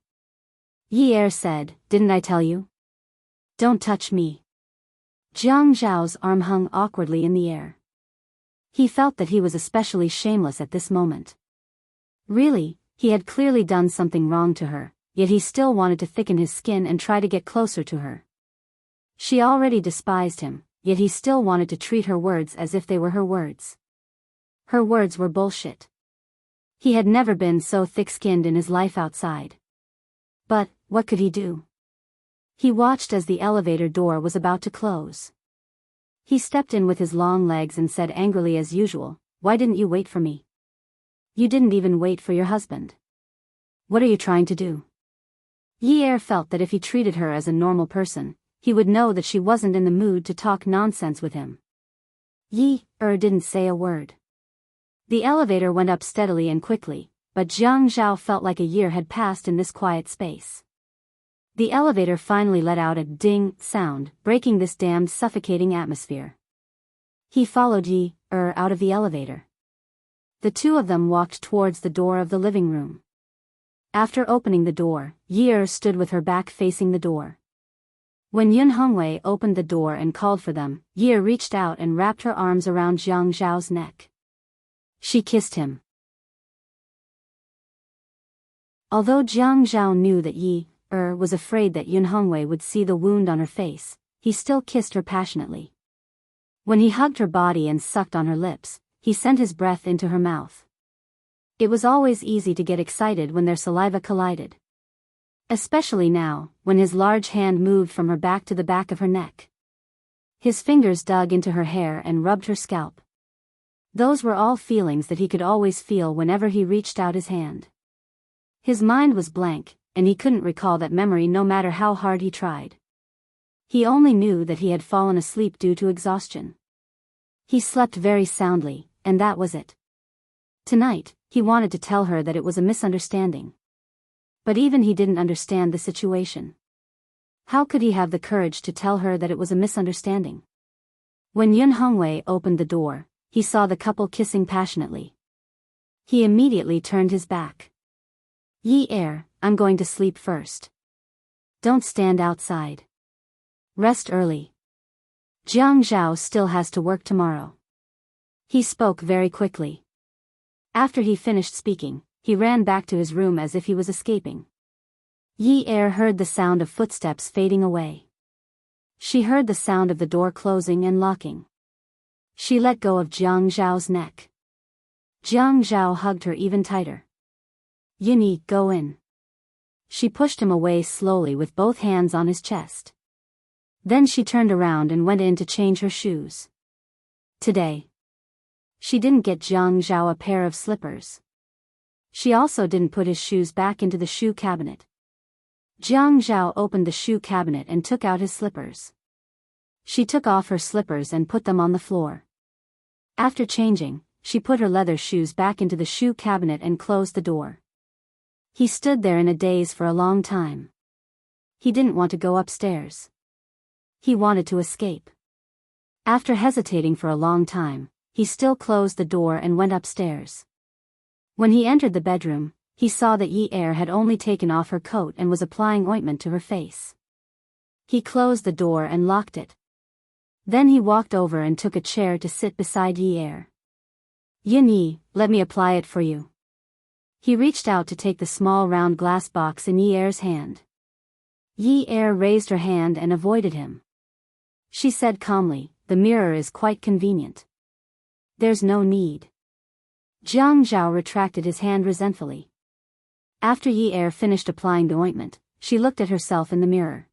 Yi Er said, "Didn't I tell you? Don't touch me." Jiang Zhao's arm hung awkwardly in the air. He felt that he was especially shameless at this moment. Really, he had clearly done something wrong to her, yet he still wanted to thicken his skin and try to get closer to her. She already despised him, yet he still wanted to treat her words as if they were her words. Her words were bullshit. He had never been so thick-skinned in his life outside. But, what could he do? He watched as the elevator door was about to close. He stepped in with his long legs and said angrily as usual, "Why didn't you wait for me? You didn't even wait for your husband. What are you trying to do?" Yi Er felt that if he treated her as a normal person, he would know that she wasn't in the mood to talk nonsense with him. Yi Er didn't say a word. The elevator went up steadily and quickly, but Jiang Zhao felt like a year had passed in this quiet space. The elevator finally let out a ding sound, breaking this damned suffocating atmosphere. He followed Yi Er out of the elevator. The two of them walked towards the door of the living room. After opening the door, Yi Er stood with her back facing the door. When Yun Hongwei opened the door and called for them, Yi Er reached out and wrapped her arms around Jiang Zhao's neck. She kissed him. Although Jiang Zhao knew that Yi Er was afraid that Yun Hongwei would see the wound on her face, he still kissed her passionately. When he hugged her body and sucked on her lips, he sent his breath into her mouth. It was always easy to get excited when their saliva collided. Especially now, when his large hand moved from her back to the back of her neck. His fingers dug into her hair and rubbed her scalp. Those were all feelings that he could always feel whenever he reached out his hand. His mind was blank, and he couldn't recall that memory no matter how hard he tried. He only knew that he had fallen asleep due to exhaustion. He slept very soundly, and that was it. Tonight, he wanted to tell her that it was a misunderstanding. But even he didn't understand the situation. How could he have the courage to tell her that it was a misunderstanding? When Yun Hongwei opened the door, he saw the couple kissing passionately. He immediately turned his back. "Yi Er, I'm going to sleep first. Don't stand outside. Rest early. Jiang Zhao still has to work tomorrow." He spoke very quickly. After he finished speaking, he ran back to his room as if he was escaping. Yi Er heard the sound of footsteps fading away. She heard the sound of the door closing and locking. She let go of Jiang Zhao's neck. Jiang Zhao hugged her even tighter. "Yuni, go in." She pushed him away slowly with both hands on his chest. Then she turned around and went in to change her shoes. Today, she didn't get Jiang Zhao a pair of slippers. She also didn't put his shoes back into the shoe cabinet. Jiang Zhao opened the shoe cabinet and took out his slippers. She took off her slippers and put them on the floor. After changing, she put her leather shoes back into the shoe cabinet and closed the door. He stood there in a daze for a long time. He didn't want to go upstairs. He wanted to escape. After hesitating for a long time, he still closed the door and went upstairs. When he entered the bedroom, he saw that Yi Er had only taken off her coat and was applying ointment to her face. He closed the door and locked it. Then he walked over and took a chair to sit beside Yi Er. "Yin Yi, let me apply it for you." He reached out to take the small round glass box in Yi Er's hand. Yi Er raised her hand and avoided him. She said calmly, "The mirror is quite convenient. There's no need." Jiang Zhao retracted his hand resentfully. After Yi Er finished applying the ointment, she looked at herself in the mirror.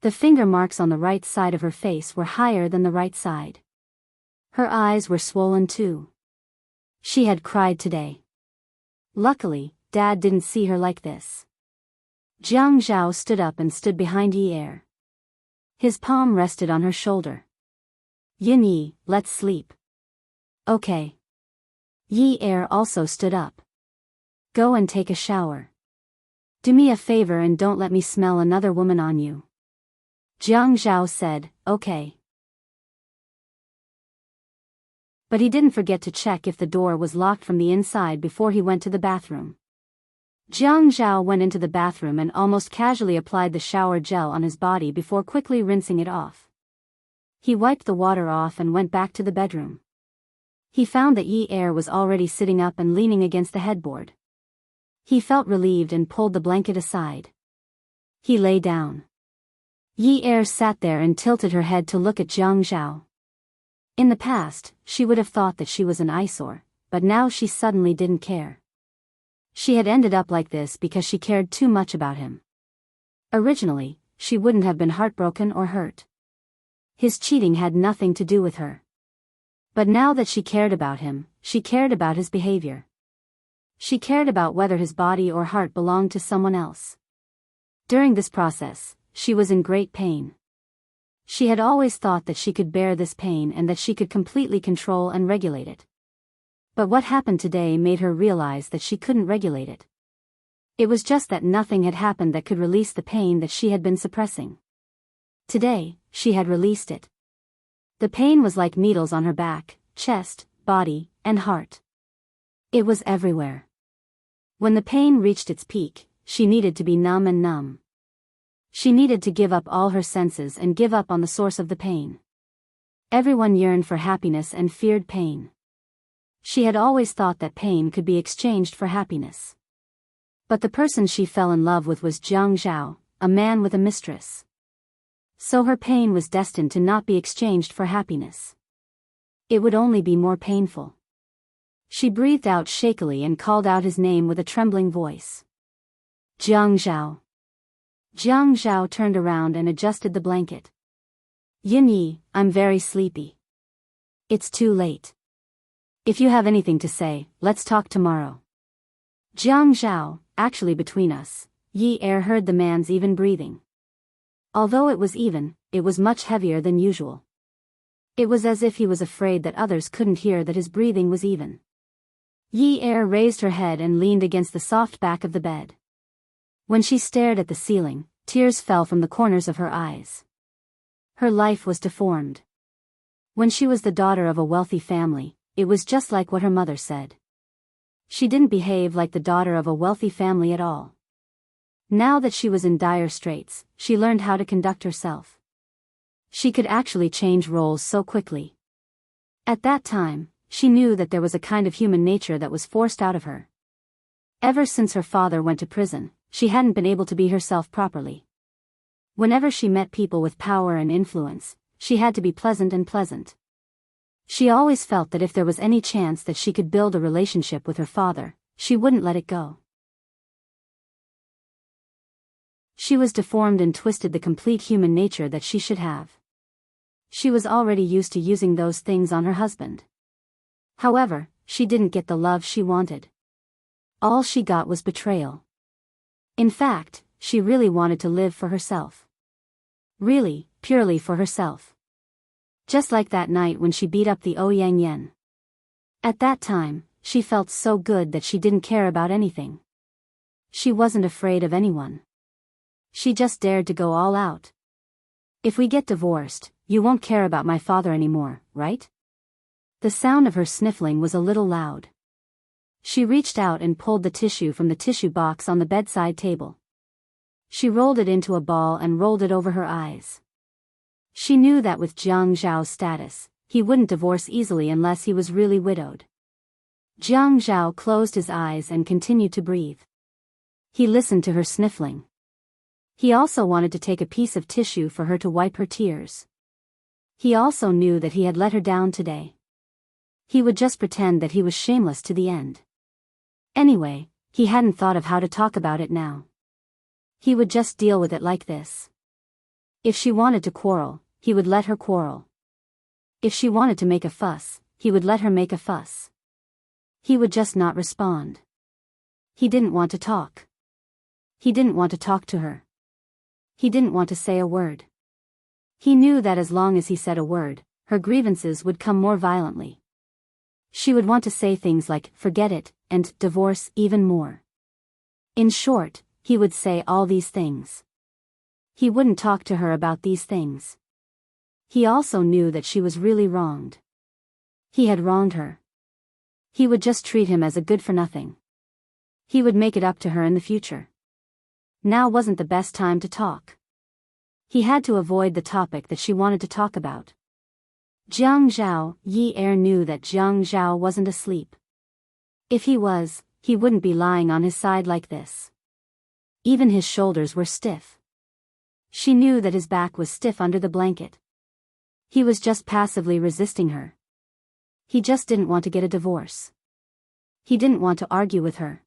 The finger marks on the right side of her face were higher than the right side. Her eyes were swollen too. She had cried today. Luckily, Dad didn't see her like this. Jiang Zhao stood up and stood behind Yi Er. His palm rested on her shoulder. "Yin Yi, let's sleep." "Okay." Yi Er also stood up. "Go and take a shower. Do me a favor and don't let me smell another woman on you." Jiang Zhao said, "Okay." But he didn't forget to check if the door was locked from the inside before he went to the bathroom. Jiang Zhao went into the bathroom and almost casually applied the shower gel on his body before quickly rinsing it off. He wiped the water off and went back to the bedroom. He found that Yi Er was already sitting up and leaning against the headboard. He felt relieved and pulled the blanket aside. He lay down. Yi Er sat there and tilted her head to look at Jiang Zhao. In the past, she would have thought that she was an eyesore, but now she suddenly didn't care. She had ended up like this because she cared too much about him. Originally, she wouldn't have been heartbroken or hurt. His cheating had nothing to do with her. But now that she cared about him, she cared about his behavior. She cared about whether his body or heart belonged to someone else. During this process, she was in great pain. She had always thought that she could bear this pain and that she could completely control and regulate it. But what happened today made her realize that she couldn't regulate it. It was just that nothing had happened that could release the pain that she had been suppressing. Today, she had released it. The pain was like needles on her back, chest, body, and heart. It was everywhere. When the pain reached its peak, she needed to be numb and numb. She needed to give up all her senses and give up on the source of the pain. Everyone yearned for happiness and feared pain. She had always thought that pain could be exchanged for happiness. But the person she fell in love with was Jiang Zhao, a man with a mistress. So her pain was destined to not be exchanged for happiness. It would only be more painful. She breathed out shakily and called out his name with a trembling voice. Jiang Zhao. Jiang Zhao turned around and adjusted the blanket. Yin Yi, I'm very sleepy. It's too late. If you have anything to say, let's talk tomorrow. Jiang Zhao, actually between us, Yi Er heard the man's even breathing. Although it was even, it was much heavier than usual. It was as if he was afraid that others couldn't hear that his breathing was even. Yi Er raised her head and leaned against the soft back of the bed. When she stared at the ceiling, tears fell from the corners of her eyes. Her life was deformed. When she was the daughter of a wealthy family, it was just like what her mother said. She didn't behave like the daughter of a wealthy family at all. Now that she was in dire straits, she learned how to conduct herself. She could actually change roles so quickly. At that time, she knew that there was a kind of human nature that was forced out of her. Ever since her father went to prison, she hadn't been able to be herself properly. Whenever she met people with power and influence, she had to be pleasant and pleasant. She always felt that if there was any chance that she could build a relationship with her father, she wouldn't let it go. She was deformed and twisted the complete human nature that she should have. She was already used to using those things on her husband. However, she didn't get the love she wanted. All she got was betrayal. In fact, she really wanted to live for herself. Really, purely for herself. Just like that night when she beat up the Ouyang Yen. At that time, she felt so good that she didn't care about anything. She wasn't afraid of anyone. She just dared to go all out. If we get divorced, you won't care about my father anymore, right? The sound of her sniffling was a little loud. She reached out and pulled the tissue from the tissue box on the bedside table. She rolled it into a ball and rolled it over her eyes. She knew that with Jiang Zhao's status, he wouldn't divorce easily unless he was really widowed. Jiang Zhao closed his eyes and continued to breathe. He listened to her sniffling. He also wanted to take a piece of tissue for her to wipe her tears. He also knew that he had let her down today. He would just pretend that he was shameless to the end. Anyway, he hadn't thought of how to talk about it now. He would just deal with it like this. If she wanted to quarrel, he would let her quarrel. If she wanted to make a fuss, he would let her make a fuss. He would just not respond. He didn't want to talk. He didn't want to talk to her. He didn't want to say a word. He knew that as long as he said a word, her grievances would come more violently. She would want to say things like, forget it, and divorce even more. In short, he would say all these things. He wouldn't talk to her about these things. He also knew that she was really wronged. He had wronged her. He would just treat him as a good-for-nothing. He would make it up to her in the future. Now wasn't the best time to talk. He had to avoid the topic that she wanted to talk about. Jiang Zhao, Yi Er knew that Jiang Zhao wasn't asleep. If he was, he wouldn't be lying on his side like this. Even his shoulders were stiff. She knew that his back was stiff under the blanket. He was just passively resisting her. He just didn't want to get a divorce. He didn't want to argue with her.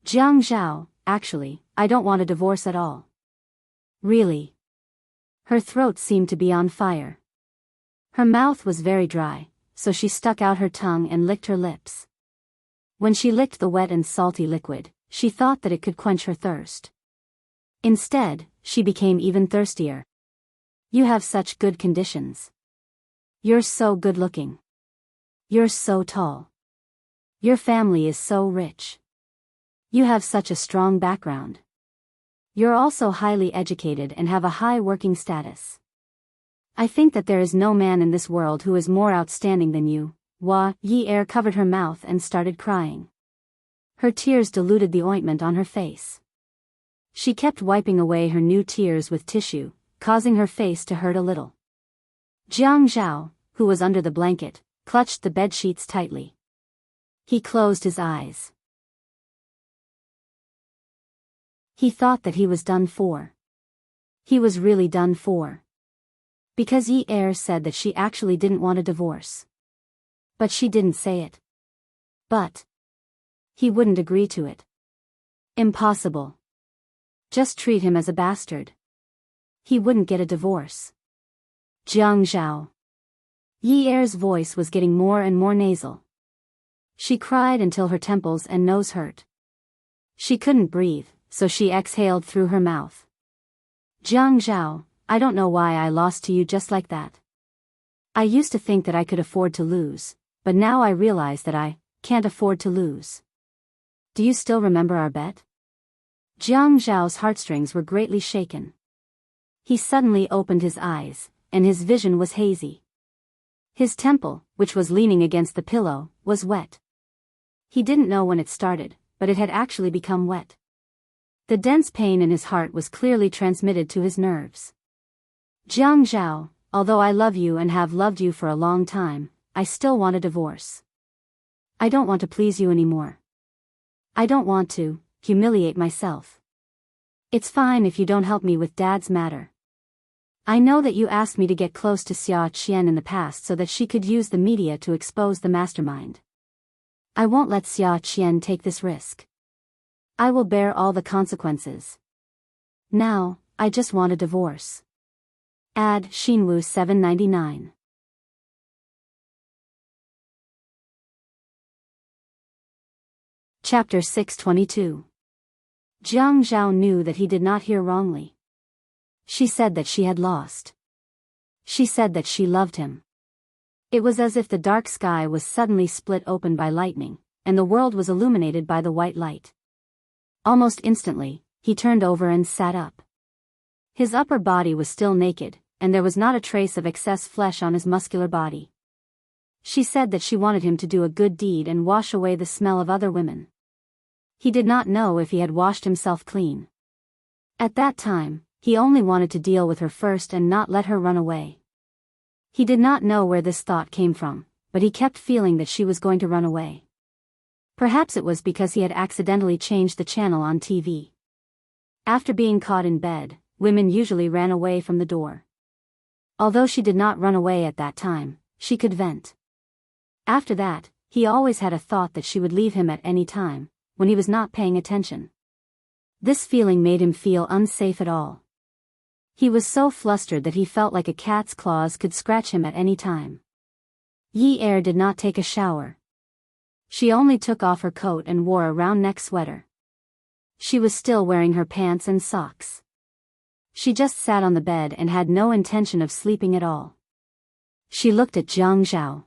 Jiang Zhao, actually, I don't want a divorce at all. Really? Her throat seemed to be on fire. Her mouth was very dry, so she stuck out her tongue and licked her lips. When she licked the wet and salty liquid, she thought that it could quench her thirst. Instead, she became even thirstier. You have such good conditions. You're so good-looking. You're so tall. Your family is so rich. You have such a strong background. You're also highly educated and have a high working status. I think that there is no man in this world who is more outstanding than you. Yi Er covered her mouth and started crying. Her tears diluted the ointment on her face. She kept wiping away her new tears with tissue, causing her face to hurt a little. Jiang Zhao, who was under the blanket, clutched the bedsheets tightly. He closed his eyes. He thought that he was done for. He was really done for. Because Yi Er said that she actually didn't want a divorce. But she didn't say it. But he wouldn't agree to it. Impossible. Just treat him as a bastard. He wouldn't get a divorce. Jiang Zhao. Yi Er's voice was getting more and more nasal. She cried until her temples and nose hurt. She couldn't breathe, so she exhaled through her mouth. Jiang Zhao, I don't know why I lost to you just like that. I used to think that I could afford to lose, but now I realize that I can't afford to lose. Do you still remember our bet? Jiang Zhao's heartstrings were greatly shaken. He suddenly opened his eyes, and his vision was hazy. His temple, which was leaning against the pillow, was wet. He didn't know when it started, but it had actually become wet. The dense pain in his heart was clearly transmitted to his nerves. Jiang Zhao, although I love you and have loved you for a long time, I still want a divorce. I don't want to please you anymore. I don't want to humiliate myself. It's fine if you don't help me with Dad's matter. I know that you asked me to get close to Xia Qian in the past so that she could use the media to expose the mastermind. I won't let Xia Qian take this risk. I will bear all the consequences. Now, I just want a divorce. Add Xinwu 799. Chapter 622. Jiang Zhao knew that he did not hear wrongly. She said that she had lost. She said that she loved him. It was as if the dark sky was suddenly split open by lightning, and the world was illuminated by the white light. Almost instantly, he turned over and sat up. His upper body was still naked, and there was not a trace of excess flesh on his muscular body. She said that she wanted him to do a good deed and wash away the smell of other women. He did not know if he had washed himself clean. At that time, he only wanted to deal with her first and not let her run away. He did not know where this thought came from, but he kept feeling that she was going to run away. Perhaps it was because he had accidentally changed the channel on TV. After being caught in bed, women usually ran away from the door. Although she did not run away at that time, she could vent. After that, he always had a thought that she would leave him at any time, when he was not paying attention. This feeling made him feel unsafe at all. He was so flustered that he felt like a cat's claws could scratch him at any time. Yi Er did not take a shower. She only took off her coat and wore a round-neck sweater. She was still wearing her pants and socks. She just sat on the bed and had no intention of sleeping at all. She looked at Jiang Zhao.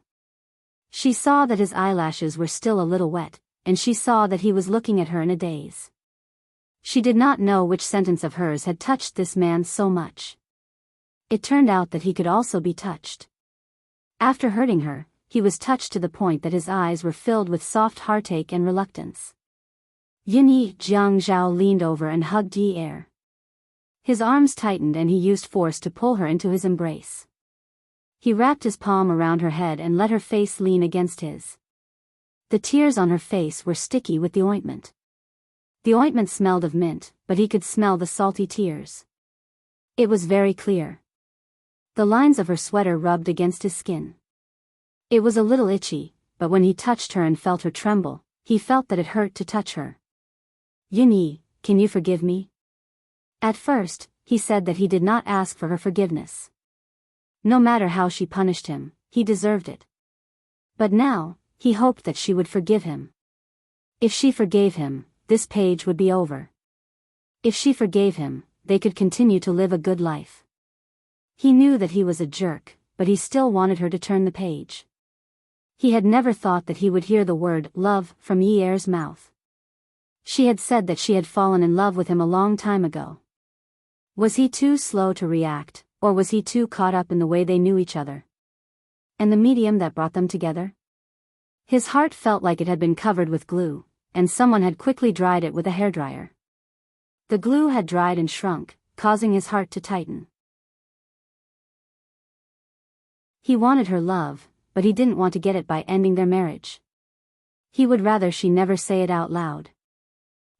She saw that his eyelashes were still a little wet, and she saw that he was looking at her in a daze. She did not know which sentence of hers had touched this man so much. It turned out that he could also be touched. After hurting her, he was touched to the point that his eyes were filled with soft heartache and reluctance. Yunyi Jiang Zhao leaned over and hugged Yi Er. His arms tightened and he used force to pull her into his embrace. He wrapped his palm around her head and let her face lean against his. The tears on her face were sticky with the ointment. The ointment smelled of mint, but he could smell the salty tears. It was very clear. The lines of her sweater rubbed against his skin. It was a little itchy, but when he touched her and felt her tremble, he felt that it hurt to touch her. Yunyi, can you forgive me? At first, he said that he did not ask for her forgiveness. No matter how she punished him, he deserved it. But now, he hoped that she would forgive him. If she forgave him, this page would be over. If she forgave him, they could continue to live a good life. He knew that he was a jerk, but he still wanted her to turn the page. He had never thought that he would hear the word love from Yi Er's mouth. She had said that she had fallen in love with him a long time ago. Was he too slow to react, or was he too caught up in the way they knew each other? And the medium that brought them together? His heart felt like it had been covered with glue, and someone had quickly dried it with a hairdryer. The glue had dried and shrunk, causing his heart to tighten. He wanted her love, but he didn't want to get it by ending their marriage. He would rather she never say it out loud.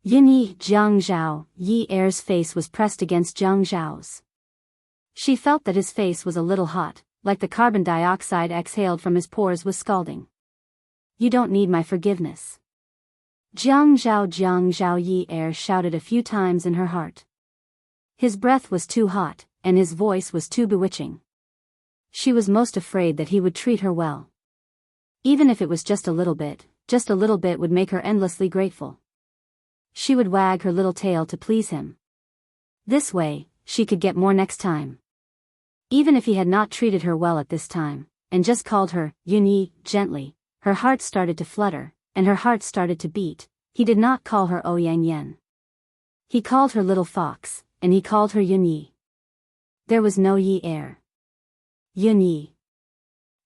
Yunyi Jiang Zhao, Yi Er's face was pressed against Jiang Zhao's. She felt that his face was a little hot, like the carbon dioxide exhaled from his pores was scalding. You don't need my forgiveness. Jiang Zhao Yi Er shouted a few times in her heart. His breath was too hot, and his voice was too bewitching. She was most afraid that he would treat her well. Even if it was just a little bit would make her endlessly grateful. She would wag her little tail to please him. This way, she could get more next time. Even if he had not treated her well at this time, and just called her Yunyi gently, her heart started to flutter, and her heart started to beat. He did not call her Ouyang Yen. He called her Little Fox, and he called her Yunyi. There was no Yi Er. Yunyi.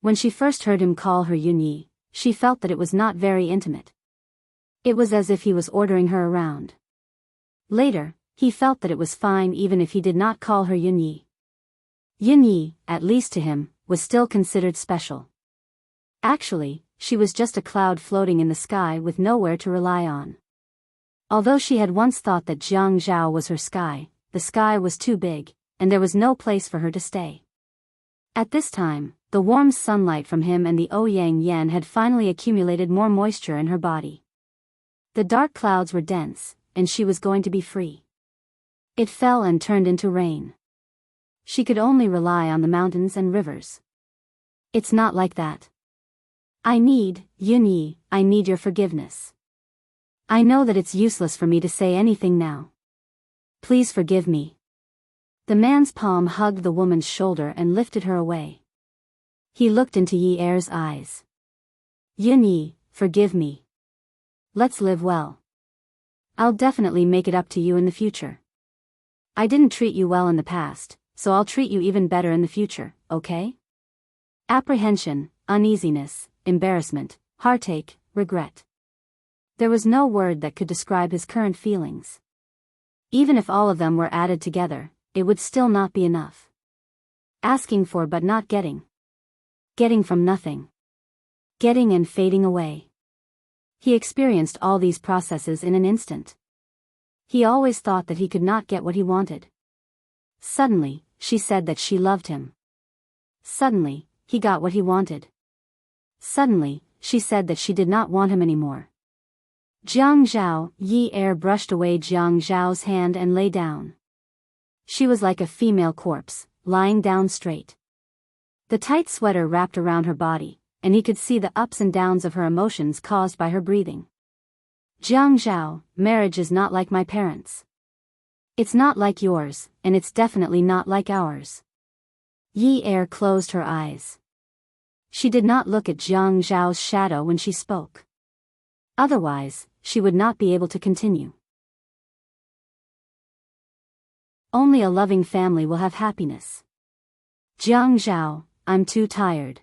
When she first heard him call her Yunyi, she felt that it was not very intimate. It was as if he was ordering her around. Later, he felt that it was fine even if he did not call her Yunyi. Yunyi, at least to him, was still considered special. Actually, she was just a cloud floating in the sky with nowhere to rely on. Although she had once thought that Jiang Zhao was her sky, the sky was too big, and there was no place for her to stay. At this time, the warm sunlight from him and the Ouyang Yen had finally accumulated more moisture in her body. The dark clouds were dense, and she was going to be free. It fell and turned into rain. She could only rely on the mountains and rivers. It's not like that. Yunyi, I need your forgiveness. I know that it's useless for me to say anything now. Please forgive me. The man's palm hugged the woman's shoulder and lifted her away. He looked into Yi Er's eyes. Yunyi, forgive me. Let's live well. I'll definitely make it up to you in the future. I didn't treat you well in the past, so I'll treat you even better in the future, okay? Apprehension, uneasiness, embarrassment, heartache, regret. There was no word that could describe his current feelings. Even if all of them were added together, it would still not be enough. Asking for but not getting. Getting from nothing. Getting and fading away. He experienced all these processes in an instant. He always thought that he could not get what he wanted. Suddenly, she said that she loved him. Suddenly, he got what he wanted. Suddenly, she said that she did not want him anymore. Jiang Zhao, Yi Er brushed away Jiang Zhao's hand and lay down. She was like a female corpse, lying down straight. The tight sweater wrapped around her body, and he could see the ups and downs of her emotions caused by her breathing. Jiang Zhao, marriage is not like my parents. It's not like yours, and it's definitely not like ours. Yi Er closed her eyes. She did not look at Jiang Zhao's shadow when she spoke. Otherwise, she would not be able to continue. Only a loving family will have happiness. Jiang Zhao, I'm too tired.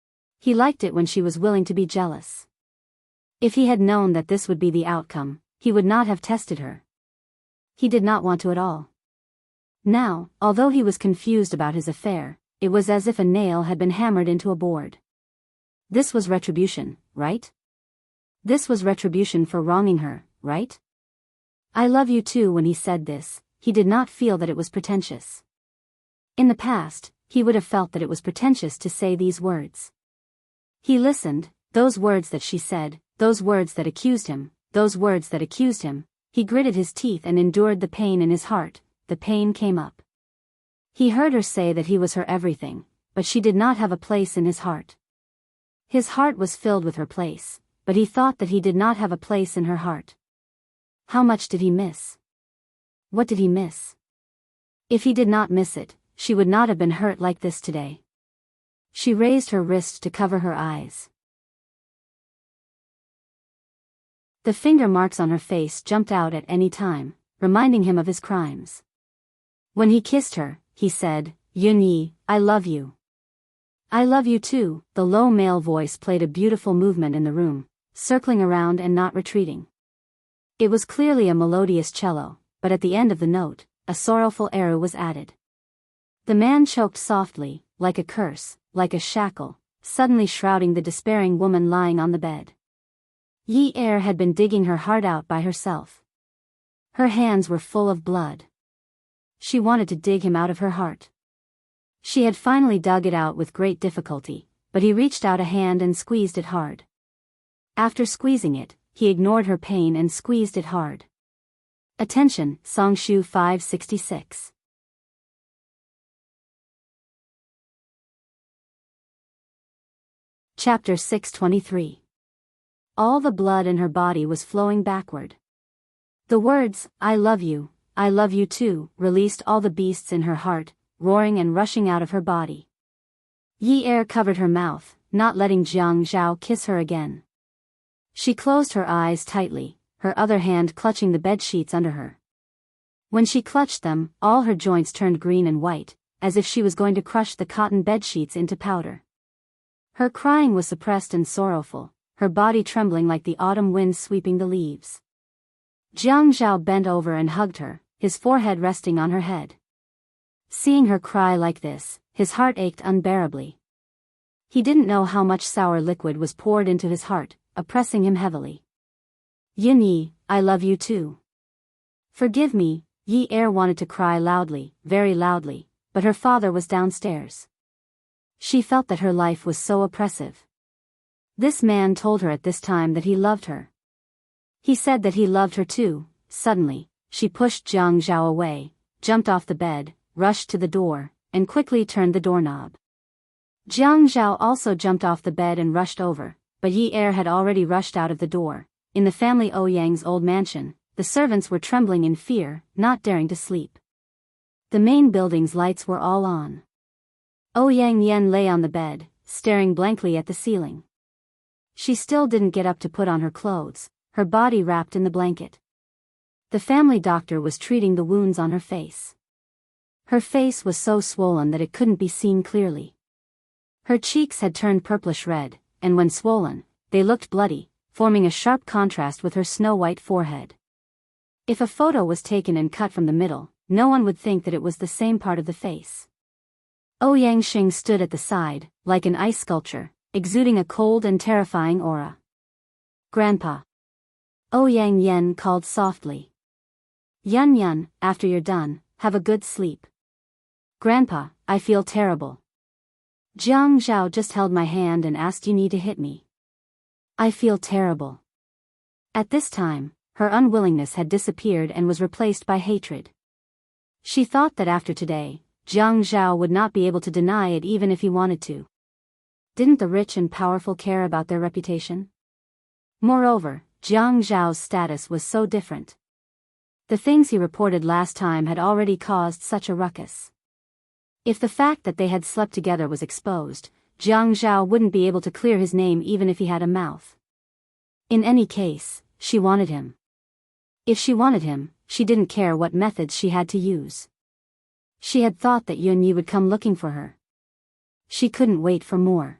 He liked it when she was willing to be jealous. If he had known that this would be the outcome, he would not have tested her. He did not want to at all. Now, although he was confused about his affair, it was as if a nail had been hammered into a board. This was retribution, right? This was retribution for wronging her, right? I love you too. When he said this, he did not feel that it was pretentious. In the past, he would have felt that it was pretentious to say these words. He listened, those words that she said, those words that accused him, those words that accused him. He gritted his teeth and endured the pain in his heart. The pain came up. He heard her say that he was her everything, but she did not have a place in his heart. His heart was filled with her place, but he thought that he did not have a place in her heart. How much did he miss? What did he miss? If he did not miss it, she would not have been hurt like this today. She raised her wrist to cover her eyes. The finger marks on her face jumped out at any time, reminding him of his crimes. When he kissed her, he said, "Yun-yi, I love you. I love you too." The low male voice played a beautiful movement in the room, circling around and not retreating. It was clearly a melodious cello, but at the end of the note, a sorrowful arrow was added. The man choked softly, like a curse, like a shackle, suddenly shrouding the despairing woman lying on the bed. Yi-er had been digging her heart out by herself. Her hands were full of blood. She wanted to dig him out of her heart. She had finally dug it out with great difficulty, but he reached out a hand and squeezed it hard. After squeezing it, he ignored her pain and squeezed it hard. Attention, Songshu 566. Chapter 623. All the blood in her body was flowing backward. The words, I love you too, released all the beasts in her heart, roaring and rushing out of her body. Yi-er covered her mouth, not letting Jiang Zhao kiss her again. She closed her eyes tightly, her other hand clutching the bed sheets under her. When she clutched them, all her joints turned green and white, as if she was going to crush the cotton bed sheets into powder. Her crying was suppressed and sorrowful, her body trembling like the autumn wind sweeping the leaves. Jiang Zhao bent over and hugged her, his forehead resting on her head. Seeing her cry like this, his heart ached unbearably. He didn't know how much sour liquid was poured into his heart, oppressing him heavily. Yin-yi, I love you too. Forgive me. Yi-er wanted to cry loudly, very loudly, but her father was downstairs. She felt that her life was so oppressive. This man told her at this time that he loved her. He said that he loved her too. Suddenly, she pushed Jiang Zhao away, jumped off the bed, rushed to the door, and quickly turned the doorknob. Jiang Zhao also jumped off the bed and rushed over, but Yi-er had already rushed out of the door. In the family Ouyang's old mansion, the servants were trembling in fear, not daring to sleep. The main building's lights were all on. Ouyang Yen lay on the bed, staring blankly at the ceiling. She still didn't get up to put on her clothes, her body wrapped in the blanket. The family doctor was treating the wounds on her face. Her face was so swollen that it couldn't be seen clearly. Her cheeks had turned purplish red, and when swollen, they looked bloody, forming a sharp contrast with her snow-white forehead. If a photo was taken and cut from the middle, no one would think that it was the same part of the face. Ouyang Xing stood at the side, like an ice sculpture, exuding a cold and terrifying aura. Grandpa. Ouyang Yen called softly. Yun Yun, after you're done, have a good sleep. Grandpa, I feel terrible. Jiang Zhao just held my hand and asked you need to hit me. I feel terrible. At this time, her unwillingness had disappeared and was replaced by hatred. She thought that after today, Jiang Zhao would not be able to deny it even if he wanted to. Didn't the rich and powerful care about their reputation? Moreover, Jiang Zhao's status was so different. The things he reported last time had already caused such a ruckus. If the fact that they had slept together was exposed, Jiang Zhao wouldn't be able to clear his name even if he had a mouth. In any case, she wanted him. If she wanted him, she didn't care what methods she had to use. She had thought that Yun Yi would come looking for her. She couldn't wait for more.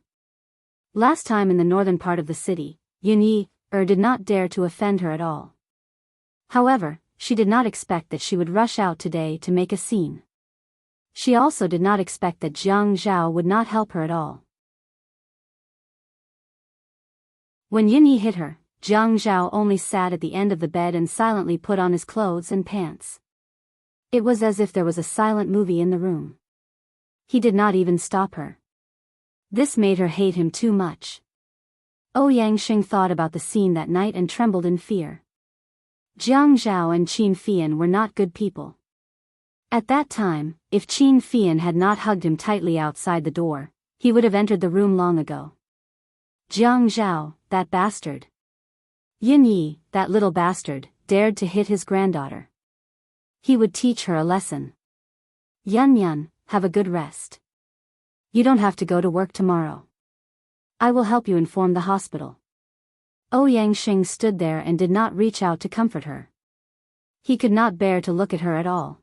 Last time in the northern part of the city, Yunyi did not dare to offend her at all. However, she did not expect that she would rush out today to make a scene. She also did not expect that Jiang Zhao would not help her at all. When Yunyi hit her, Jiang Zhao only sat at the end of the bed and silently put on his clothes and pants. It was as if there was a silent movie in the room. He did not even stop her. This made her hate him too much. Ouyang Xing thought about the scene that night and trembled in fear. Jiang Zhao and Qin Fian were not good people. At that time, if Qin Fian had not hugged him tightly outside the door, he would have entered the room long ago. Jiang Zhao, that bastard. Yunyi, that little bastard, dared to hit his granddaughter. He would teach her a lesson. Yun, have a good rest. You don't have to go to work tomorrow. I will help you inform the hospital. Ouyang Xing stood there and did not reach out to comfort her. He could not bear to look at her at all.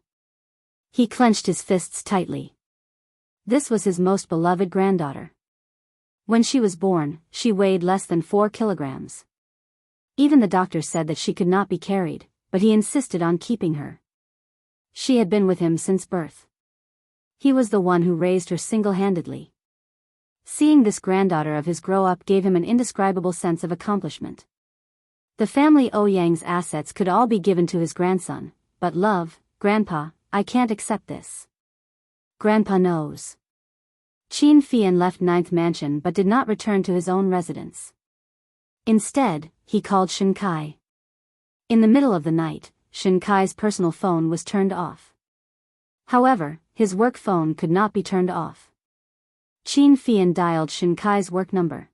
He clenched his fists tightly. This was his most beloved granddaughter. When she was born, she weighed less than 4 kilograms. Even the doctor said that she could not be carried, but he insisted on keeping her. She had been with him since birth. He was the one who raised her single-handedly. Seeing this granddaughter of his grow up gave him an indescribable sense of accomplishment. The family Ouyang's assets could all be given to his grandson, but love, Grandpa, I can't accept this. Grandpa knows. Qin Fian left Ninth Mansion but did not return to his own residence. Instead, he called Shen Kai. In the middle of the night, Shen Kai's personal phone was turned off. However, his work phone could not be turned off. Qin Fian dialed Shen Kai's work number.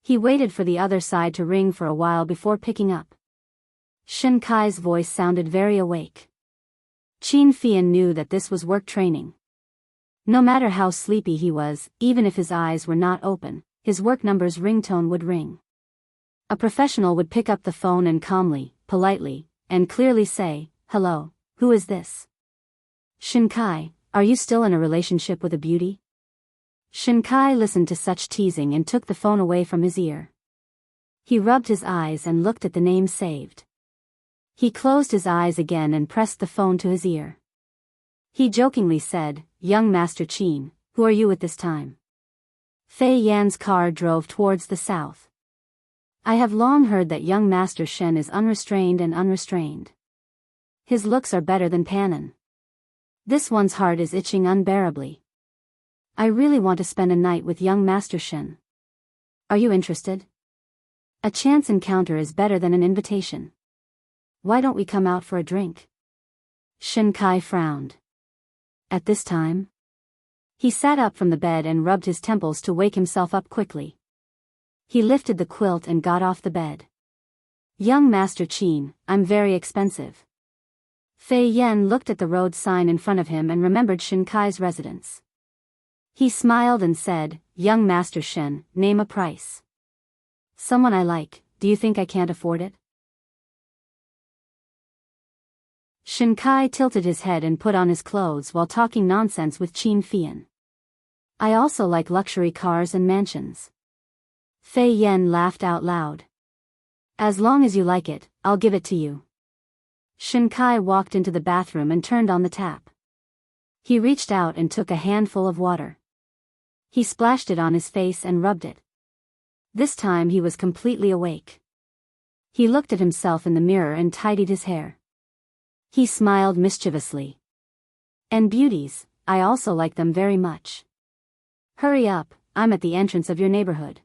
He waited for the other side to ring for a while before picking up. Shen Kai's voice sounded very awake. Qin Fian knew that this was work training. No matter how sleepy he was, even if his eyes were not open, his work number's ringtone would ring. A professional would pick up the phone and calmly, politely, and clearly say, "Hello, who is this?" Shen Kai, are you still in a relationship with a beauty? Shen Kai listened to such teasing and took the phone away from his ear. He rubbed his eyes and looked at the name saved. He closed his eyes again and pressed the phone to his ear. He jokingly said, "Young Master Qin, who are you at this time?" Fei Yan's car drove towards the south. I have long heard that young Master Shen is unrestrained and unrestrained. His looks are better than Panin. This one's heart is itching unbearably. I really want to spend a night with young Master Shen. Are you interested? A chance encounter is better than an invitation. Why don't we come out for a drink? Shen Kai frowned. At this time? He sat up from the bed and rubbed his temples to wake himself up quickly. He lifted the quilt and got off the bed. Young Master Qin, I'm very expensive. Fei Yan looked at the road sign in front of him and remembered Shen Kai's residence. He smiled and said, Young Master Shen, name a price. Someone I like, do you think I can't afford it? Shen Kai tilted his head and put on his clothes while talking nonsense with Qin Fian. I also like luxury cars and mansions. Fei Yan laughed out loud. As long as you like it, I'll give it to you. Shen Kai walked into the bathroom and turned on the tap. He reached out and took a handful of water. He splashed it on his face and rubbed it. This time he was completely awake. He looked at himself in the mirror and tidied his hair. He smiled mischievously. And beauties, I also like them very much. Hurry up, I'm at the entrance of your neighborhood.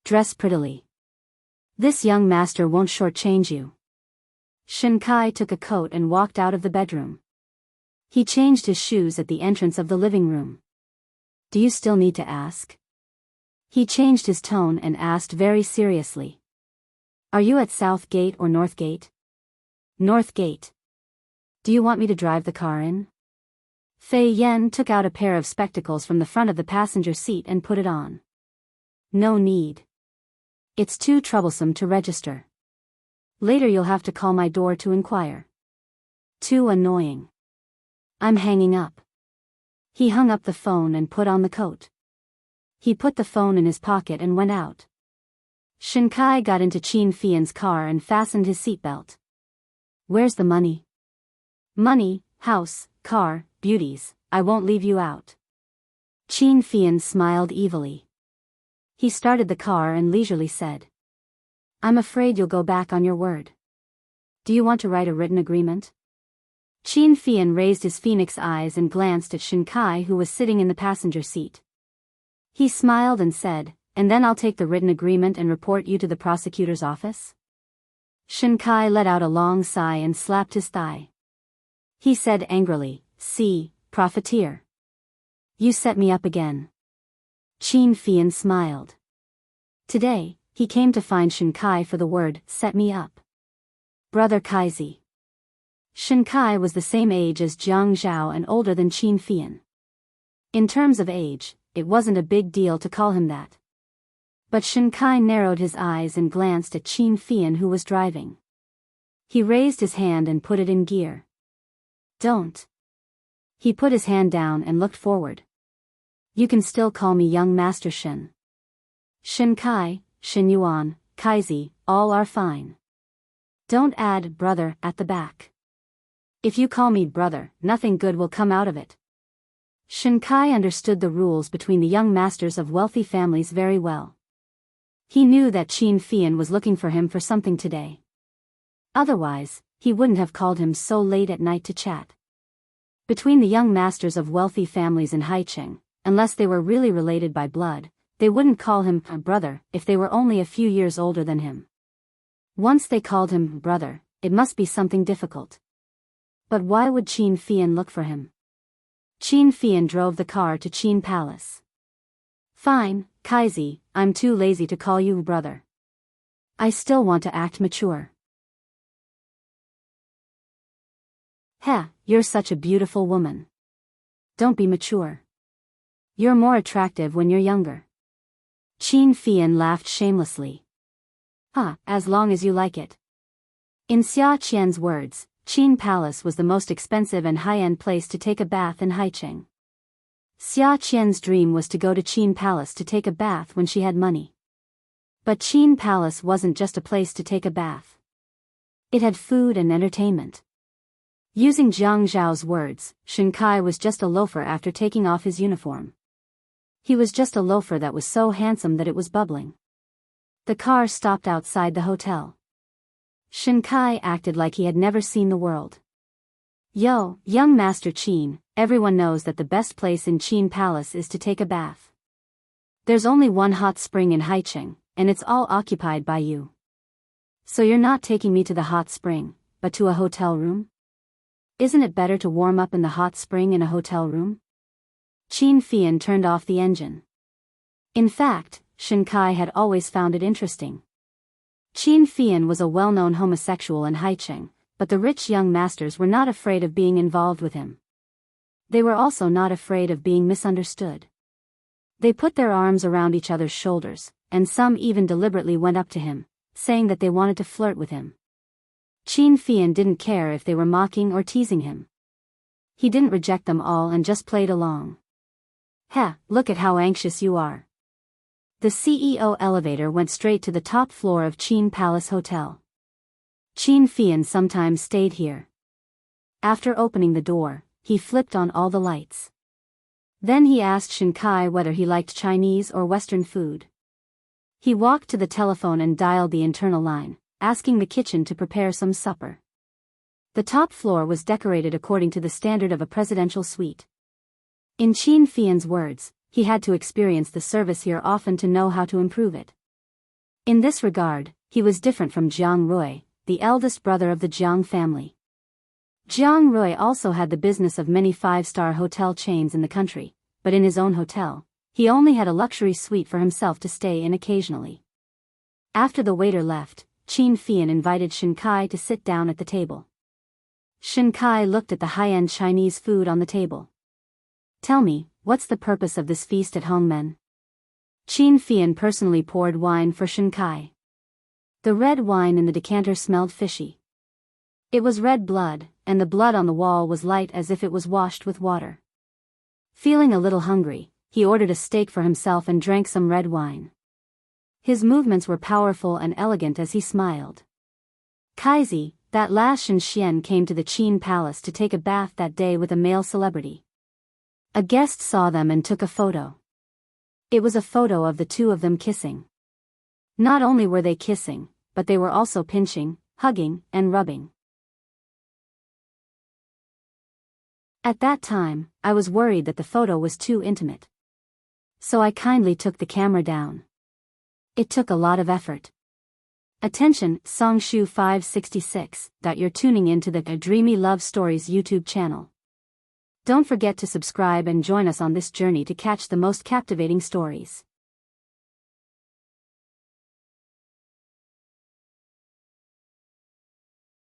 Dress prettily. This young master won't shortchange you. Shen Kai took a coat and walked out of the bedroom. He changed his shoes at the entrance of the living room. Do you still need to ask? He changed his tone and asked very seriously. Are you at South Gate or North Gate? North Gate. Do you want me to drive the car in? Fei Yan took out a pair of spectacles from the front of the passenger seat and put it on. No need. It's too troublesome to register. Later you'll have to call my door to inquire. Too annoying. I'm hanging up. He hung up the phone and put on the coat. He put the phone in his pocket and went out. Shinkai got into Qin Fian's car and fastened his seatbelt. Where's the money? Money, house, car, beauties, I won't leave you out. Qin Fian smiled evilly. He started the car and leisurely said, I'm afraid you'll go back on your word. Do you want to write a written agreement? Qin Fian raised his phoenix eyes and glanced at Shinkai, who was sitting in the passenger seat. He smiled and said, and then I'll take the written agreement and report you to the prosecutor's office? Shinkai let out a long sigh and slapped his thigh. He said angrily, see, profiteer. You set me up again. Qin Fian smiled. Today, he came to find Shinkai for the word, set me up. Brother Kaizi. Shinkai was the same age as Jiang Zhao and older than Qin Fian. In terms of age, it wasn't a big deal to call him that. But Shinkai narrowed his eyes and glanced at Qin Fian, who was driving. He raised his hand and put it in gear. Don't. He put his hand down and looked forward. You can still call me young Master Shin. Shinkai, Shin Yuan, Kaizi, all are fine. Don't add brother at the back. If you call me brother, nothing good will come out of it. Shinkai understood the rules between the young masters of wealthy families very well. He knew that Qin Fian was looking for him for something today. Otherwise, he wouldn't have called him so late at night to chat. Between the young masters of wealthy families in Haicheng, unless they were really related by blood, they wouldn't call him a brother if they were only a few years older than him. Once they called him brother, it must be something difficult. But why would Qin Fian look for him? Qin Fian drove the car to Qin Palace. Fine, Kaizi, I'm too lazy to call you brother. I still want to act mature. Heh, you're such a beautiful woman. Don't be mature. You're more attractive when you're younger. Qin Fian laughed shamelessly. As long as you like it. In Xia Qian's words, Qin Palace was the most expensive and high-end place to take a bath in Haicheng. Xia Qian's dream was to go to Qin Palace to take a bath when she had money. But Qin Palace wasn't just a place to take a bath. It had food and entertainment. Using Jiang Zhao's words, Shinkai was just a loafer after taking off his uniform. He was just a loafer that was so handsome that it was bubbling. The car stopped outside the hotel. Shinkai acted like he had never seen the world. Yo, young Master Qin, everyone knows that the best place in Qin Palace is to take a bath. There's only one hot spring in Haicheng, and it's all occupied by you. So you're not taking me to the hot spring, but to a hotel room? Isn't it better to warm up in the hot spring in a hotel room? Qin Fian turned off the engine. In fact, Shinkai had always found it interesting. Qin Fian was a well-known homosexual in Haicheng, but the rich young masters were not afraid of being involved with him. They were also not afraid of being misunderstood. They put their arms around each other's shoulders, and some even deliberately went up to him, saying that they wanted to flirt with him. Qin Fian didn't care if they were mocking or teasing him. He didn't reject them all and just played along. Heh, look at how anxious you are. The CEO elevator went straight to the top floor of Qin Palace Hotel. Qin Fian sometimes stayed here. After opening the door, he flipped on all the lights. Then he asked Shinkai whether he liked Chinese or Western food. He walked to the telephone and dialed the internal line, asking the kitchen to prepare some supper. The top floor was decorated according to the standard of a presidential suite. In Qin Fian's words, he had to experience the service here often to know how to improve it. In this regard, he was different from Jiang Rui, the eldest brother of the Jiang family. Jiang Rui also had the business of many five-star hotel chains in the country, but in his own hotel, he only had a luxury suite for himself to stay in occasionally. After the waiter left, Qin Fian invited Shinkai to sit down at the table. Shinkai looked at the high-end Chinese food on the table. Tell me, what's the purpose of this feast at Hongmen? Qin Fian personally poured wine for Shinkai. The red wine in the decanter smelled fishy. It was red blood, and the blood on the wall was light as if it was washed with water. Feeling a little hungry, he ordered a steak for himself and drank some red wine. His movements were powerful and elegant as he smiled. Kaizi, that last Shen came to the Qin Palace to take a bath that day with a male celebrity. A guest saw them and took a photo. It was a photo of the two of them kissing. Not only were they kissing, but they were also pinching, hugging, and rubbing. At that time, I was worried that the photo was too intimate. So I kindly took the camera down. It took a lot of effort. Attention, Songshu 566, that you're tuning into the Dreamy Love Stories YouTube channel. Don't forget to subscribe and join us on this journey to catch the most captivating stories.